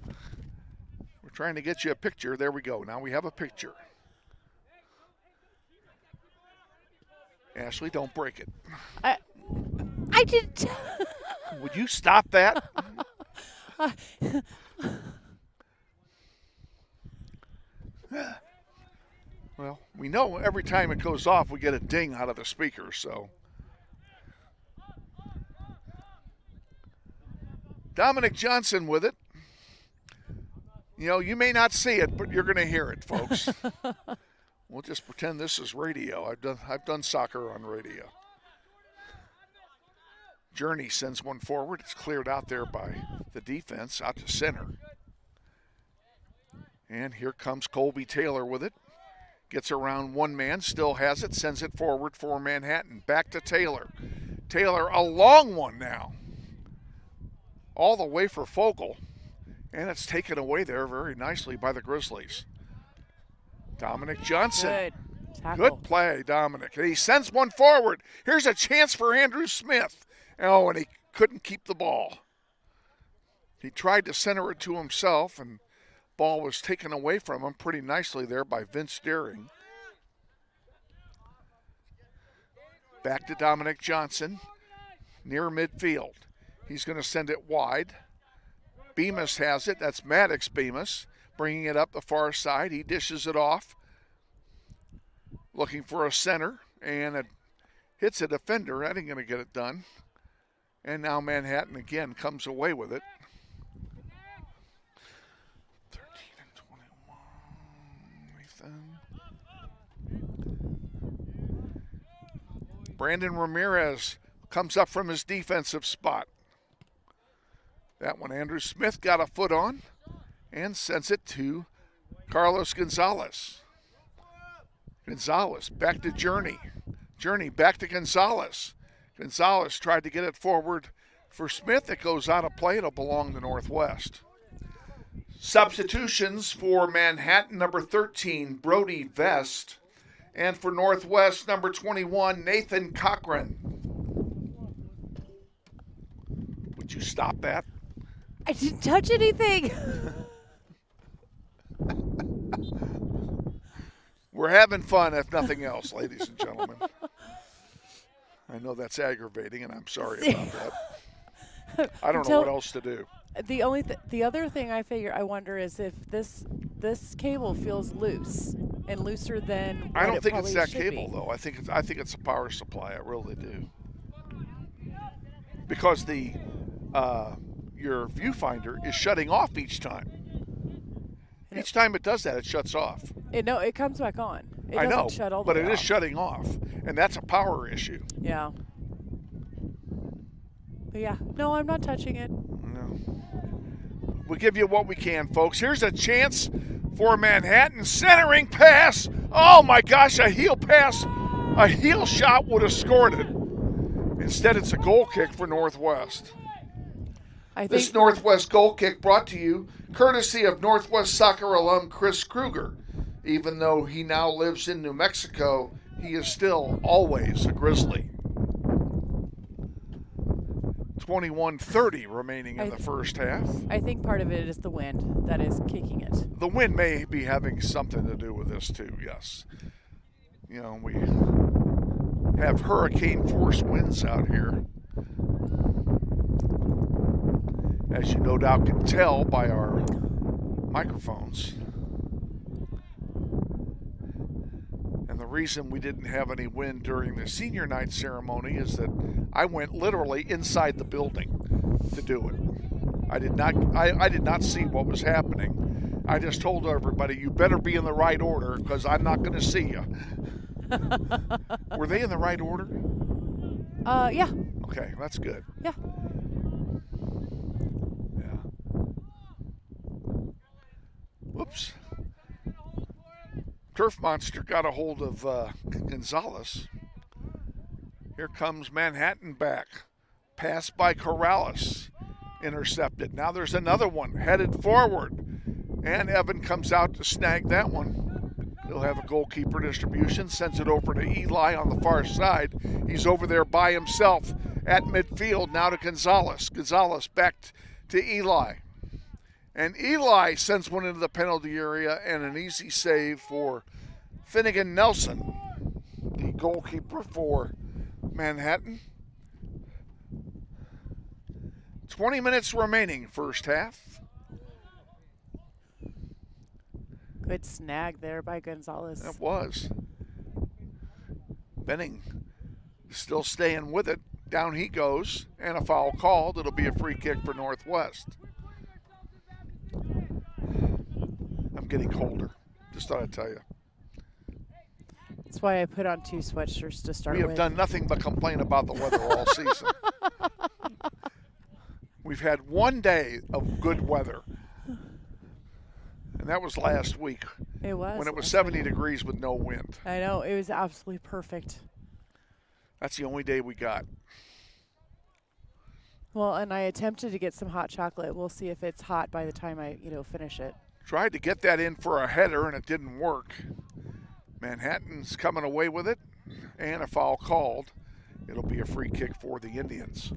We're trying to get you a picture. There we go. Now we have a picture. Ashley, don't break it. I didn't. Would you stop that? Well, we know every time it goes off, we get a ding out of the speaker, so. Dominic Johnson with it. You know, you may not see it, but you're going to hear it, folks. We'll just pretend this is radio. I've done soccer on radio. Journey sends one forward. It's cleared out there by the defense, out to center. And here comes Colby Taylor with it. Gets around one man, still has it, sends it forward for Manhattan. Back to Taylor. Taylor, a long one now. All the way for Fogle. And it's taken away there very nicely by the Grizzlies. Dominic Johnson. Good play, Dominic. And he sends one forward. Here's a chance for Andrew Smith. Oh, and he couldn't keep the ball. He tried to center it to himself, and ball was taken away from him pretty nicely there by Vince Deering. Back to Dominic Johnson, near midfield. He's going to send it wide. Bemis has it. That's Maddox Bemis, bringing it up the far side. He dishes it off, looking for a center, and it hits a defender. That ain't going to get it done. And now Manhattan again comes away with it. 13 and 21, Nathan. Brandon Ramirez comes up from his defensive spot. That one Andrew Smith got a foot on and sends it to Carlos Gonzalez. Gonzalez back to Journey. Journey back to Gonzalez. Gonzalez tried to get it forward for Smith. It goes out of play. It'll belong to Northwest. Substitutions for Manhattan, number 13, Brody Vest And for Northwest, number 21, Nathan Cochran. Would you stop that? I didn't touch anything. We're having fun, if nothing else, ladies and gentlemen. I know that's aggravating, and I'm sorry about that. I don't know what else to do. The other thing I wonder is if this cable feels loose and looser than what I don't think probably it's that should cable be. though. I think it's a power supply. I really do. Because the your viewfinder is shutting off each time. Each time it does that, it shuts off. It comes back on. It I know, doesn't shut all the but way it is off. shutting off, and that's a power issue. Yeah. But yeah, no, I'm not touching it. No. We'll give you what we can, folks. Here's a chance for Manhattan centering pass. Oh my gosh, a heel pass, a heel shot would have scored it. Instead, it's a goal kick for Northwest. This Northwest goal kick brought to you courtesy of Northwest soccer alum Chris Kruger. Even though he now lives in New Mexico, he is still always a Grizzly. 21:30 remaining in the first half. I think part of it is the wind that is kicking it. The wind may be having something to do with this too, yes. You know, we have hurricane force winds out here. As you no doubt can tell by our microphones. And the reason we didn't have any wind during the senior night ceremony is that I went literally inside the building to do it. I did not see what was happening. I just told everybody, you better be in the right order because I'm not going to see you. Were they in the right order? Yeah. Okay, that's good. Yeah. Whoops. Turf Monster got a hold of Gonzalez. Here comes Manhattan back. Pass by Corrales. Intercepted. Now there's another one headed forward. And Evan comes out to snag that one. He'll have a goalkeeper distribution. Sends it over to Eli on the far side. He's over there by himself at midfield. Now to Gonzalez. Gonzalez back to Eli. And Eli sends one into the penalty area and an easy save for Finnegan Nelson, the goalkeeper for Manhattan. 20 minutes remaining, first half. Good snag there by Gonzalez. That was. Benning still staying with it. Down he goes, and a foul called. It'll be a free kick for Northwest. I'm getting colder. Just thought I'd tell you. That's why I put on 2 sweatshirts to start with. We have done nothing but complain about the weather all season. We've had one day of good weather. And that was last week. It was. When it was 70 degrees with no wind. I know. It was absolutely perfect. That's the only day we got. Well, and I attempted to get some hot chocolate. We'll see if it's hot by the time I, finish it. Tried to get that in for a header, and it didn't work. Manhattan's coming away with it, and a foul called. It'll be a free kick for the Indians.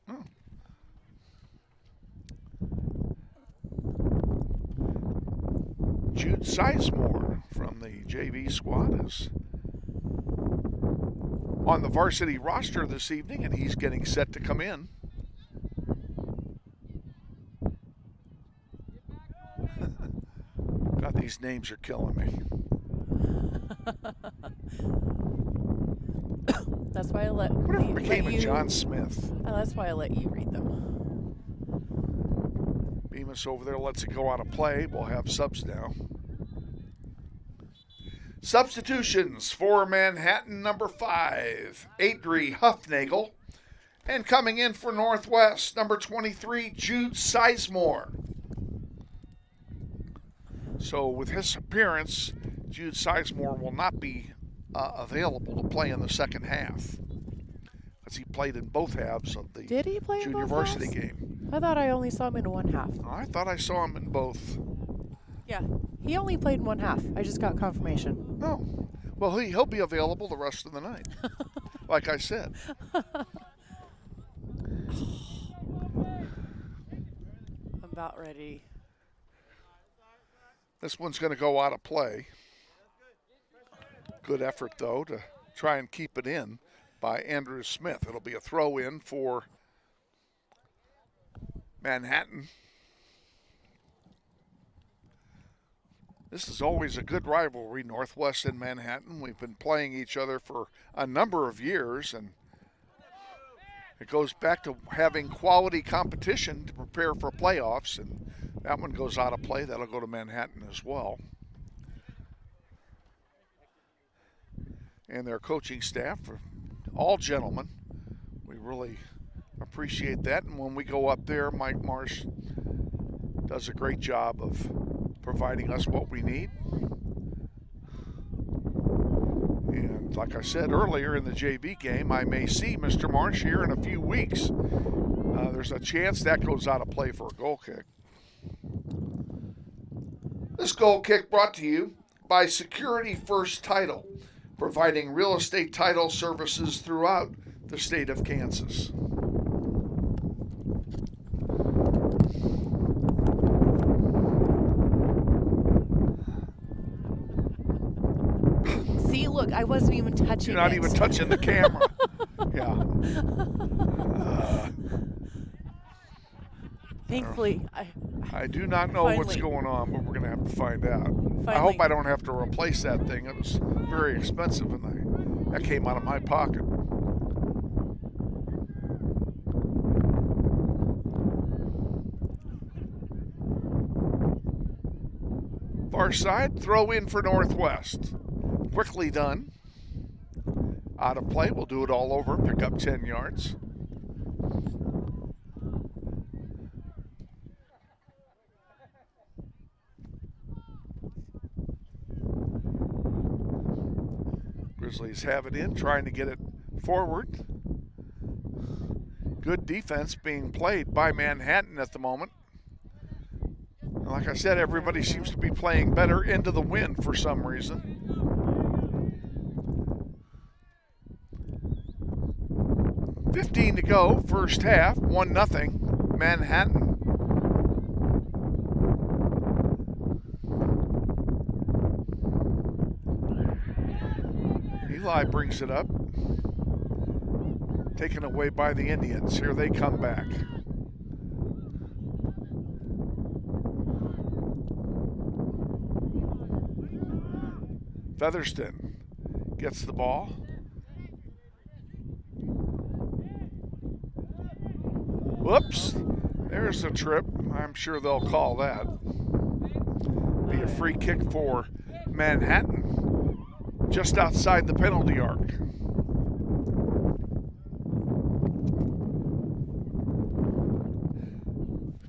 Oh. Jude Sizemore from the JV squad is on the varsity roster this evening, and he's getting set to come in. God, these names are killing me. That's why I let. Whatever became of you, John Smith? That's why I let you read them. Bemis over there lets it go out of play. We'll have subs now. Substitutions for Manhattan, number 5, Adri Huffnagel. And coming in for Northwest, number 23, Jude Sizemore. So with his appearance, Jude Sizemore will not be available to play in the second half, as he played in both halves of the Did he play junior in both varsity halves? game. I thought I only saw him in one half. I thought I saw him in both. Yeah, he only played 1 half. I just got confirmation. Oh, well, he'll be available the rest of the night, like I said. I'm about ready. This one's going to go out of play. Good effort, though, to try and keep it in by Andrew Smith. It'll be a throw in for Manhattan. This is always a good rivalry, Northwest and Manhattan. We've been playing each other for a number of years, and it goes back to having quality competition to prepare for playoffs, and that one goes out of play. That'll go to Manhattan as well. And their coaching staff are all gentlemen. We really appreciate that. And when we go up there, Mike Marsh does a great job of providing us what we need. And like I said earlier in the JV game, I may see Mr. Marsh here in a few weeks. There's a chance that goes out of play for a goal kick. This goal kick brought to you by Security First Title, providing real estate title services throughout the state of Kansas. See, look, I wasn't even touching You're not even touching the camera. Yeah. Thankfully, I do not know what's going on, but we're going to have to find out. I hope I don't have to replace that thing. It was very expensive, and that came out of my pocket. Far side, throw in for Northwest. Quickly done. Out of play, we'll do it all over, pick up 10 yards. Grizzlies have it in, trying to get it forward. Good defense being played by Manhattan at the moment. And like I said, everybody seems to be playing better into the wind for some reason. $15 to go, first half, 1-0, Manhattan. Eli brings it up. Taken away by the Indians. Here they come back. Featherston gets the ball. Whoops. There's a trip. I'm sure they'll call that. Be a free kick for Manhattan, just outside the penalty arc.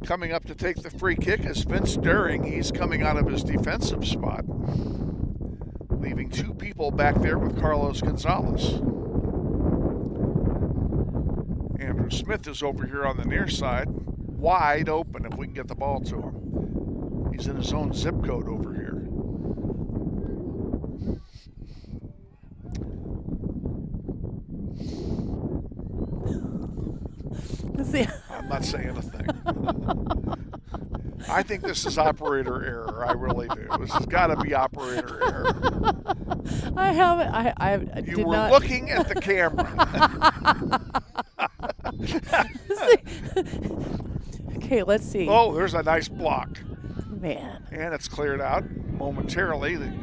Coming up to take the free kick is Vince During. He's coming out of his defensive spot, leaving two people back there with Carlos Gonzalez. Andrew Smith is over here on the near side, wide open if we can get the ball to him. He's in his own zip code over here. I'm not saying a thing. I think this is operator error. I really do. This has got to be operator error. I haven't. You were looking at the camera. Okay, let's see. Oh, there's a nice block. Man. And it's cleared out momentarily. The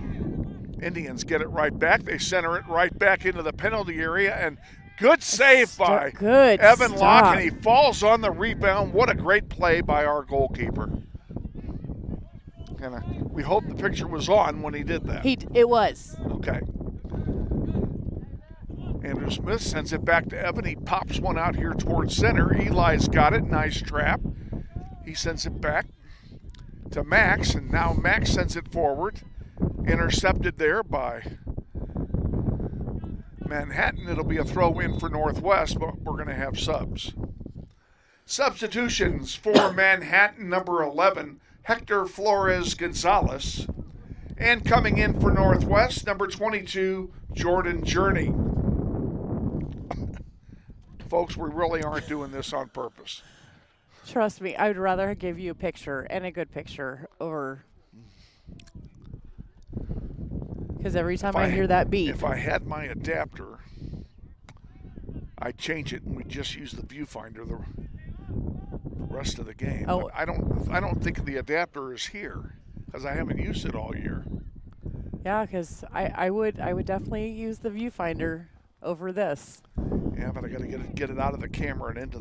Indians get it right back. They center it right back into the penalty area, and good save by Evan Locke, and he falls on the rebound. What a great play by our goalkeeper. And we hope the picture was on when he did that. It was. Okay. Andrew Smith sends it back to Evan. He pops one out here towards center. Eli's got it. Nice trap. He sends it back to Max, and now Max sends it forward. Intercepted there by Manhattan. It'll be a throw in for Northwest, but we're going to have subs. Substitutions for Manhattan, number 11, Hector Flores Gonzalez. And coming in for Northwest, number 22, Jordan Journey. Folks, we really aren't doing this on purpose. Trust me, I would rather give you a picture, and a good picture, over. Because every time I hear that beep. If I had my adapter, I'd change it and we'd just use the viewfinder the rest of the game. Oh. But I don't think the adapter is here because I haven't used it all year. Yeah, because I would definitely use the viewfinder over this. Yeah, but I got to get it out of the camera and into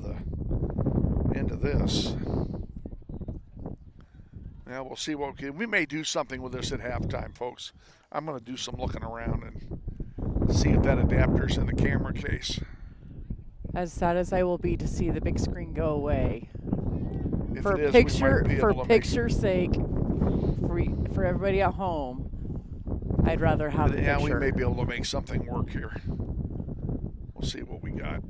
this. Yeah, we'll see what we may do something with this at halftime, folks. I'm going to do some looking around and see if that adapter's in the camera case. As sad as I will be to see the big screen go away. If For it is, picture's sake, for everybody at home, I'd rather have a yeah, picture. we may be able to make something work here. We'll see what we got.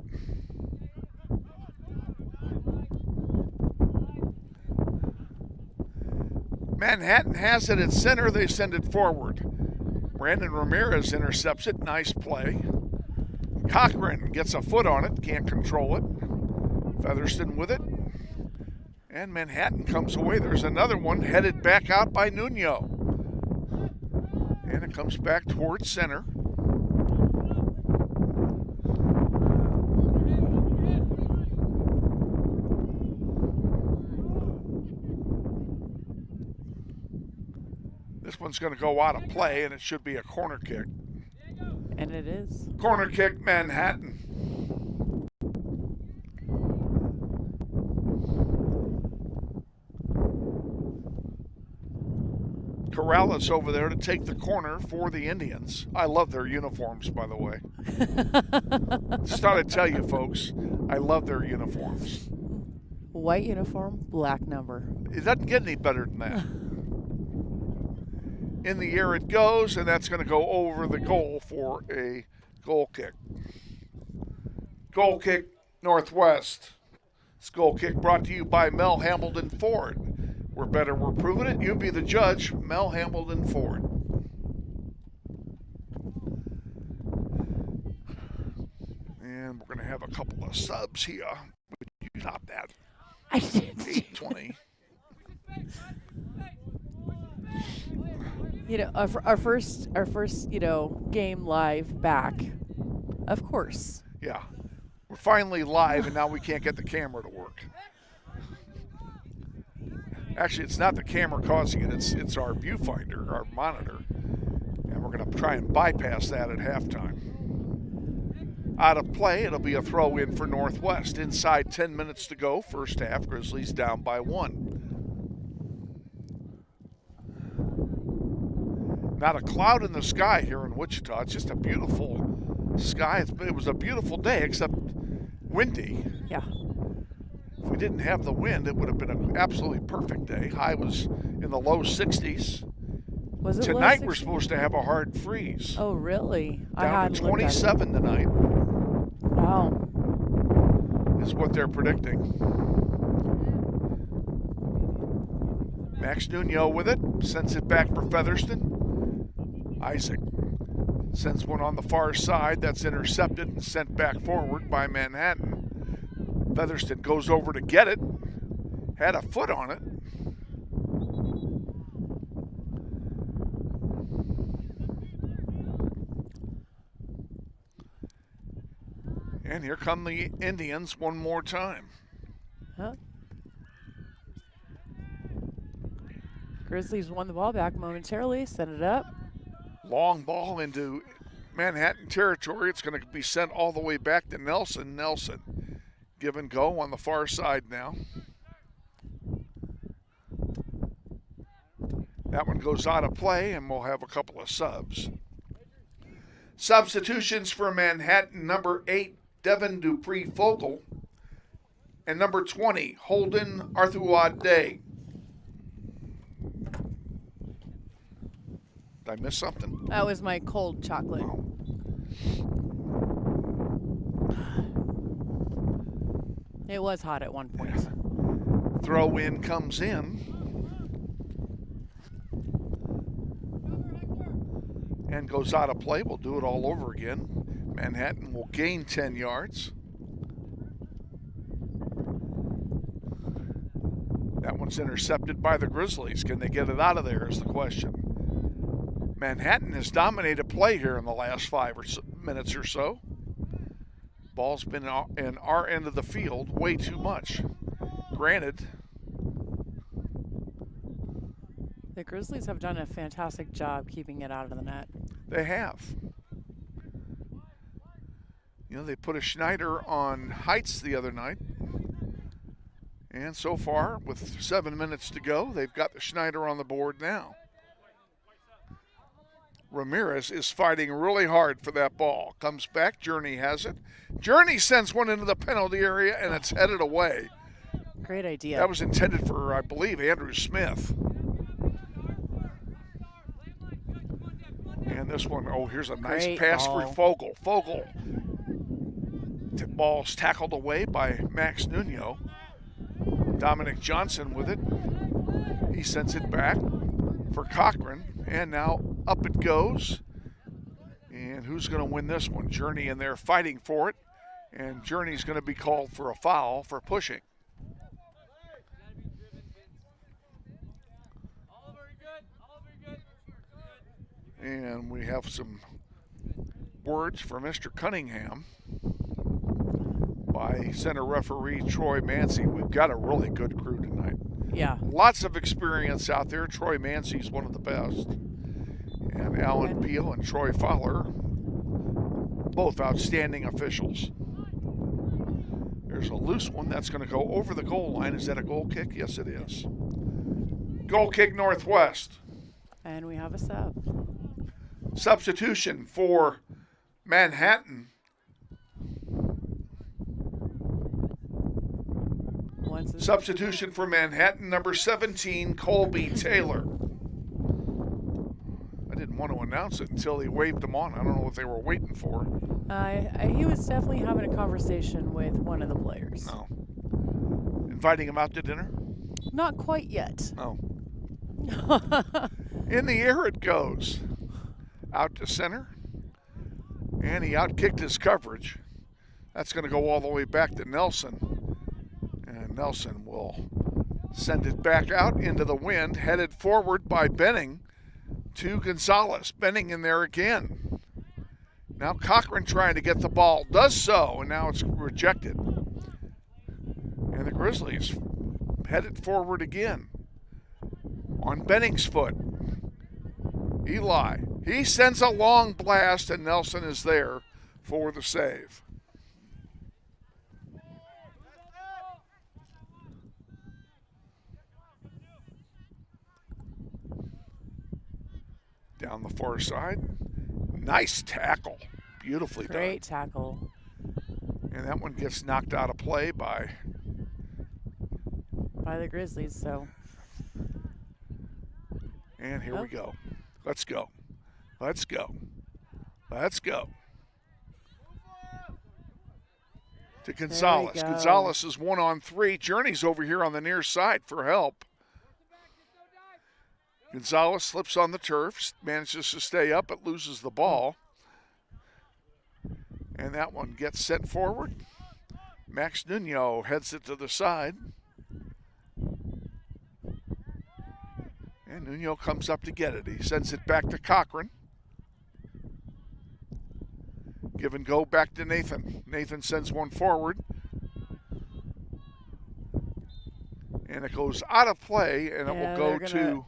Manhattan has it at center. They send it forward. Brandon Ramirez intercepts it. Nice play. Cochran gets a foot on it. Can't control it. Featherston with it. And Manhattan comes away. There's another one headed back out by Nuno. And it comes back towards center. This one's going to go out of play, and it should be a corner kick. And it is. Corner kick, Manhattan. Corrales over there to take the corner for the Indians. I love their uniforms, by the way. Just thought I'd tell you, folks, I love their uniforms. White uniform, black number. It doesn't get any better than that. In the air it goes, and that's going to go over the goal for a goal kick. Goal kick, Northwest. This goal kick brought to you by Mel Hambledon Ford. We're better, we're proving it. You be the judge, Mel Hambledon Ford. And we're going to have a couple of subs here. Would you stop that? I did. 8:20. You know, our first, game live back, of course. Yeah, we're finally live, and now we can't get the camera to work. Actually, it's not the camera causing it; it's our viewfinder, our monitor, and we're going to try and bypass that at halftime. Out of play, it'll be a throw in for Northwest. Inside 10 minutes to go, first half. Grizzlies down by 1. Not a cloud in the sky here in Wichita. It's just a beautiful sky. It was a beautiful day, except windy. Yeah. If we didn't have the wind, it would have been an absolutely perfect day. High was in the low 60s. Was it tonight? low 60s? We're supposed to have a hard freeze. Oh, really? Down to 27 tonight. Wow. Is what they're predicting. Max Nuno with it. Sends it back for Featherston. Isaac sends one on the far side. That's intercepted and sent back forward by Manhattan. Featherston goes over to get it. Had a foot on it. And here come the Indians one more time. Huh? Grizzlies won the ball back momentarily. Send it up. Long ball into Manhattan territory. It's going to be sent all the way back to Nelson. Nelson, give and go on the far side now. That one goes out of play, and we'll have a couple of subs. Substitutions for Manhattan, number 8, Devin Dupree-Fogle, and number 20, Holden Arthuade. Did I miss something? That was my cold chocolate. Oh. It was hot at one point. Yeah. Throw in comes in. and goes out of play. We'll do it all over again. Manhattan will gain 10 yards. That one's intercepted by the Grizzlies. Can they get it out of there is the question. Manhattan has dominated play here in the last 5 minutes or so. Ball's been in our end of the field way too much. Granted, the Grizzlies have done a fantastic job keeping it out of the net. They have. You know, they put a Schneider on Heights the other night. And so far, with 7 minutes to go, they've got the Schneider on the board now. Ramirez is fighting really hard for that ball. Comes back, Journey has it. Journey sends one into the penalty area, and it's headed away. Great idea. That was intended for, I believe, Andrew Smith. And this one, here's a nice pass for Fogel. Fogel. Ball's tackled away by Max Nuno. Dominic Johnson with it. He sends it back for Cochran, and now up it goes. And who's going to win this one? Journey in there fighting for it, and Journey's going to be called for a foul for pushing. And we have some words for Mr. Cunningham by center referee Troy Mancy. We've got a really good crew tonight. Yeah. Lots of experience out there. Troy Mancy's one of the best. And Alan Peel and Troy Fowler, both outstanding officials. There's a loose one that's going to go over the goal line. Is that a goal kick? Yes, it is. Goal kick Northwest. And we have a sub. Substitution for Manhattan. Substitution for Manhattan, number 17, Colby Taylor. I didn't want to announce it until he waved them on. I don't know what they were waiting for. He was definitely having a conversation with one of the players. No. Inviting him out to dinner? Not quite yet. No. In the air it goes. Out to center. And he outkicked his coverage. That's going to go all the way back to Nelson. And Nelson will send it back out into the wind, headed forward by Benning to Gonzalez. Benning in there again. Now Cochran trying to get the ball. Does so, and now it's rejected. And the Grizzlies headed forward again. On Benning's foot. Eli. He sends a long blast, and Nelson is there for the save. Down the far side. Nice tackle. Beautifully done. Great tackle. And that one gets knocked out of play by the Grizzlies, so. And here we go. Let's go. Let's go. Let's go. To Gonzalez. Gonzalez is 1-on-3. Journey's over here on the near side for help. Gonzalez slips on the turf, manages to stay up, but loses the ball. And that one gets sent forward. Max Nuno heads it to the side. And Nuno comes up to get it. He sends it back to Cochran. Give and go back to Nathan. Nathan sends one forward. And it goes out of play, and it will go to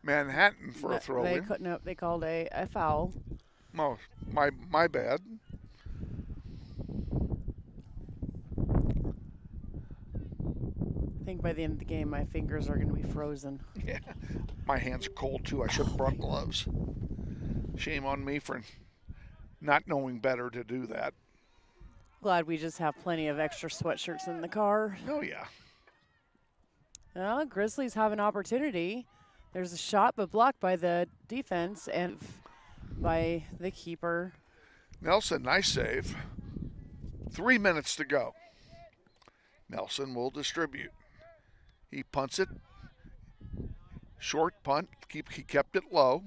Manhattan for a throw-in. No, they called a foul. Oh, my bad. I think by the end of the game, my fingers are going to be frozen. Yeah, my hands are cold too. I should have brought gloves. Shame on me for not knowing better to do that. Glad we just have plenty of extra sweatshirts in the car. Oh, yeah. Well, Grizzlies have an opportunity. There's a shot, but blocked by the defense and by the keeper. Nelson, nice save. 3 minutes to go. Nelson will distribute. He punts it. Short punt. He kept it low.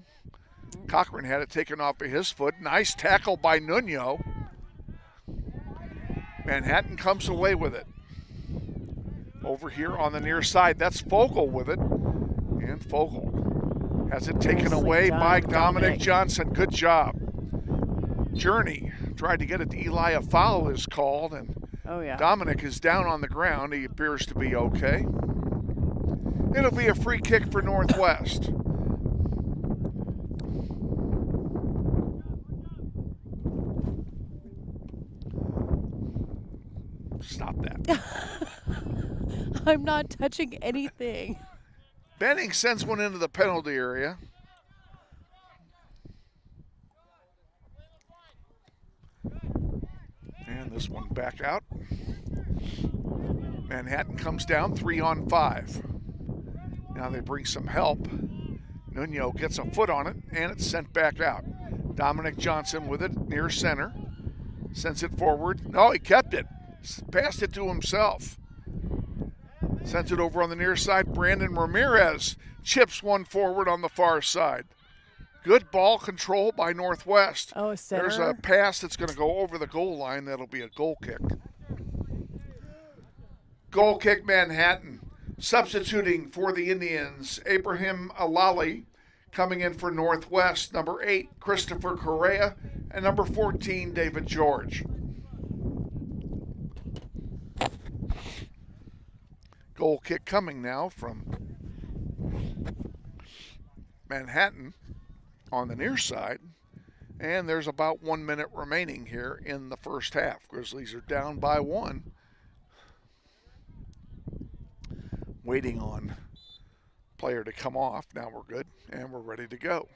Cochran had it taken off of his foot. Nice tackle by Nuno. Manhattan comes away with it. Over here on the near side, that's Fogel with it. And Fogel has it taken away by Dominic Johnson. Good job. Journey tried to get it to Eli. A foul is called, and Dominic is down on the ground. He appears to be okay. It'll be a free kick for Northwest. Stop that. I'm not touching anything. Benning sends one into the penalty area. And this one back out. Manhattan comes down 3-on-5. Now they bring some help. Nuno gets a foot on it, and it's sent back out. Dominic Johnson with it near center. Sends it forward. No, he kept it. Passed it to himself. Sends it over on the near side. Brandon Ramirez chips one forward on the far side. Good ball control by Northwest. Oh, center. There's a pass that's going to go over the goal line. That'll be a goal kick. Goal kick Manhattan. Substituting for the Indians, Abraham Alali. Coming in for Northwest, number 8, Christopher Correa, and number 14, David George. Goal kick coming now from Manhattan on the near side. And there's about 1 minute remaining here in the first half. Grizzlies are down by 1. Waiting on player to come off. Now we're good and we're ready to go.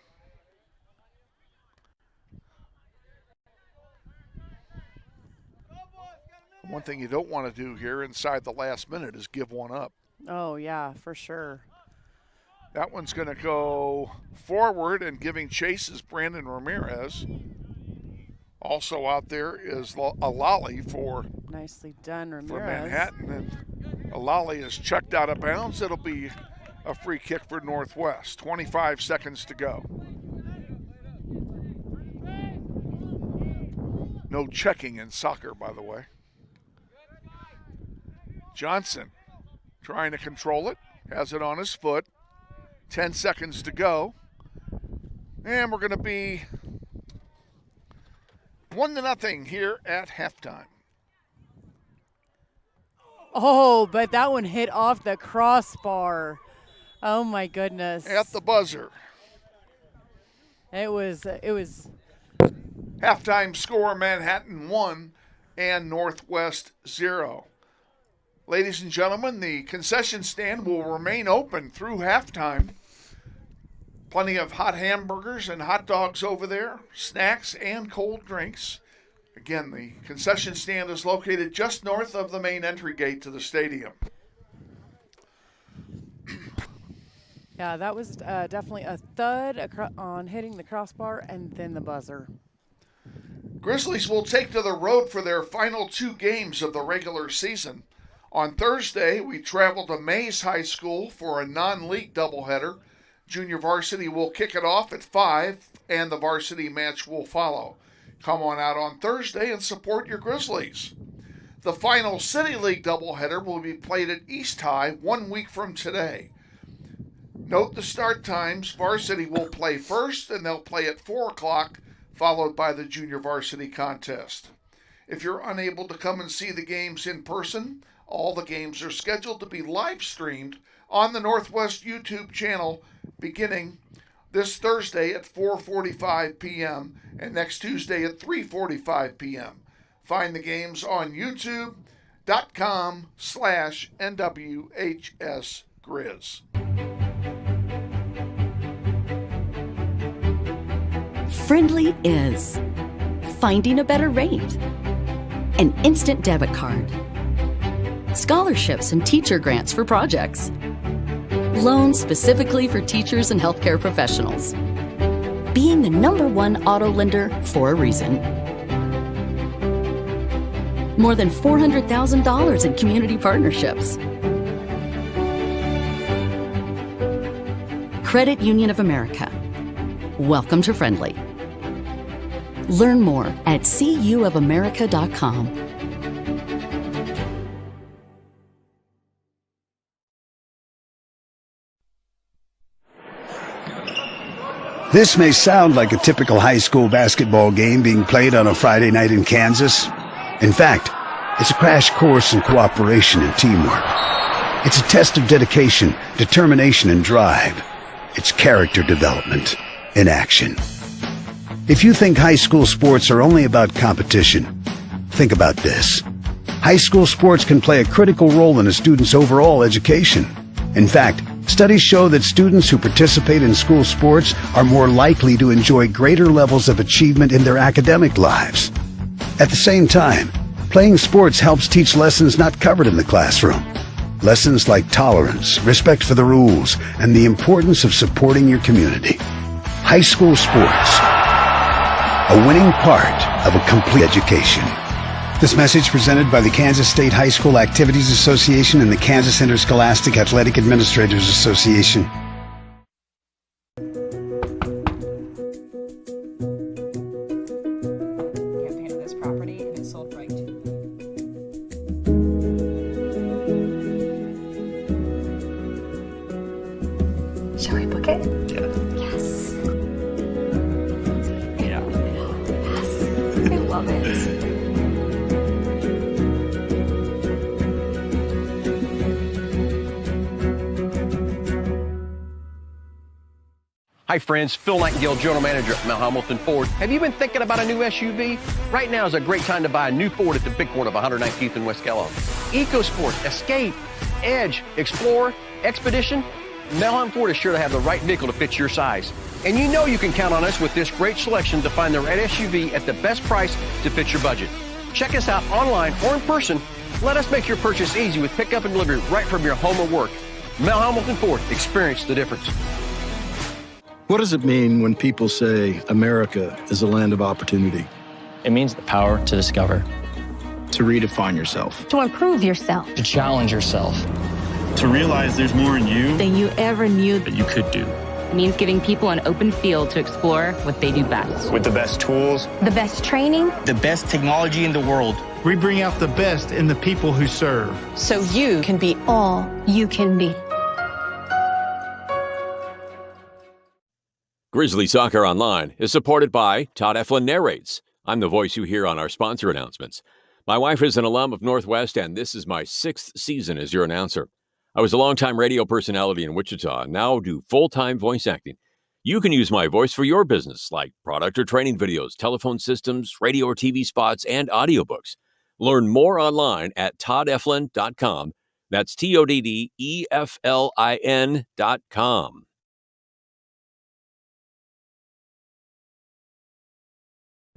One thing you don't want to do here inside the last minute is give one up. Oh, yeah, for sure. That one's going to go forward, and giving chase is Brandon Ramirez. Also out there is Alali for nicely done, Ramirez. For Manhattan, and Alali is checked out of bounds. It'll be a free kick for Northwest. 25 seconds to go. No checking in soccer, by the way. Johnson trying to control it, has it on his foot. 10 seconds to go. And we're going to be 1-0 here at halftime. Oh, but that one hit off the crossbar. Oh my goodness. At the buzzer. It was halftime score, Manhattan 1 and Northwest 0. Ladies and gentlemen, the concession stand will remain open through halftime. Plenty of hot hamburgers and hot dogs over there, snacks and cold drinks. Again, the concession stand is located just north of the main entry gate to the stadium. Yeah, that was definitely a thud on hitting the crossbar and then the buzzer. Grizzlies will take to the road for their final 2 games of the regular season. On Thursday, we travel to Mays High School for a non-league doubleheader. Junior varsity will kick it off at 5, and the varsity match will follow. Come on out on Thursday and support your Grizzlies. The final City League doubleheader will be played at East High 1 week from today. Note the start times. Varsity will play first, and they'll play at 4 o'clock, followed by the junior varsity contest. If you're unable to come and see the games in person, all the games are scheduled to be live streamed on the Northwest YouTube channel beginning this Thursday at 4:45 p.m. and next Tuesday at 3:45 p.m. Find the games on youtube.com/NWHSGrizz. Friendly is finding a better rate, an instant debit card, scholarships and teacher grants for projects, loans specifically for teachers and healthcare professionals, being the #1 auto lender for a reason. More than $400,000 in community partnerships. Credit Union of America. Welcome to Friendly. Learn more at cuofamerica.com. This may sound like a typical high school basketball game being played on a Friday night in Kansas. In fact, it's a crash course in cooperation and teamwork. It's a test of dedication, determination, and drive. It's character development in action. If you think high school sports are only about competition, think about this. High school sports can play a critical role in a student's overall education. In fact, studies show that students who participate in school sports are more likely to enjoy greater levels of achievement in their academic lives. At the same time, playing sports helps teach lessons not covered in the classroom. Lessons like tolerance, respect for the rules, and the importance of supporting your community. High school sports, a winning part of a complete education. This message presented by the Kansas State High School Activities Association and the Kansas Interscholastic Athletic Administrators Association. Campaign of this property and it's sold right to. Shall we book it? Yeah. Yes. Yeah. Yes. I love it. Hi friends, Phil Nightingale, General Manager at Mount Hamilton Ford. Have you been thinking about a new SUV? Right now is a great time to buy a new Ford at the big corner of 119th and West Kellogg. EcoSport, Escape, Edge, Explorer, Expedition. Mount Hamilton Ford is sure to have the right vehicle to fit your size. And you know you can count on us with this great selection to find the right SUV at the best price to fit your budget. Check us out online or in person. Let us make your purchase easy with pickup and delivery right from your home or work. Mount Hamilton Ford, experience the difference. What does it mean when people say America is a land of opportunity? It means the power to discover, To redefine yourself. To improve yourself. to challenge yourself. To realize there's more in you Than you ever knew. that you could do. It means giving people an open field to explore what they do best. With the best tools, The best training. the best technology in the world. We bring out the best in the people who serve. So you can be All you can be. Grizzly Soccer Online is supported by Todd Eflin Narrates. I'm the voice you hear on our sponsor announcements. My wife is an alum of Northwest, and this is my 6th season as your announcer. I was a longtime radio personality in Wichita, and now do full-time voice acting. You can use my voice for your business, like product or training videos, telephone systems, radio or TV spots, and audiobooks. Learn more online at toddeflin.com. That's TODDEFLIN.com.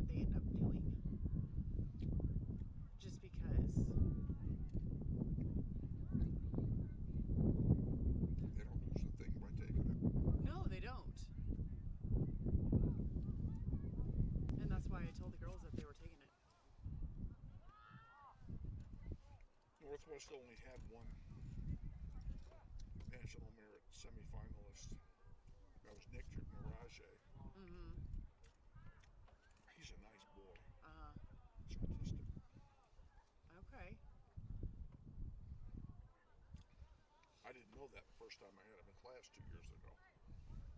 They end up doing just because They don't lose a thing by taking it. no, they don't. And that's why I told the girls that they were taking it. Northwest only had one national merit semifinalist. That was Nick Mirage. He's a nice boy. He's autistic. Okay. I didn't know that the first time I had him in class 2 years ago.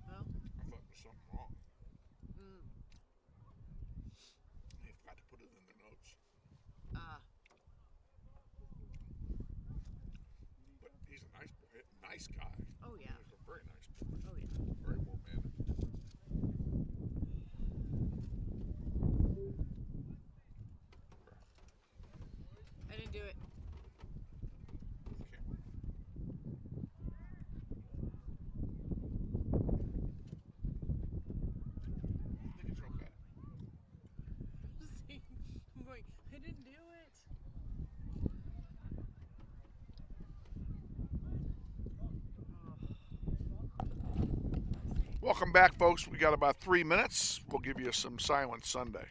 Well. I thought there was something wrong. They forgot to put it in their notes. But he's a nice boy, nice guy. Oh yeah. He's a very nice boy. Oh yeah. Very well mannered. I didn't do it. I think it's okay. See, I'm going, I didn't do it. Welcome back, folks. We got about 3 minutes. We'll give you some Silent Sunday.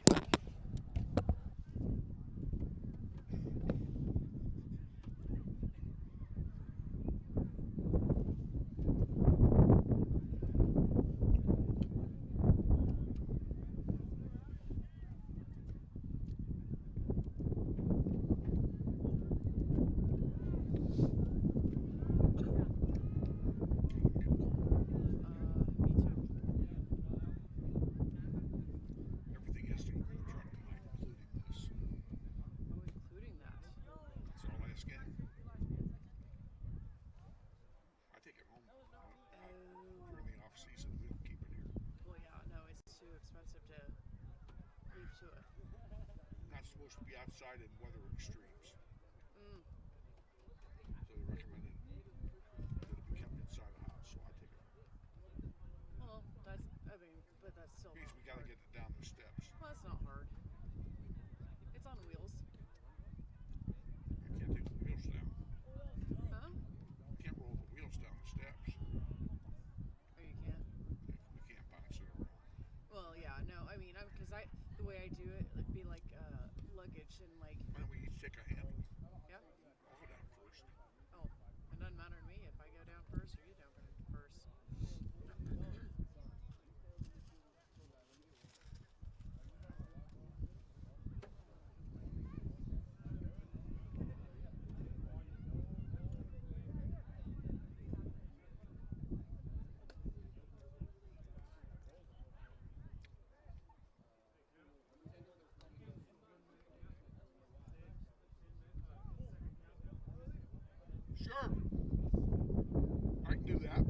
supposed to be outside in weather extremes. So they recommended that it be kept inside the house, so I take it out. Well, but that's still Means we got to hard. get it down the steps. Well, that's not hard. It's on wheels. You can't take the wheels down. Huh? You can't roll the wheels down the steps. Oh, you can't? We can't bounce it around. Well, yeah, no, I mean, because the way I do it, it'd be like luggage and like. Why don't we each take a handle? Yep. I'll go down first. Oh, it doesn't matter to me if I go down first or you down first. Sure. I can do that.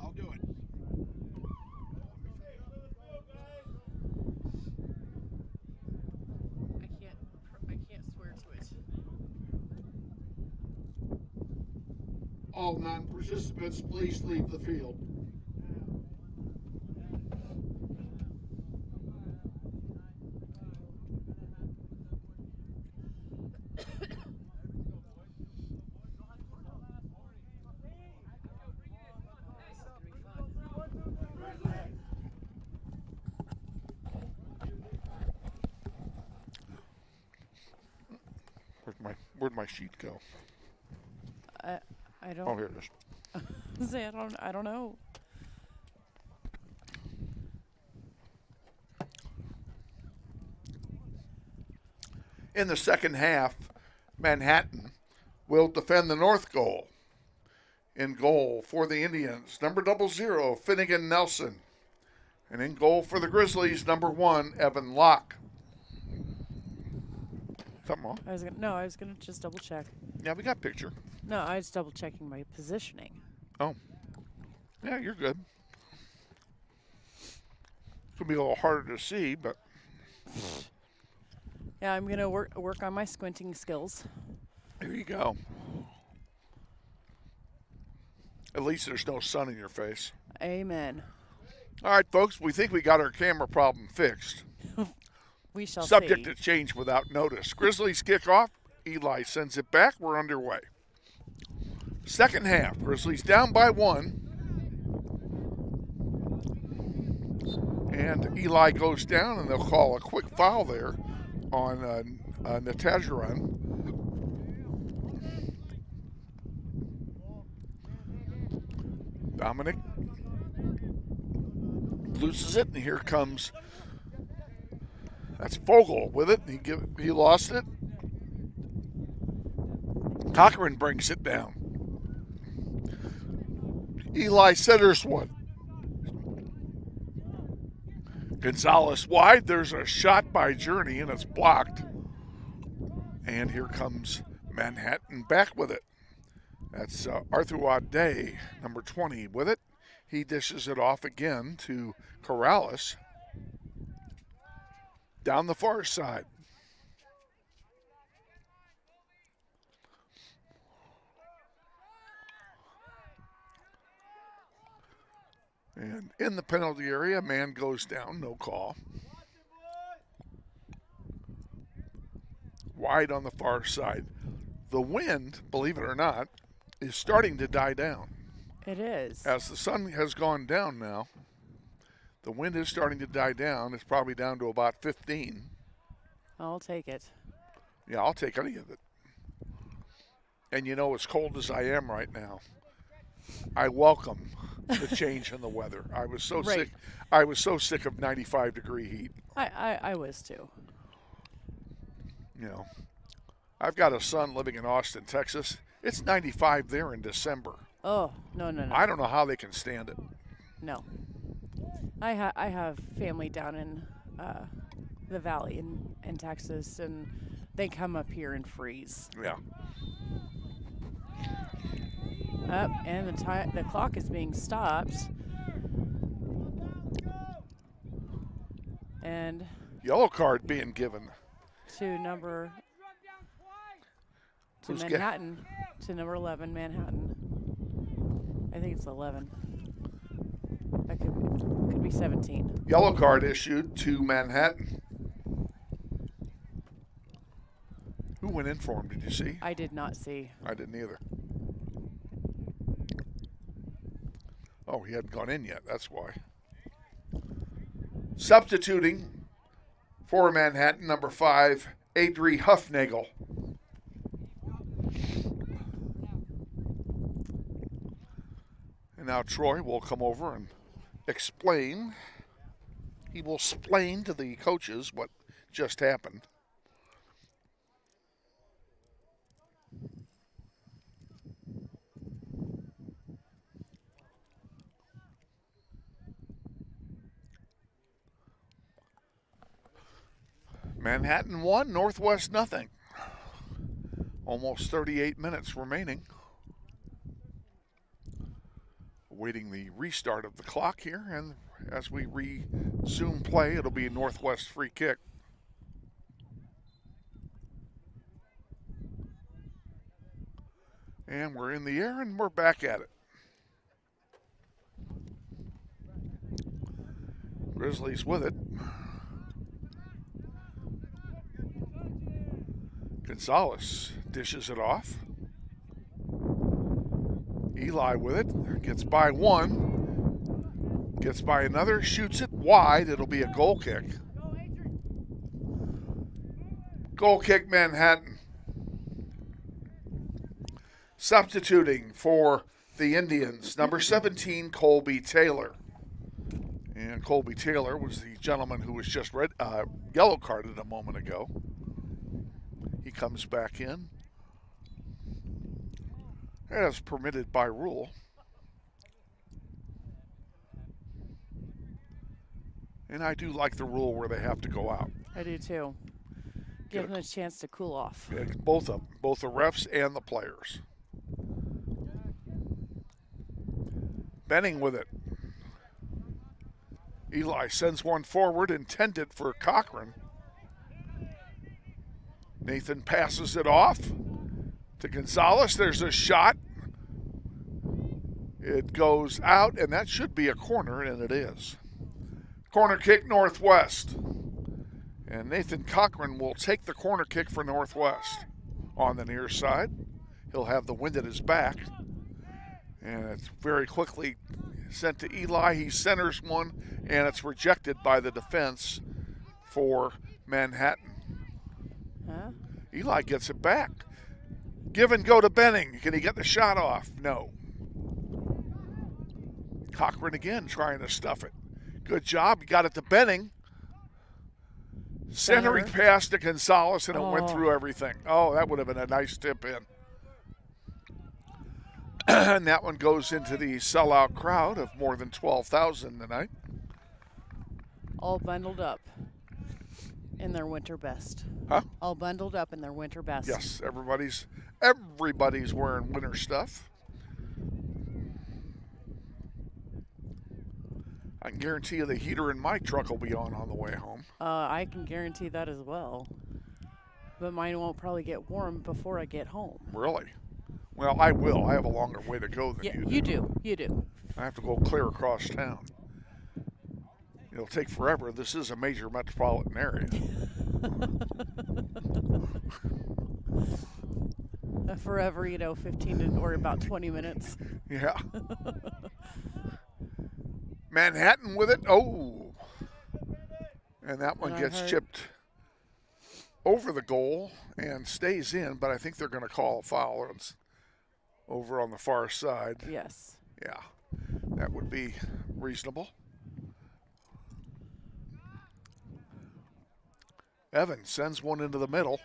I'll do it. I can't swear to it. All non-participants, please leave the field. Where'd my sheet go? I don't. Oh, here it is. Say I don't know. In the second half, Manhattan will defend the north goal. In goal for the Indians, number 00, Finnegan Nelson. And in goal for the Grizzlies, number 1, Evan Locke. Something wrong? I was gonna just double check. Yeah, we got picture. No, I was double checking my positioning. Oh. Yeah, you're good. It's going to be a little harder to see, but... Yeah, I'm gonna work on my squinting skills. There you go. At least there's no sun in your face. Amen. All right, folks, we think we got our camera problem fixed. We shall Subject see. to change without notice. Grizzlies kick off. Eli sends it back. We're underway. Second half. Grizzlies down by 1. And Eli goes down, and they'll call a quick foul there on Natajaran. Dominic loses it, and here comes, that's Vogel with it. He lost it. Cochran brings it down. Eli centers one. Gonzalez wide. There's a shot by Journey, and it's blocked. And here comes Manhattan back with it. That's Arthur Wadday, number 20, with it. He dishes it off again to Corrales. Down the far side. And in the penalty area, a man goes down, no call. Wide on the far side. The wind, believe it or not, is starting to die down. It is. As the sun has gone down now, the wind is starting to die down. It's probably down to about 15. I'll take it. Yeah, I'll take any of it. And you know, as cold as I am right now, I welcome the change in the weather. I was so sick. I was so sick of 95-degree heat. I was too. You know, I've got a son living in Austin, Texas. It's 95 there in December. Oh, no. I don't know how they can stand it. No. I have family down in the valley in Texas, and they come up here and freeze. Yeah. Up, and the clock is being stopped. And Yellow card being given. To Who's Manhattan. To number 11, Manhattan. I think it's 11. That could be 17. Yellow card issued to Manhattan. Who went in for him, did you see? I did not see. I didn't either. Oh, he hadn't gone in yet, that's why. Substituting for Manhattan, number 5, Adri Huffnagel. And now Troy will come over and explain. He will explain to the coaches what just happened. Manhattan 1, Northwest nothing. Almost 38 minutes remaining. Awaiting the restart of the clock here, and as we resume play, it'll be a Northwest free kick. And we're in the air, and we're back at it. Grizzlies with it. Gonzalez dishes it off. Eli with it, gets by one, gets by another, shoots it wide. It'll be a goal kick. Goal kick, Manhattan. Substituting for the Indians, number 17, Colby Taylor. And Colby Taylor was the gentleman who was just yellow carded a moment ago. He comes back in, as permitted by rule. And I do like the rule where they have to go out. I do too. Give them a chance to cool off. Yeah, both of them, both the refs and the players. Benning with it. Eli sends one forward, intended for Cochran. Nathan passes it off to Gonzalez. There's a shot. It goes out, and that should be a corner, and it is. Corner kick, Northwest. And Nathan Cochran will take the corner kick for Northwest. On the near side, he'll have the wind at his back. And it's very quickly sent to Eli. He centers one, and it's rejected by the defense for Manhattan. Huh? Eli gets it back. Give and go to Benning. Can he get the shot off? No. Cochran again trying to stuff it. Good job. He got it to Benning. Centering pass to Gonzalez, and it went through everything. Oh, that would have been a nice tip in. And that one goes into the sellout crowd of more than 12,000 tonight. All bundled up in their winter best. Huh? All bundled up in their winter best. Yes, everybody's wearing winter stuff. I can guarantee you the heater in my truck will be on the way home. I can guarantee that as well. But mine won't probably get warm before I get home. Really? Well, I will. I have a longer way to go than you do. You do. I have to go clear across town. It'll take forever. This is a major metropolitan area. Forever, 15 or about 20 minutes. Yeah. Manhattan with it. Oh. And that one gets chipped over the goal and stays in, but I think they're going to call a foul. It's over on the far side. Yes. Yeah. That would be reasonable. Evans sends one into the middle.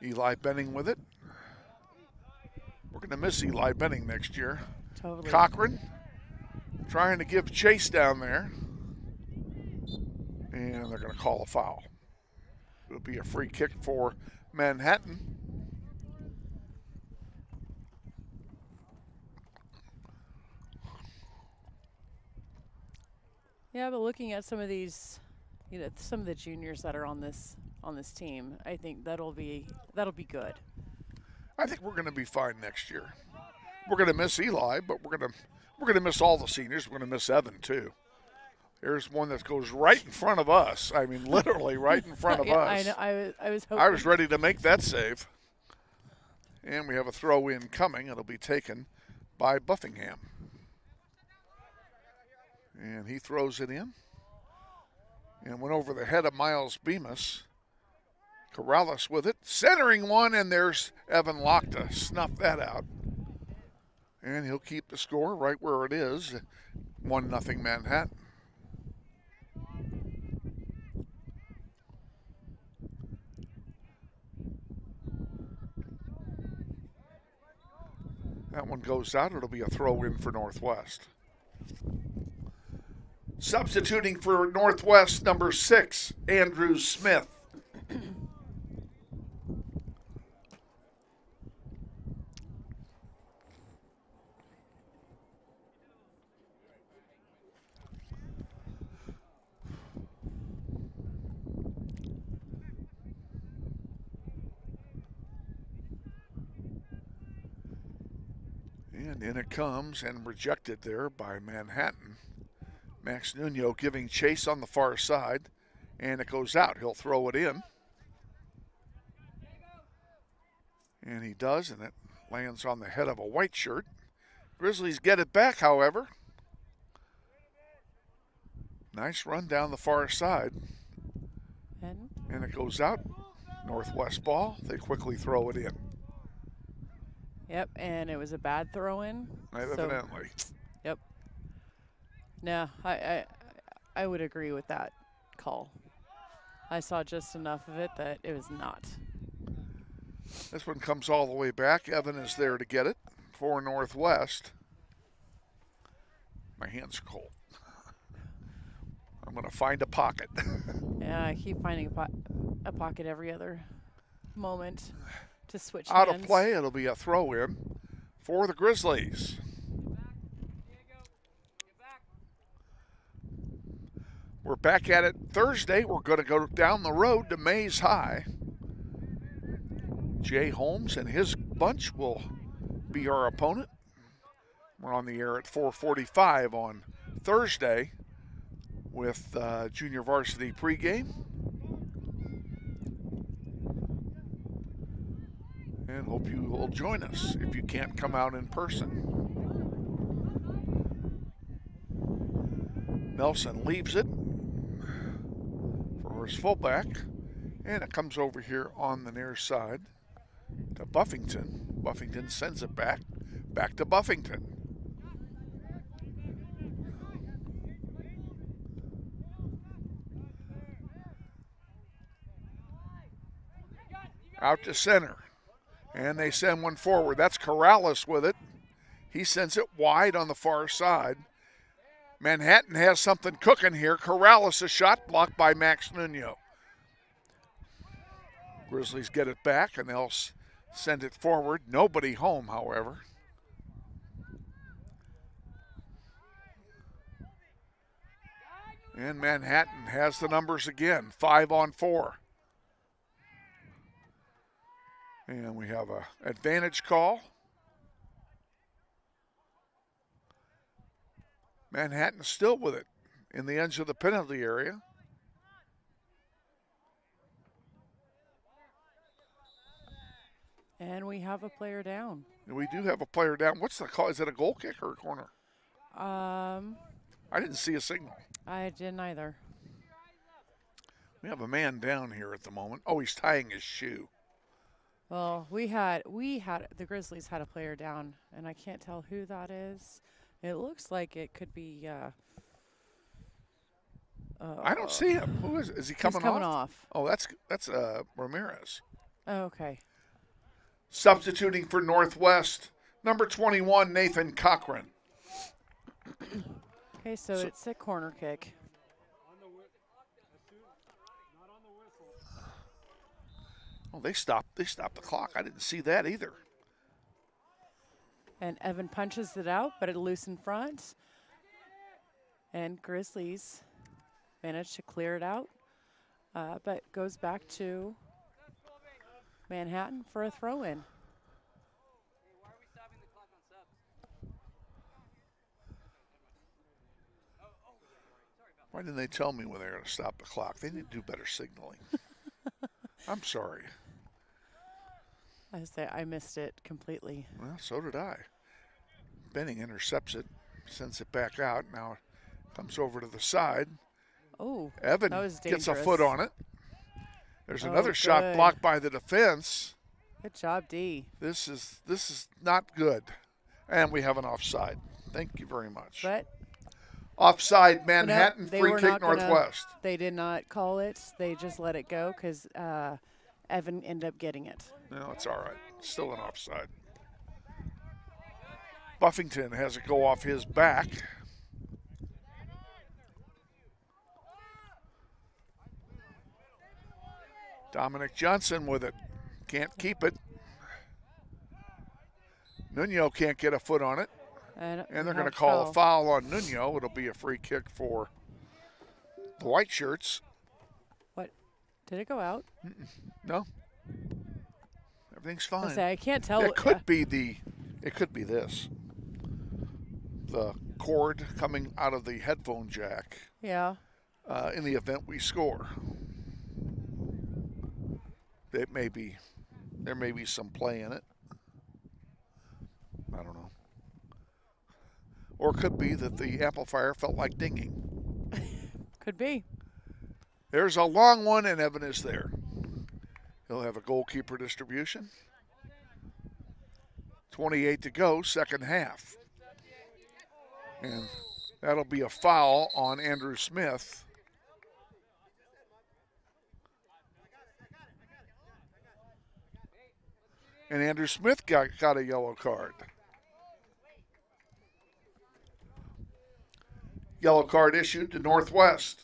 Eli Benning with it. We're going to miss Eli Benning next year. Totally. Cochran trying to give chase down there. And they're going to call a foul. It'll be a free kick for Manhattan. Yeah, but looking at some of these, some of the juniors that are on this team, I think that'll be good. I think we're going to be fine next year. We're going to miss Eli, but we're going to miss all the seniors. We're going to miss Evan too. There's one that goes right in front of us. I mean, literally right in front of us. I know. I was hoping. I was ready to make that save. And we have a throw in coming. It'll be taken by Buffingham. And he throws it in. And went over the head of Miles Bemis. Corrales with it. Centering one, and there's Evan Locke to snuff that out. And he'll keep the score right where it is. 1-0 Manhattan. That one goes out. It'll be a throw in for Northwest. Substituting for Northwest, number 6, Andrew Smith. And in it comes, and rejected there by Manhattan. Max Nuno giving chase on the far side, and it goes out. He'll throw it in. And he does, and it lands on the head of a white shirt. Grizzlies get it back, however. Nice run down the far side. And it goes out. Northwest ball. They quickly throw it in. Yep, and it was a bad throw-in. Evidently. Yep. No, I would agree with that call. I saw just enough of it that it was not. This one comes all the way back. Evan is there to get it for Northwest. My hands are cold. I'm going to find a pocket. Yeah, I keep finding a pocket every other moment to switch Out hands. of play, it'll be a throw-in for the Grizzlies. We're back at it Thursday. We're going to go down the road to Mays High. Jay Holmes and his bunch will be our opponent. We're on the air at 4:45 on Thursday with Junior Varsity Pregame. And hope you will join us if you can't come out in person. Nelson leaves it for his fullback, and it comes over here on the near side to Buffington. Buffington sends it back to Buffington. Out to center. And they send one forward. That's Corrales with it. He sends it wide on the far side. Manhattan has something cooking here. Corrales, a shot blocked by Max Nuno. Grizzlies get it back, and they'll send it forward. Nobody home, however. And Manhattan has the numbers again, 5-on-4. And we have an advantage call. Manhattan still with it in the edge of the penalty area. And we have a player down. And we do have a player down. What's the call? Is it a goal kick or a corner? I didn't see a signal. I didn't either. We have a man down here at the moment. Oh, he's tying his shoe. Well, the Grizzlies had a player down, and I can't tell who that is. It looks like it could be. I don't see him. Who is it? Is he coming off? He's coming off. Oh, that's Ramirez. Oh, okay. Substituting for Northwest, number 21, Nathan Cochran. Okay, so it's a corner kick. Oh, they stopped the clock. I didn't see that either. And Evan punches it out, but it loose in front. And Grizzlies managed to clear it out, but goes back to Manhattan for a throw-in. Why didn't they tell me when they were going to stop the clock? They need to do better signaling. I'm sorry. I missed it completely. Well, so did I. Benning intercepts it, sends it back out. Now it comes over to the side. Oh, Evan that was gets a dangerous. foot on it. There's another shot blocked by the defense. Good job, D. This is not good. And we have an offside. Thank you very much. But offside, Manhattan, free kick, Northwest. They did not call it. They just let it go because Evan ended up getting it. No, it's all right. Still an offside. Buffington has it go off his back. Dominic Johnson with it. Can't keep it. Nuno can't get a foot on it. And they're going to call a foul on Nuno. It'll be a free kick for the white shirts. What? Did it go out? No. Everything's fine. I can't tell. It could be this. The cord coming out of the headphone jack. Yeah. In the event we score. There may be some play in it. I don't know. Or it could be that the amplifier felt like dinging. Could be. There's a long one, and Evan is there. He'll have a goalkeeper distribution. 28 to go, second half. And that'll be a foul on Andrew Smith. And Andrew Smith got a yellow card. Yellow card issued to Northwest.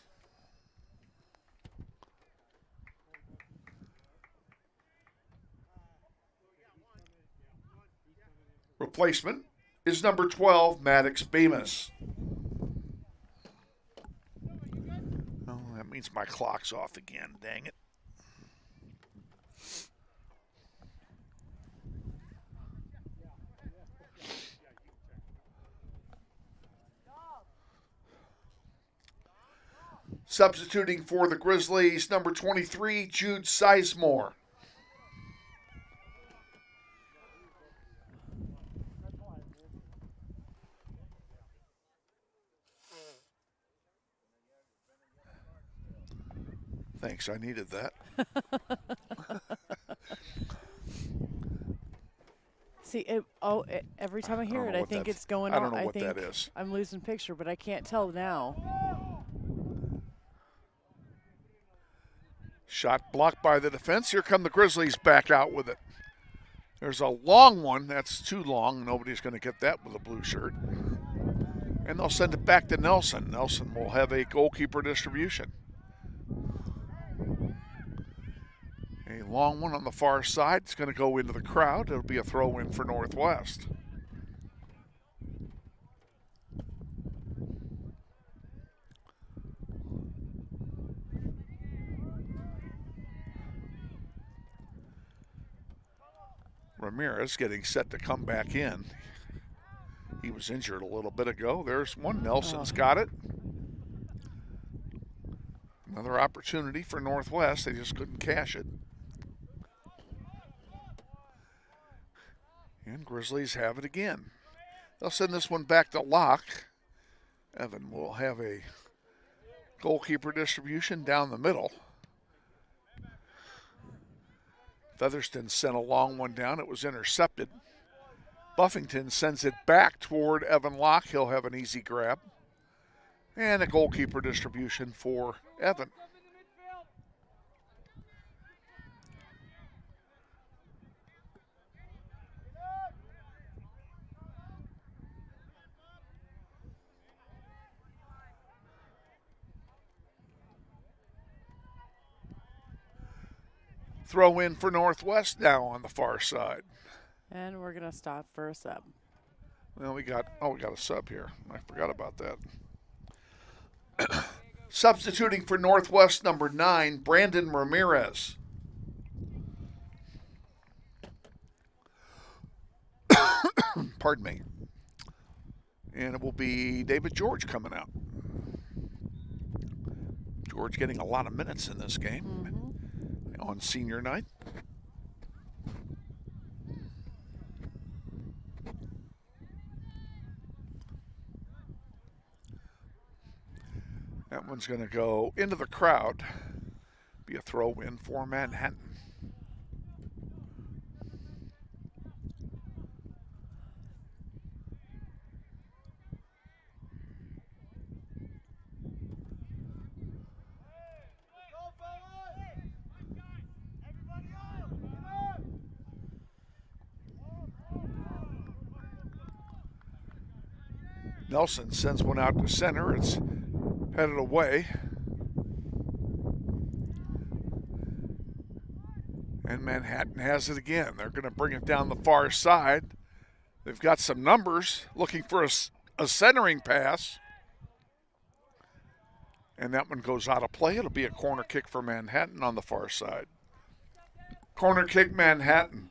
Replacement is number 12, Maddox Bemis. Oh, that means my clock's off again, dang it. Substituting for the Grizzlies, number 23, Jude Sizemore. Thanks, I needed that. See, every time I hear it, I think it's going on. I don't know what that is. I'm losing picture, but I can't tell now. Shot blocked by the defense. Here come the Grizzlies back out with it. There's a long one. That's too long. Nobody's going to get that with a blue shirt. And they'll send it back to Nelson. Nelson will have a goalkeeper distribution. A long one on the far side. It's going to go into the crowd. It'll be a throw-in for Northwest. Ramirez getting set to come back in. He was injured a little bit ago. There's one. Nelson's got it. Another opportunity for Northwest. They just couldn't cash it. And Grizzlies have it again. They'll send this one back to Locke. Evan will have a goalkeeper distribution down the middle. Featherston sent a long one down. It was intercepted. Buffington sends it back toward Evan Locke. He'll have an easy grab. And a goalkeeper distribution for Evan. Throw in for Northwest now on the far side. And we're going to stop for a sub. Well, we got a sub here. I forgot about that. Substituting for Northwest, number 9, Brandon Ramirez. Pardon me. And it will be David George coming out. George getting a lot of minutes in this game on senior night. That one's going to go into the crowd. Be a throw-in for Manhattan. Nelson sends one out to center. It's headed away. And Manhattan has it again. They're going to bring it down the far side. They've got some numbers looking for a centering pass. And that one goes out of play. It'll be a corner kick for Manhattan on the far side. Corner kick, Manhattan.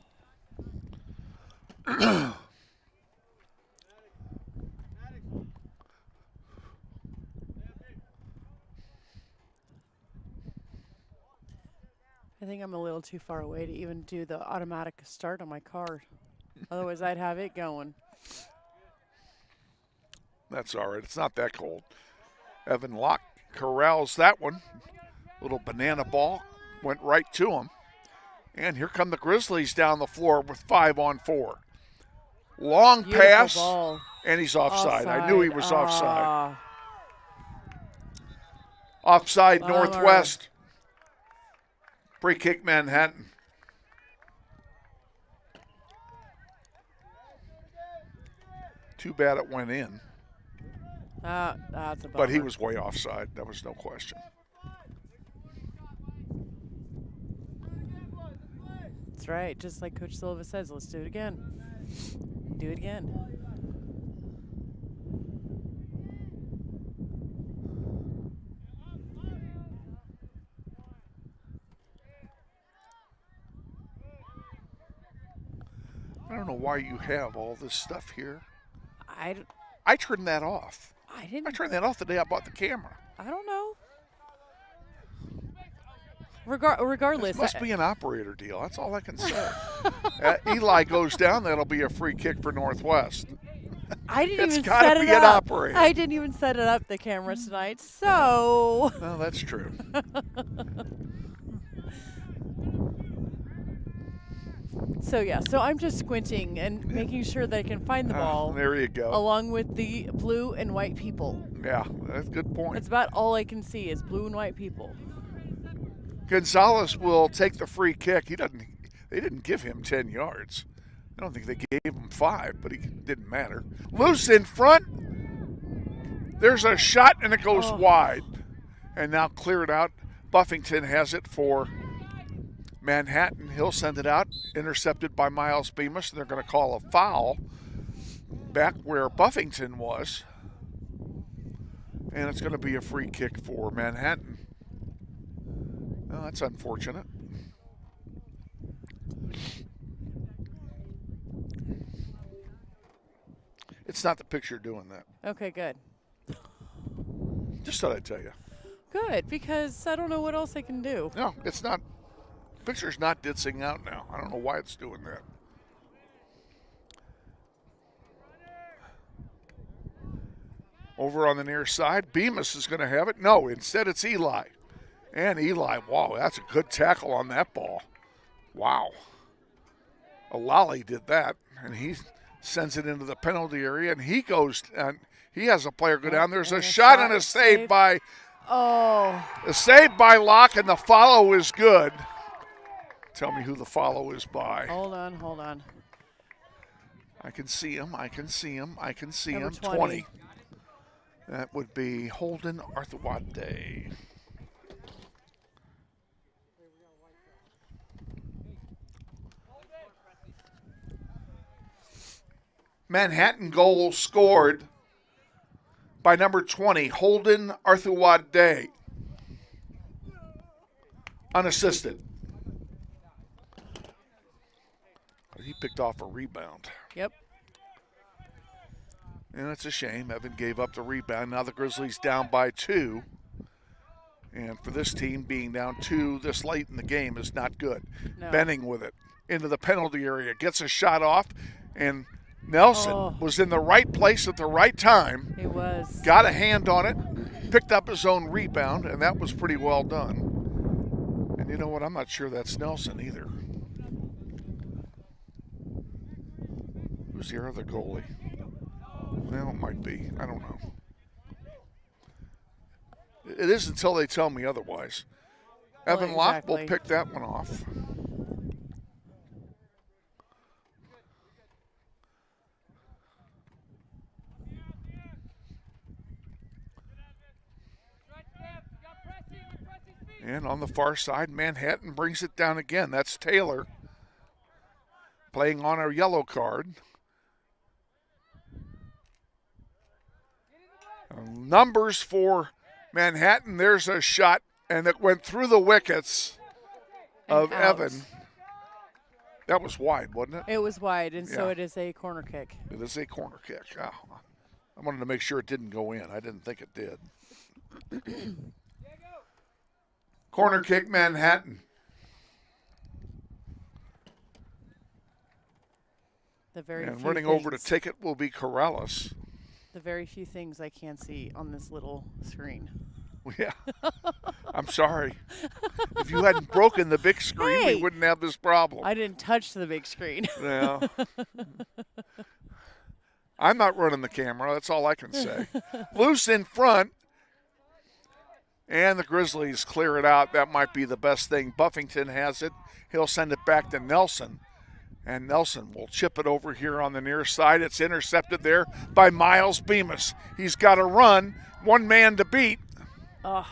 I think I'm a little too far away to even do the automatic start on my car. Otherwise, I'd have it going. That's all right. It's not that cold. Evan Locke corrals that one. Little banana ball went right to him. And here come the Grizzlies down the floor with 5 on 4. Long Beautiful pass, ball. and he's offside. I knew he was offside. Offside, Northwest. Free kick, Manhattan. Too bad it went in. That's a bummer. But he was way offside. That was no question. That's right. Just like Coach Silva says, let's do it again. Do it again. I don't know why you have all this stuff here. I turned that off. I didn't. I turned that off the day I bought the camera. I don't know. Regardless. This must be an operator deal. That's all I can say. Eli goes down. That'll be a free kick for Northwest. I didn't It's even gotta set be it an up. operator. I didn't even set it up, the camera tonight. So. Well, that's true. So I'm just squinting and making sure that I can find the ball. There you go. Along with the blue and white people. Yeah, that's a good point. That's about all I can see is blue and white people. Gonzalez will take the free kick. They didn't give him 10 yards. I don't think they gave him 5, but it didn't matter. Loose in front. There's a shot, and it goes wide. And now cleared out. Buffington has it for Manhattan. He'll send it out. Intercepted by Miles Bemis. They're going to call a foul back where Buffington was. And it's going to be a free kick for Manhattan. Oh, that's unfortunate. It's not the picture doing that. Okay, good. Just thought I'd tell you. Good, because I don't know what else I can do. No, it's not. The picture's not ditzing out now. I don't know why it's doing that. Over on the near side, Bemis is going to have it. No, instead it's Eli. And Eli, wow, that's a good tackle on that ball. Wow. Alali did that, and he sends it into the penalty area, and he goes, and he has a player go down. There's a shot and a save by a save by Locke, and the follow is good. Tell me who the follow is by. Hold on. I can see him. Number 20. That would be Holden Arthawade. Manhattan goal scored by number 20, Holden Arthurwad Day. Unassisted. He picked off a rebound. Yep. And it's a shame. Evan gave up the rebound. Now the Grizzlies down by 2. And for this team, being down 2 this late in the game is not good. No. Benning with it into the penalty area. Gets a shot off, and Nelson was in the right place at the right time. He was. Got a hand on it, picked up his own rebound, and that was pretty well done. And you know what? I'm not sure that's Nelson either. Who's the other goalie? Well, it might be. I don't know. It is until they tell me otherwise. Evan Locke will pick that one off. And on the far side, Manhattan brings it down again. That's Taylor playing on a yellow card. Numbers for Manhattan. There's a shot, and it went through the wickets of Evan. That was wide, wasn't it? It was wide, and so it is a corner kick. It is a corner kick. Oh, I wanted to make sure it didn't go in. I didn't think it did. Corner kick, Manhattan. And running over to take it will be Corrales. The very few things I can see on this little screen. Yeah. I'm sorry. If you hadn't broken the big screen, we wouldn't have this problem. I didn't touch the big screen. Yeah. I'm not running the camera. That's all I can say. Loose in front. And the Grizzlies clear it out. That might be the best thing. Buffington has it. He'll send it back to Nelson. And Nelson will chip it over here on the near side. It's intercepted there by Miles Bemis. He's got to run. One man to beat. Oh.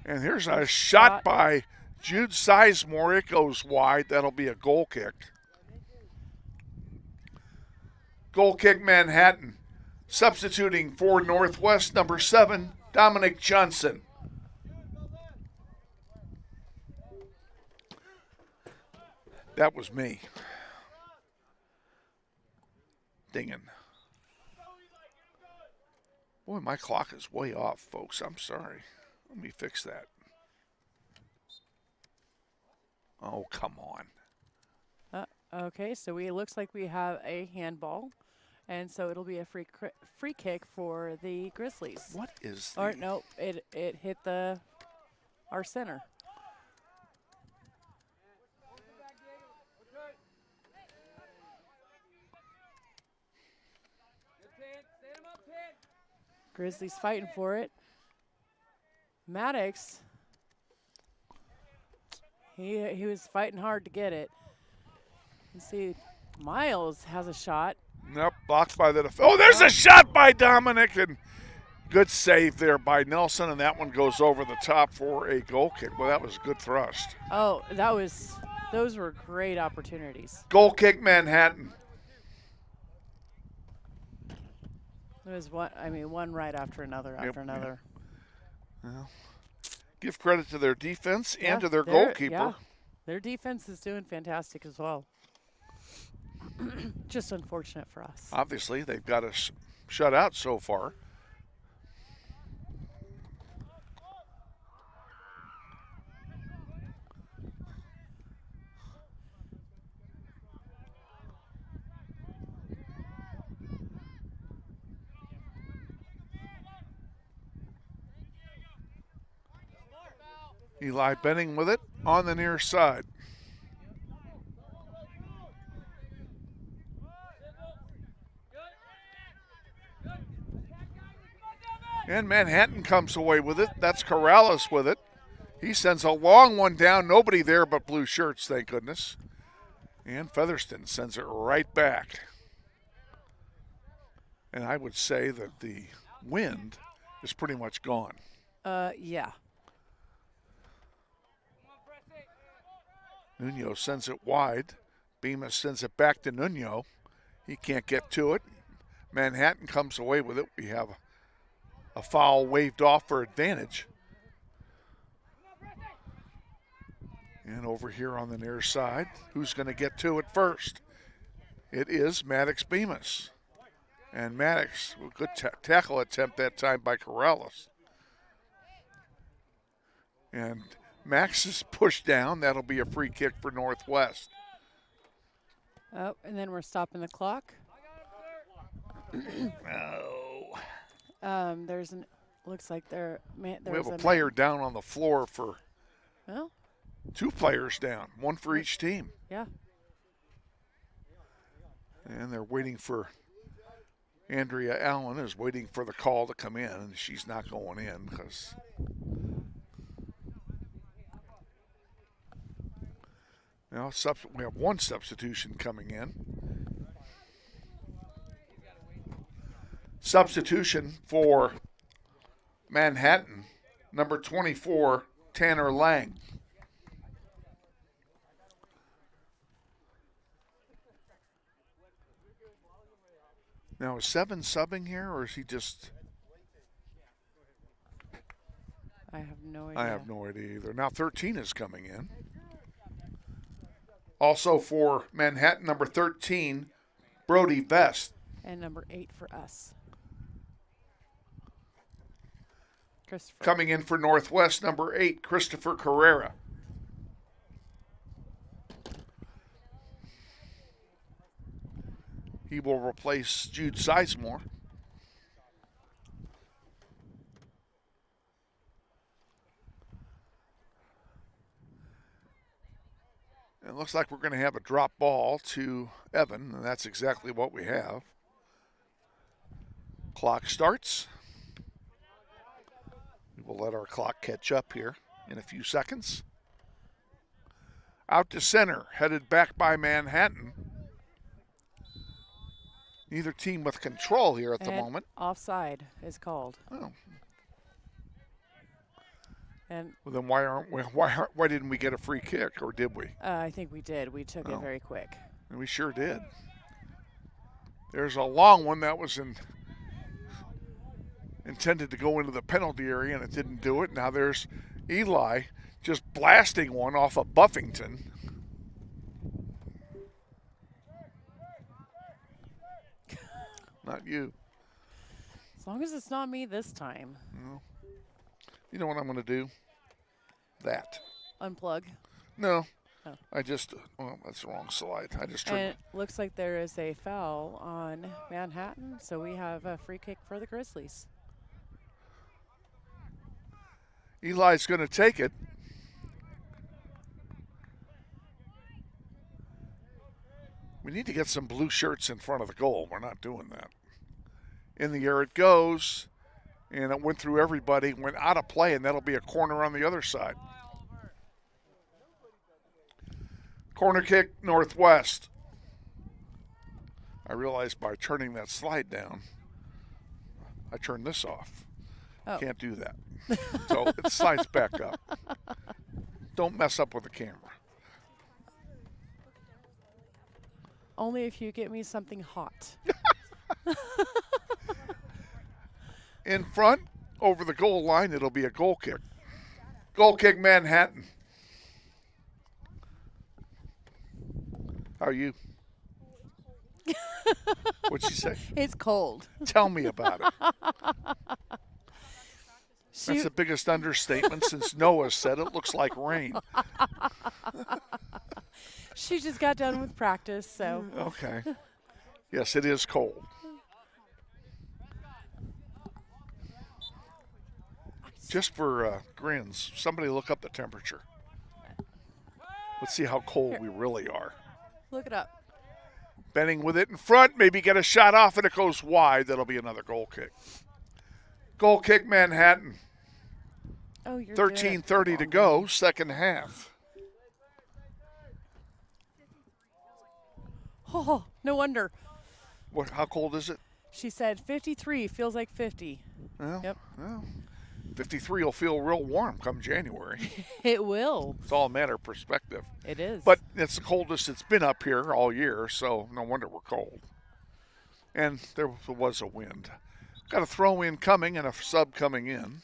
And here's a shot by Jude Sizemore. It goes wide. That'll be a goal kick. Goal kick, Manhattan. Substituting for Northwest, number 7, Dominic Johnson. That was me. Dinging. Boy, my clock is way off, folks. I'm sorry. Let me fix that. Oh, come on. Okay, so it looks like we have a handball, and so it'll be a free kick for the Grizzlies. What is? Or no, it hit our center. Grizzlies fighting for it. Maddox, he was fighting hard to get it. Let's see, Miles has a shot. Nope, blocked by the defense. Oh, there's a shot by Dominic, and good save there by Nelson, and that one goes over the top for a goal kick. Well, that was a good thrust. Oh, those were great opportunities. Goal kick, Manhattan. It was one right after another after another. Well, give credit to their defense and to their goalkeeper. Yeah. Their defense is doing fantastic as well. Just unfortunate for us. Obviously, they've got us shut out so far. Eli Benning with it on the near side. And Manhattan comes away with it. That's Corrales with it. He sends a long one down. Nobody there but blue shirts, thank goodness. And Featherston sends it right back. And I would say that the wind is pretty much gone. Yeah. Nuno sends it wide. Bemis sends it back to Nuno. He can't get to it. Manhattan comes away with it. We have a foul waved off for advantage. And over here on the near side, who's going to get to it first? It is Maddox Bemis. And Maddox, a good tackle attempt that time by Corrales. And Max is pushed down. That'll be a free kick for Northwest. Oh, and then we're stopping the clock. No. Looks like there's we have a player down on the floor for. Well. 2 players down, 1 for each team. Yeah. And they're waiting for, Andrea Allen is waiting for the call to come in, and she's not going in because now we have 1 substitution coming in. Substitution for Manhattan, number 24, Tanner Lang. Now, is 7 subbing here, or is he just... I have no idea. I have no idea either. Now 13 is coming in. Also for Manhattan, number 13, Brody Vest. And number 8 for us. Christopher. Coming in for Northwest, number 8, Christopher Carrera. He will replace Jude Sizemore. It looks like we're going to have a drop ball to Evan, and that's exactly what we have. Clock starts. We will let our clock catch up here in a few seconds. Out to center, headed back by Manhattan. Neither team with control here at the moment. Offside is called. Oh. And well, then why didn't we get a free kick, or did we? I think we did. We took it very quick. And we sure did. There's a long one that was intended to go into the penalty area, and it didn't do it. Now there's Eli just blasting one off of Buffington. Not you. As long as it's not me this time. No. You know what I'm going to do? That. Unplug? No. Oh. That's the wrong slide. I just And turned. it looks like there is a foul on Manhattan, so we have a free kick for the Grizzlies. Eli's going to take it. We need to get some blue shirts in front of the goal. We're not doing that. In the air it goes, and it went through everybody, went out of play, and that'll be a corner on the other side. Corner kick, Northwest. I realized by turning that slide down, I turned this off. Oh. Can't do that. So it slides back up. Don't mess up with the camera. Only if you get me something hot. In front, over the goal line, it'll be a goal kick. Goal kick, Manhattan. How are you? What'd she say? It's cold. Tell me about it. That's the biggest understatement since Noah said it looks like rain. She just got done with practice, so. Okay. Yes, it is cold. Just for grins, somebody look up the temperature. Let's see how cold we really are. Look it up. Benning with it in front, maybe get a shot off and it goes wide. That'll be another goal kick. Goal kick, Manhattan. Oh, you're 13:30 to go, second half. Oh, no wonder. What? How cold is it? She said 53, feels like 50. Well, yep. Well, 53 will feel real warm come January. It will. It's all a matter of perspective. It is. But it's the coldest it's been up here all year, so no wonder we're cold. And there was a wind. Got a throw in coming and a sub coming in.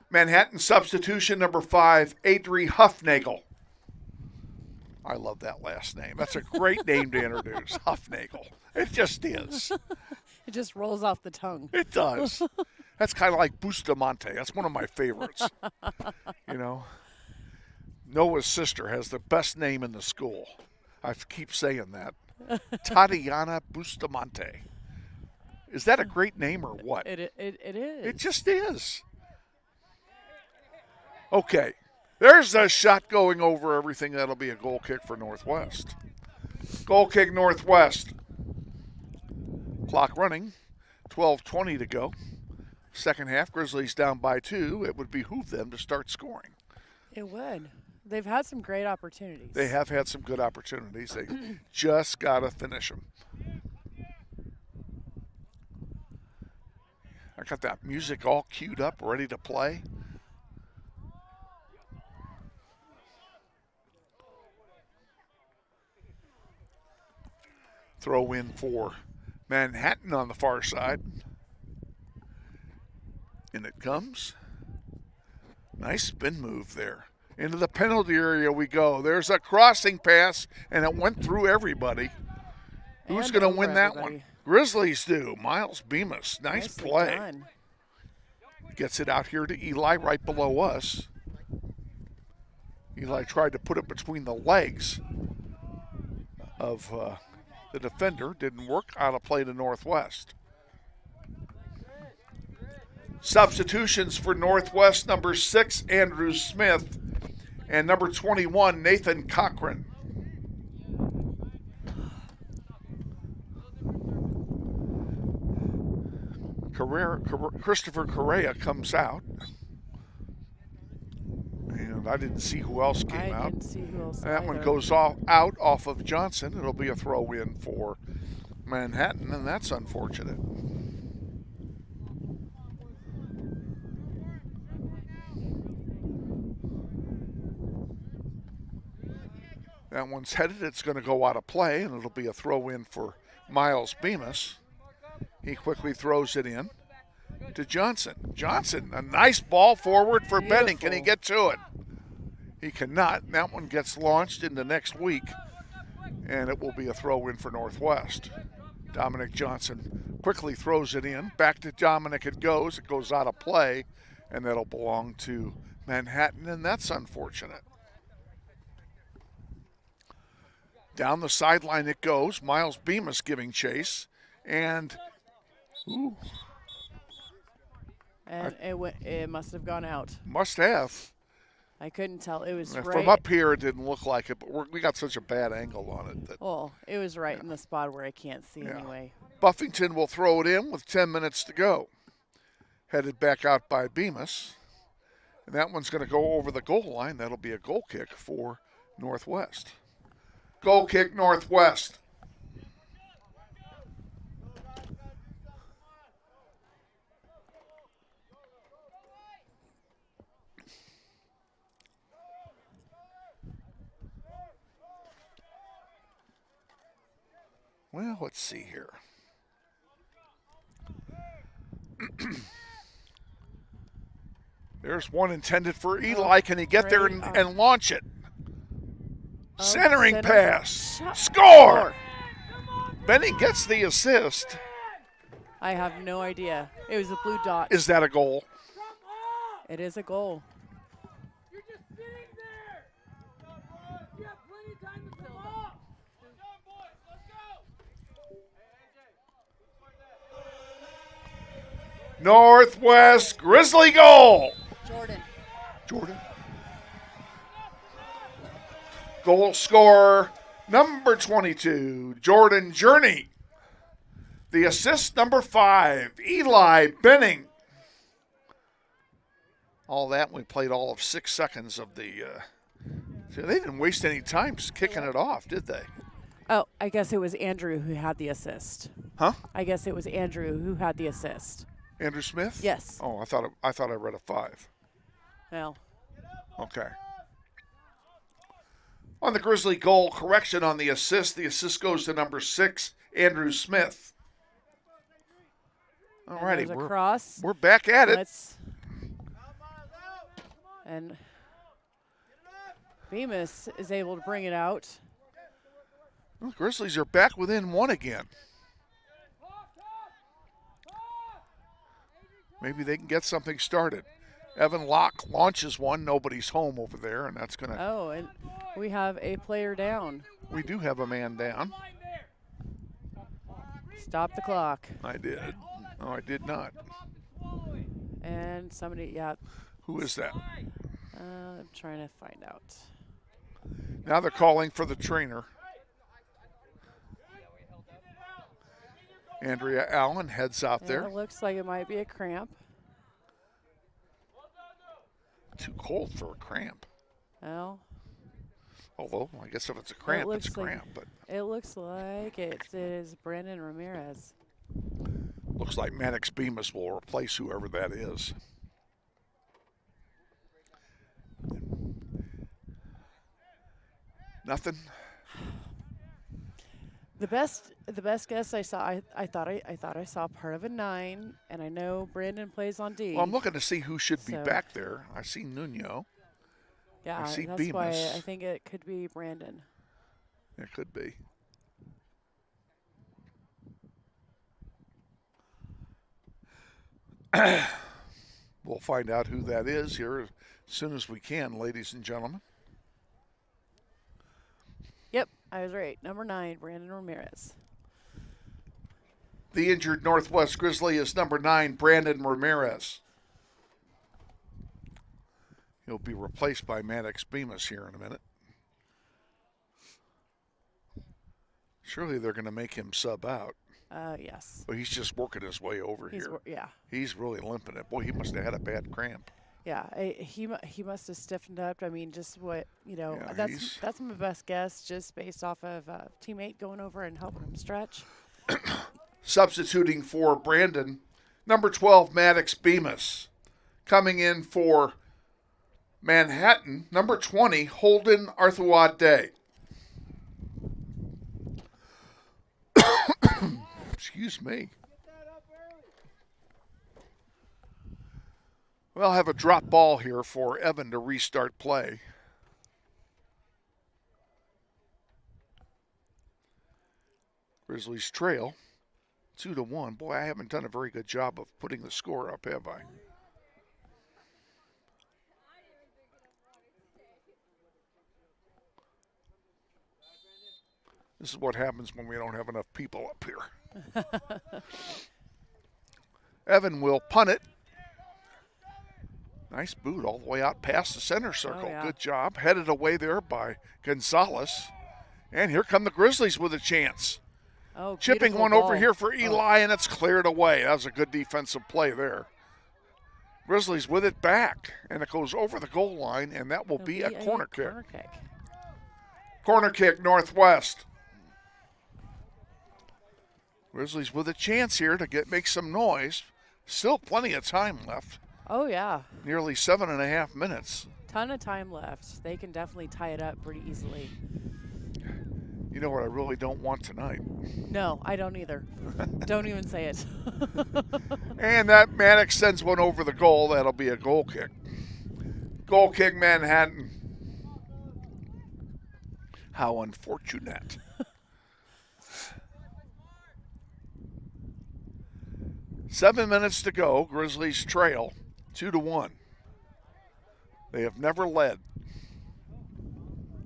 Manhattan substitution number 5, Adri Huffnagel. I love that last name. That's a great name to introduce, Huffnagel. It just is. It just rolls off the tongue. It does. That's kind of like Bustamante. That's one of my favorites. You know, Noah's sister has the best name in the school. I keep saying that. Tatiana Bustamante. Is that a great name or what? It is. It just is. Okay. There's a shot going over everything. That'll be a goal kick for Northwest. Goal kick Northwest. Clock running. 12:20 to go. Second half, Grizzlies down by 2. It would behoove them to start scoring. It would. They've had some great opportunities. They have had some good opportunities. They just got to finish them. I got that music all queued up, ready to play. Throw in for Manhattan on the far side. In it comes. Nice spin move there. Into the penalty area we go. There's a crossing pass, and it went through everybody. Who's going to win that one? Grizzlies do. Miles Bemis. Nice play. Done. Gets it out here to Eli right below us. Eli tried to put it between the legs of the defender. Didn't work. Out of play to Northwest. Substitutions for Northwest, number 6, Andrew Smith, and number 21, Nathan Cochran. Christopher Correa comes out. And I didn't see who else came out. I didn't see who else That either. one goes out off of Johnson. It'll be a throw in for Manhattan, and that's unfortunate. That one's headed. It's going to go out of play, and it'll be a throw in for Miles Bemis. He quickly throws it in to Johnson. Johnson, a nice ball forward for Benning. Can he get to it? He cannot. That one gets launched into next week, and it will be a throw in for Northwest. Dominic Johnson quickly throws it in. Back to Dominic it goes. It goes out of play, and that'll belong to Manhattan, and that's unfortunate. Down the sideline it goes. Miles Bemis giving chase. And, ooh. And it must have gone out. Must have. I couldn't tell. It was right. From up here, it didn't look like it, but we got such a bad angle on it. That, well, it was right in the spot where I can't see anyway. Buffington will throw it in with 10 minutes to go. Headed back out by Bemis. And that one's going to go over the goal line. That'll be a goal kick for Northwest. Goal kick Northwest. Well, let's see here. There's one intended for Eli. Can he get there and launch it? Centering pass. Score! Benny gets the assist. I have no idea. It was a blue dot. Is that a goal? It is a goal. Northwest Grizzly goal. Jordan. Goal scorer number 22, Jordan Journey. The assist number 5, Eli Benning. All that, we played all of 6 seconds of the. They didn't waste any time kicking it off, did they? Oh, I guess it was Andrew who had the assist. Huh? I guess it was Andrew who had the assist. Andrew Smith? Yes. Oh, I thought I read a 5. Well. Okay. On the Grizzly goal, correction on the assist. The assist goes to number 6, Andrew Smith. All righty, we're back at it. And Bemis is able to bring it out. Well, the Grizzlies are back within 1 again. Maybe they can get something started. Evan Locke launches one. Nobody's home over there, and that's going to... Oh, and we have a player down. We do have a man down. Stop the clock. I did. No, I did not. And somebody, yeah. Who is that? I'm trying to find out. Now they're calling for the trainer. Andrea Allen heads out there. It looks like it might be a cramp. Too cold for a cramp. Well. Although, I guess if it's a cramp, it's a cramp. But it looks like it is Brandon Ramirez. Looks like Maddox Bemis will replace whoever that is. Nothing. The best guess I saw, I thought I saw part of a 9, and I know Brandon plays on D. Well, I'm looking to see who should be back there. I see Nuno. Yeah, I see that's Bemis. why I think it could be Brandon. It could be. We'll find out who that is here as soon as we can, ladies and gentlemen. Yep, I was right. Number 9, Brandon Ramirez. The injured Northwest Grizzly is number 9, Brandon Ramirez. He'll be replaced by Maddox Bemis here in a minute. Surely they're going to make him sub out. Yes. But he's just working his way over here. Yeah. He's really limping it. Boy, he must have had a bad cramp. Yeah, he must have stiffened up. I mean, just what, Yeah, that's my best guess, just based off of a teammate going over and helping him stretch. Substituting for Brandon, number 12, Maddox Bemis. Coming in for Manhattan, number 20, Holden Arthuade. Excuse me. We'll have a drop ball here for Evan to restart play. Grizzlies trail 2-1. Boy, I haven't done a very good job of putting the score up, have I? This is what happens when we don't have enough people up here. Evan will punt it. Nice boot all the way out past the center circle. Oh, yeah. Good job. Headed away there by Gonzalez. And here come the Grizzlies with a chance. Oh, chipping one ball. over here for Eli, and it's cleared away. That was a good defensive play there. Grizzlies with it back, and it goes over the goal line, and that will be a corner kick. Corner kick, Northwest. Grizzlies with a chance here to make some noise. Still plenty of time left. Oh, yeah. Nearly 7.5 minutes. Ton of time left. They can definitely tie it up pretty easily. You know what I really don't want tonight? No, I don't either. Don't even say it. And that Maddox sends one over the goal. That'll be a goal kick. Goal kick, Manhattan. How unfortunate. Seven minutes to go. Grizzlies trail 2-1. They have never led.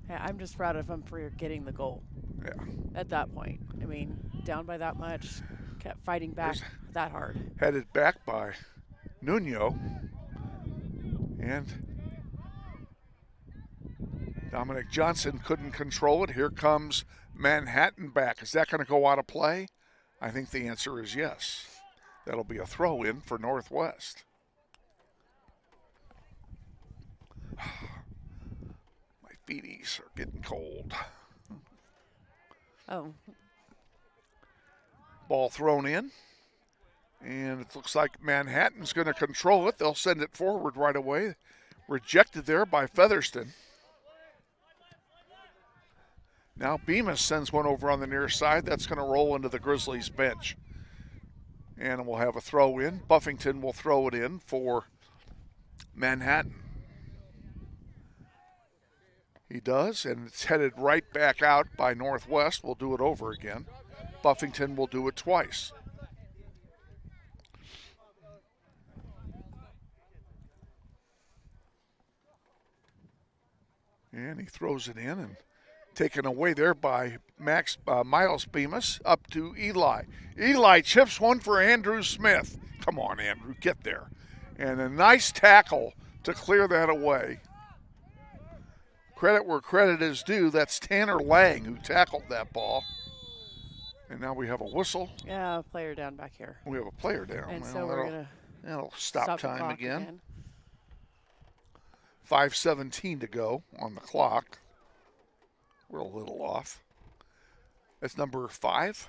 Yeah, I'm just proud of them for getting the goal. Yeah. At that point. I mean, down by that much, kept fighting back that hard. Headed back by Nuno. And Dominic Johnson couldn't control it. Here comes Manhattan back. Is that going to go out of play? I think the answer is yes. That'll be a throw in for Northwest. My feeties are getting cold. Oh. Ball thrown in. And it looks like Manhattan's going to control it. They'll send it forward right away. Rejected there by Featherston. Now Bemis sends one over on the near side. That's going to roll into the Grizzlies bench. And we'll have a throw in. Buffington will throw it in for Manhattan. He does, and it's headed right back out by Northwest. We'll do it over again. Buffington will do it twice. And he throws it in and taken away there by Miles Bemis up to Eli. Eli chips one for Andrew Smith. Come on, Andrew, get there. And a nice tackle to clear that away. Credit where credit is due. That's Tanner Lang who tackled that ball. And now we have a whistle. Yeah, a player down back here. We have a player down. And so we're going to that'll stop time again. again. 5:17 to go on the clock. We're a little off. That's number 5.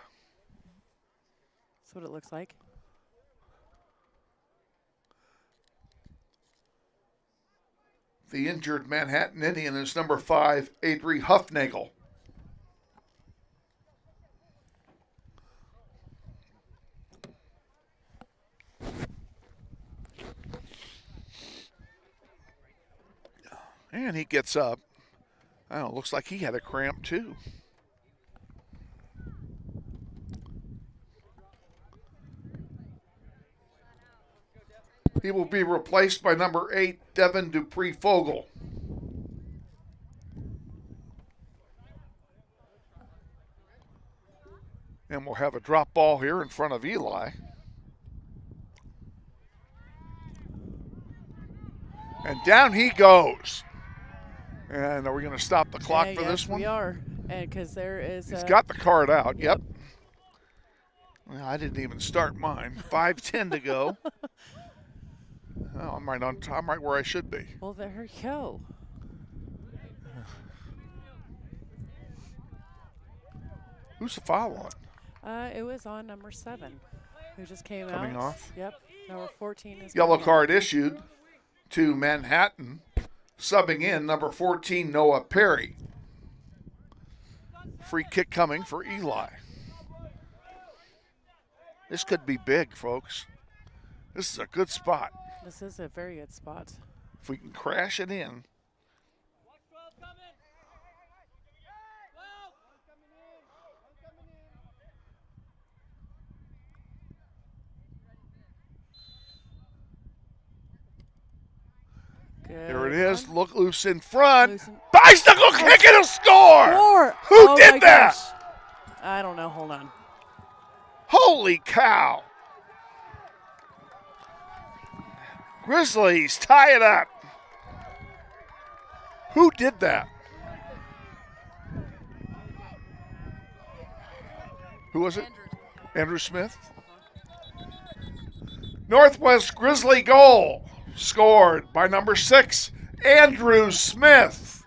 That's what it looks like. The injured Manhattan Indian is number 5, Adri Huffnagel. And he gets up. I don't know, looks like he had a cramp too. He will be replaced by number 8, Devin Dupree-Fogel. And we'll have a drop ball here in front of Eli. And down he goes. And are we going to stop the clock for this one? We are, and because there is. He's got the card out. Yep. Well, I didn't even start mine. 5:10 to go. Oh, I'm right where I should be. Well, there you go. Who's the foul on? It was on number 7, who just came out. Coming off. Yep. Number 14 is. Yellow card issued to Manhattan. Subbing in number 14, Noah Perry. Free kick coming for Eli. This could be big, folks. This is a good spot. This is a very good spot. If we can crash it in. Good. There it is. Look loose in front. Bicycle kick and a score! Who did that? Gosh. I don't know. Hold on. Holy cow. Grizzlies tie it up. Who did that? Who was it? Andrew Smith. Northwest Grizzly goal scored by number 6, Andrew Smith.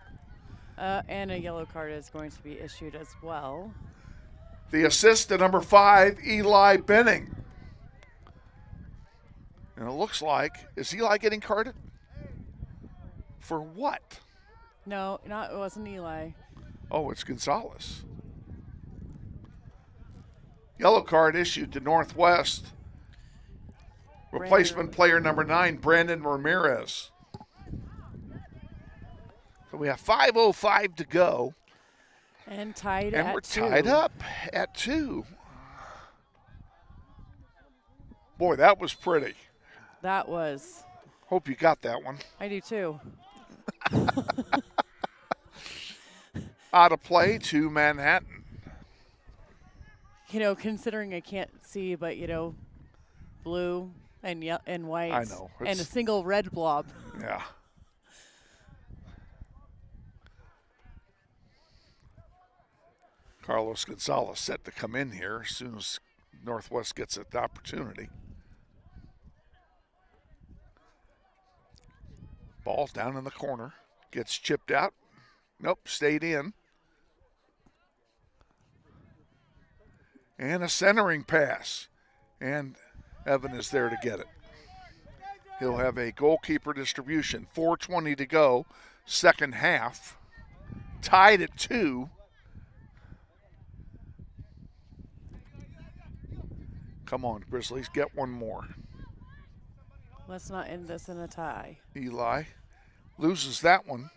And a yellow card is going to be issued as well. The assist to number 5, Eli Benning. And it looks like, is Eli getting carded? For what? No, it wasn't Eli. Oh, it's Gonzalez. Yellow card issued to Northwest. Replacement player number 9, Brandon Ramirez. So we have 5:05 to go. And tied and at we're 2. tied up at 2. Boy, that was pretty. That was. Hope you got that one. I do too. Out of play to Manhattan. You know, considering I can't see, but, you know, blue and white. I know. And a single red blob. Yeah. Carlos Gonzalez set to come in here as soon as Northwest gets the opportunity. Ball down in the corner. Gets chipped out. Nope, stayed in. And a centering pass. And Evan is there to get it. He'll have a goalkeeper distribution. 4:20 to go. Second half. Tied at 2. Come on, Grizzlies, get one more. Let's not end this in a tie. Eli loses that one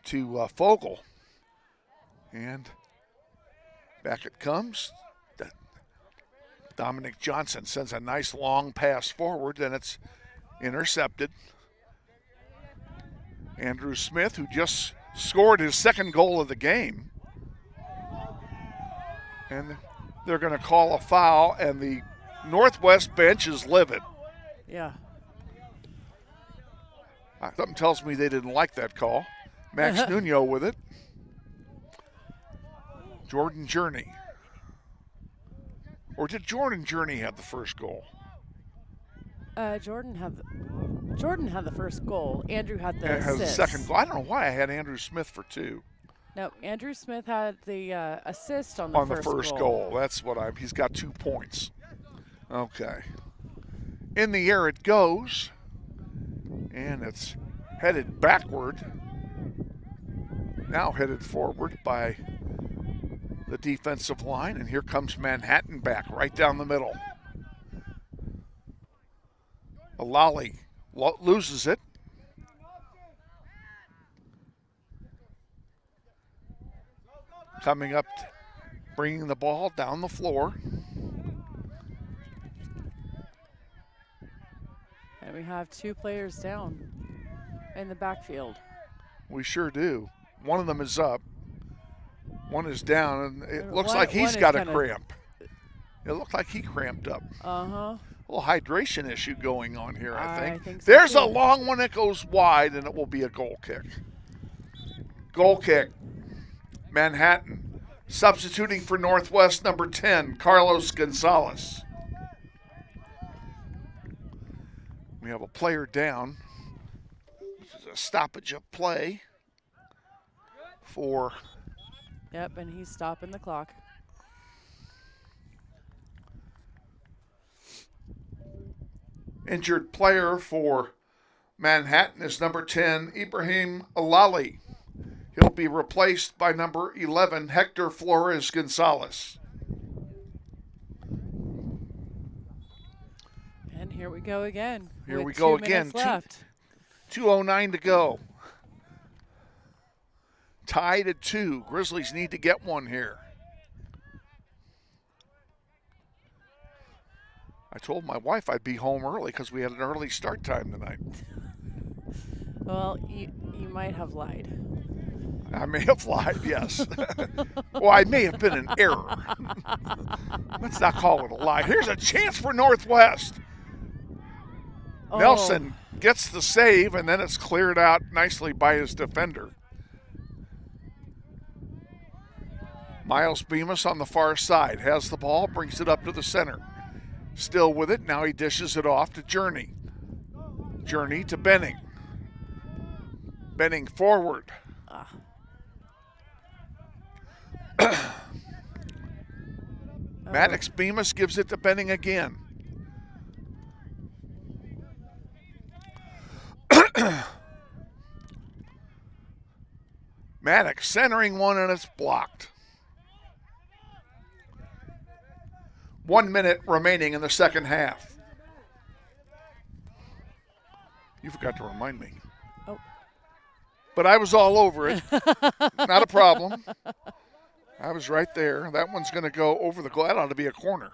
to Fogel. And back it comes. Dominic Johnson sends a nice long pass forward, and it's intercepted. Andrew Smith, who just scored his second goal of the game. And they're going to call a foul, and the Northwest bench is livid. Yeah. Something tells me they didn't like that call. Max Nuno with it. Jordan Journey. Or did Jordan Journey have the first goal? Jordan had the first goal. Andrew had the assist. Has the second goal. I don't know why I had Andrew Smith for 2. No, Andrew Smith had the assist on the first goal. That's what he's got 2 points. Okay. In the air it goes. And it's headed backward. Now headed forward by the defensive line. And here comes Manhattan back right down the middle. Alali loses it. Coming up, bringing the ball down the floor. And we have 2 players down in the backfield. We sure do. One of them is up. One is down, and it looks like he's got a cramp. It looked like he cramped up. Uh-huh. A little hydration issue going on here, I think. So There's too. a long one that goes wide, and it will be a goal kick. Goal kick. Manhattan. Substituting for Northwest, number 10, Carlos Gonzalez. We have a player down. This is a stoppage of play for... Yep, and he's stopping the clock. Injured player for Manhattan is number 10, Ibrahim Alali. He'll be replaced by number 11, Hector Flores Gonzalez. And here we go again. Here we with go 2 again. minutes left. 2:09 to go. Tied at 2. Grizzlies need to get one here. I told my wife I'd be home early because we had an early start time tonight. Well, you might have lied. I may have lied, yes. Well, I may have been in error. Let's not call it a lie. Here's a chance for Northwest. Oh. Nelson gets the save, and then it's cleared out nicely by his defender. Miles Bemis on the far side has the ball, brings it up to the center. Still with it, now he dishes it off to Journey. Journey to Benning. Benning forward. Maddox Bemis gives it to Benning again. Maddox centering one, and it's blocked. 1 minute remaining in the second half. You forgot to remind me. Oh. But I was all over it. Not a problem. I was right there. That one's going to go over the goal. That ought to be a corner.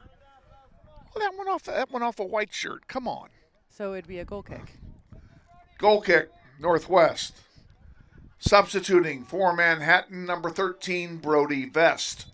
Well, that went off a white shirt. Come on. So it'd be a goal kick. Goal kick, Northwest. Substituting for Manhattan, number 13, Brody Vest.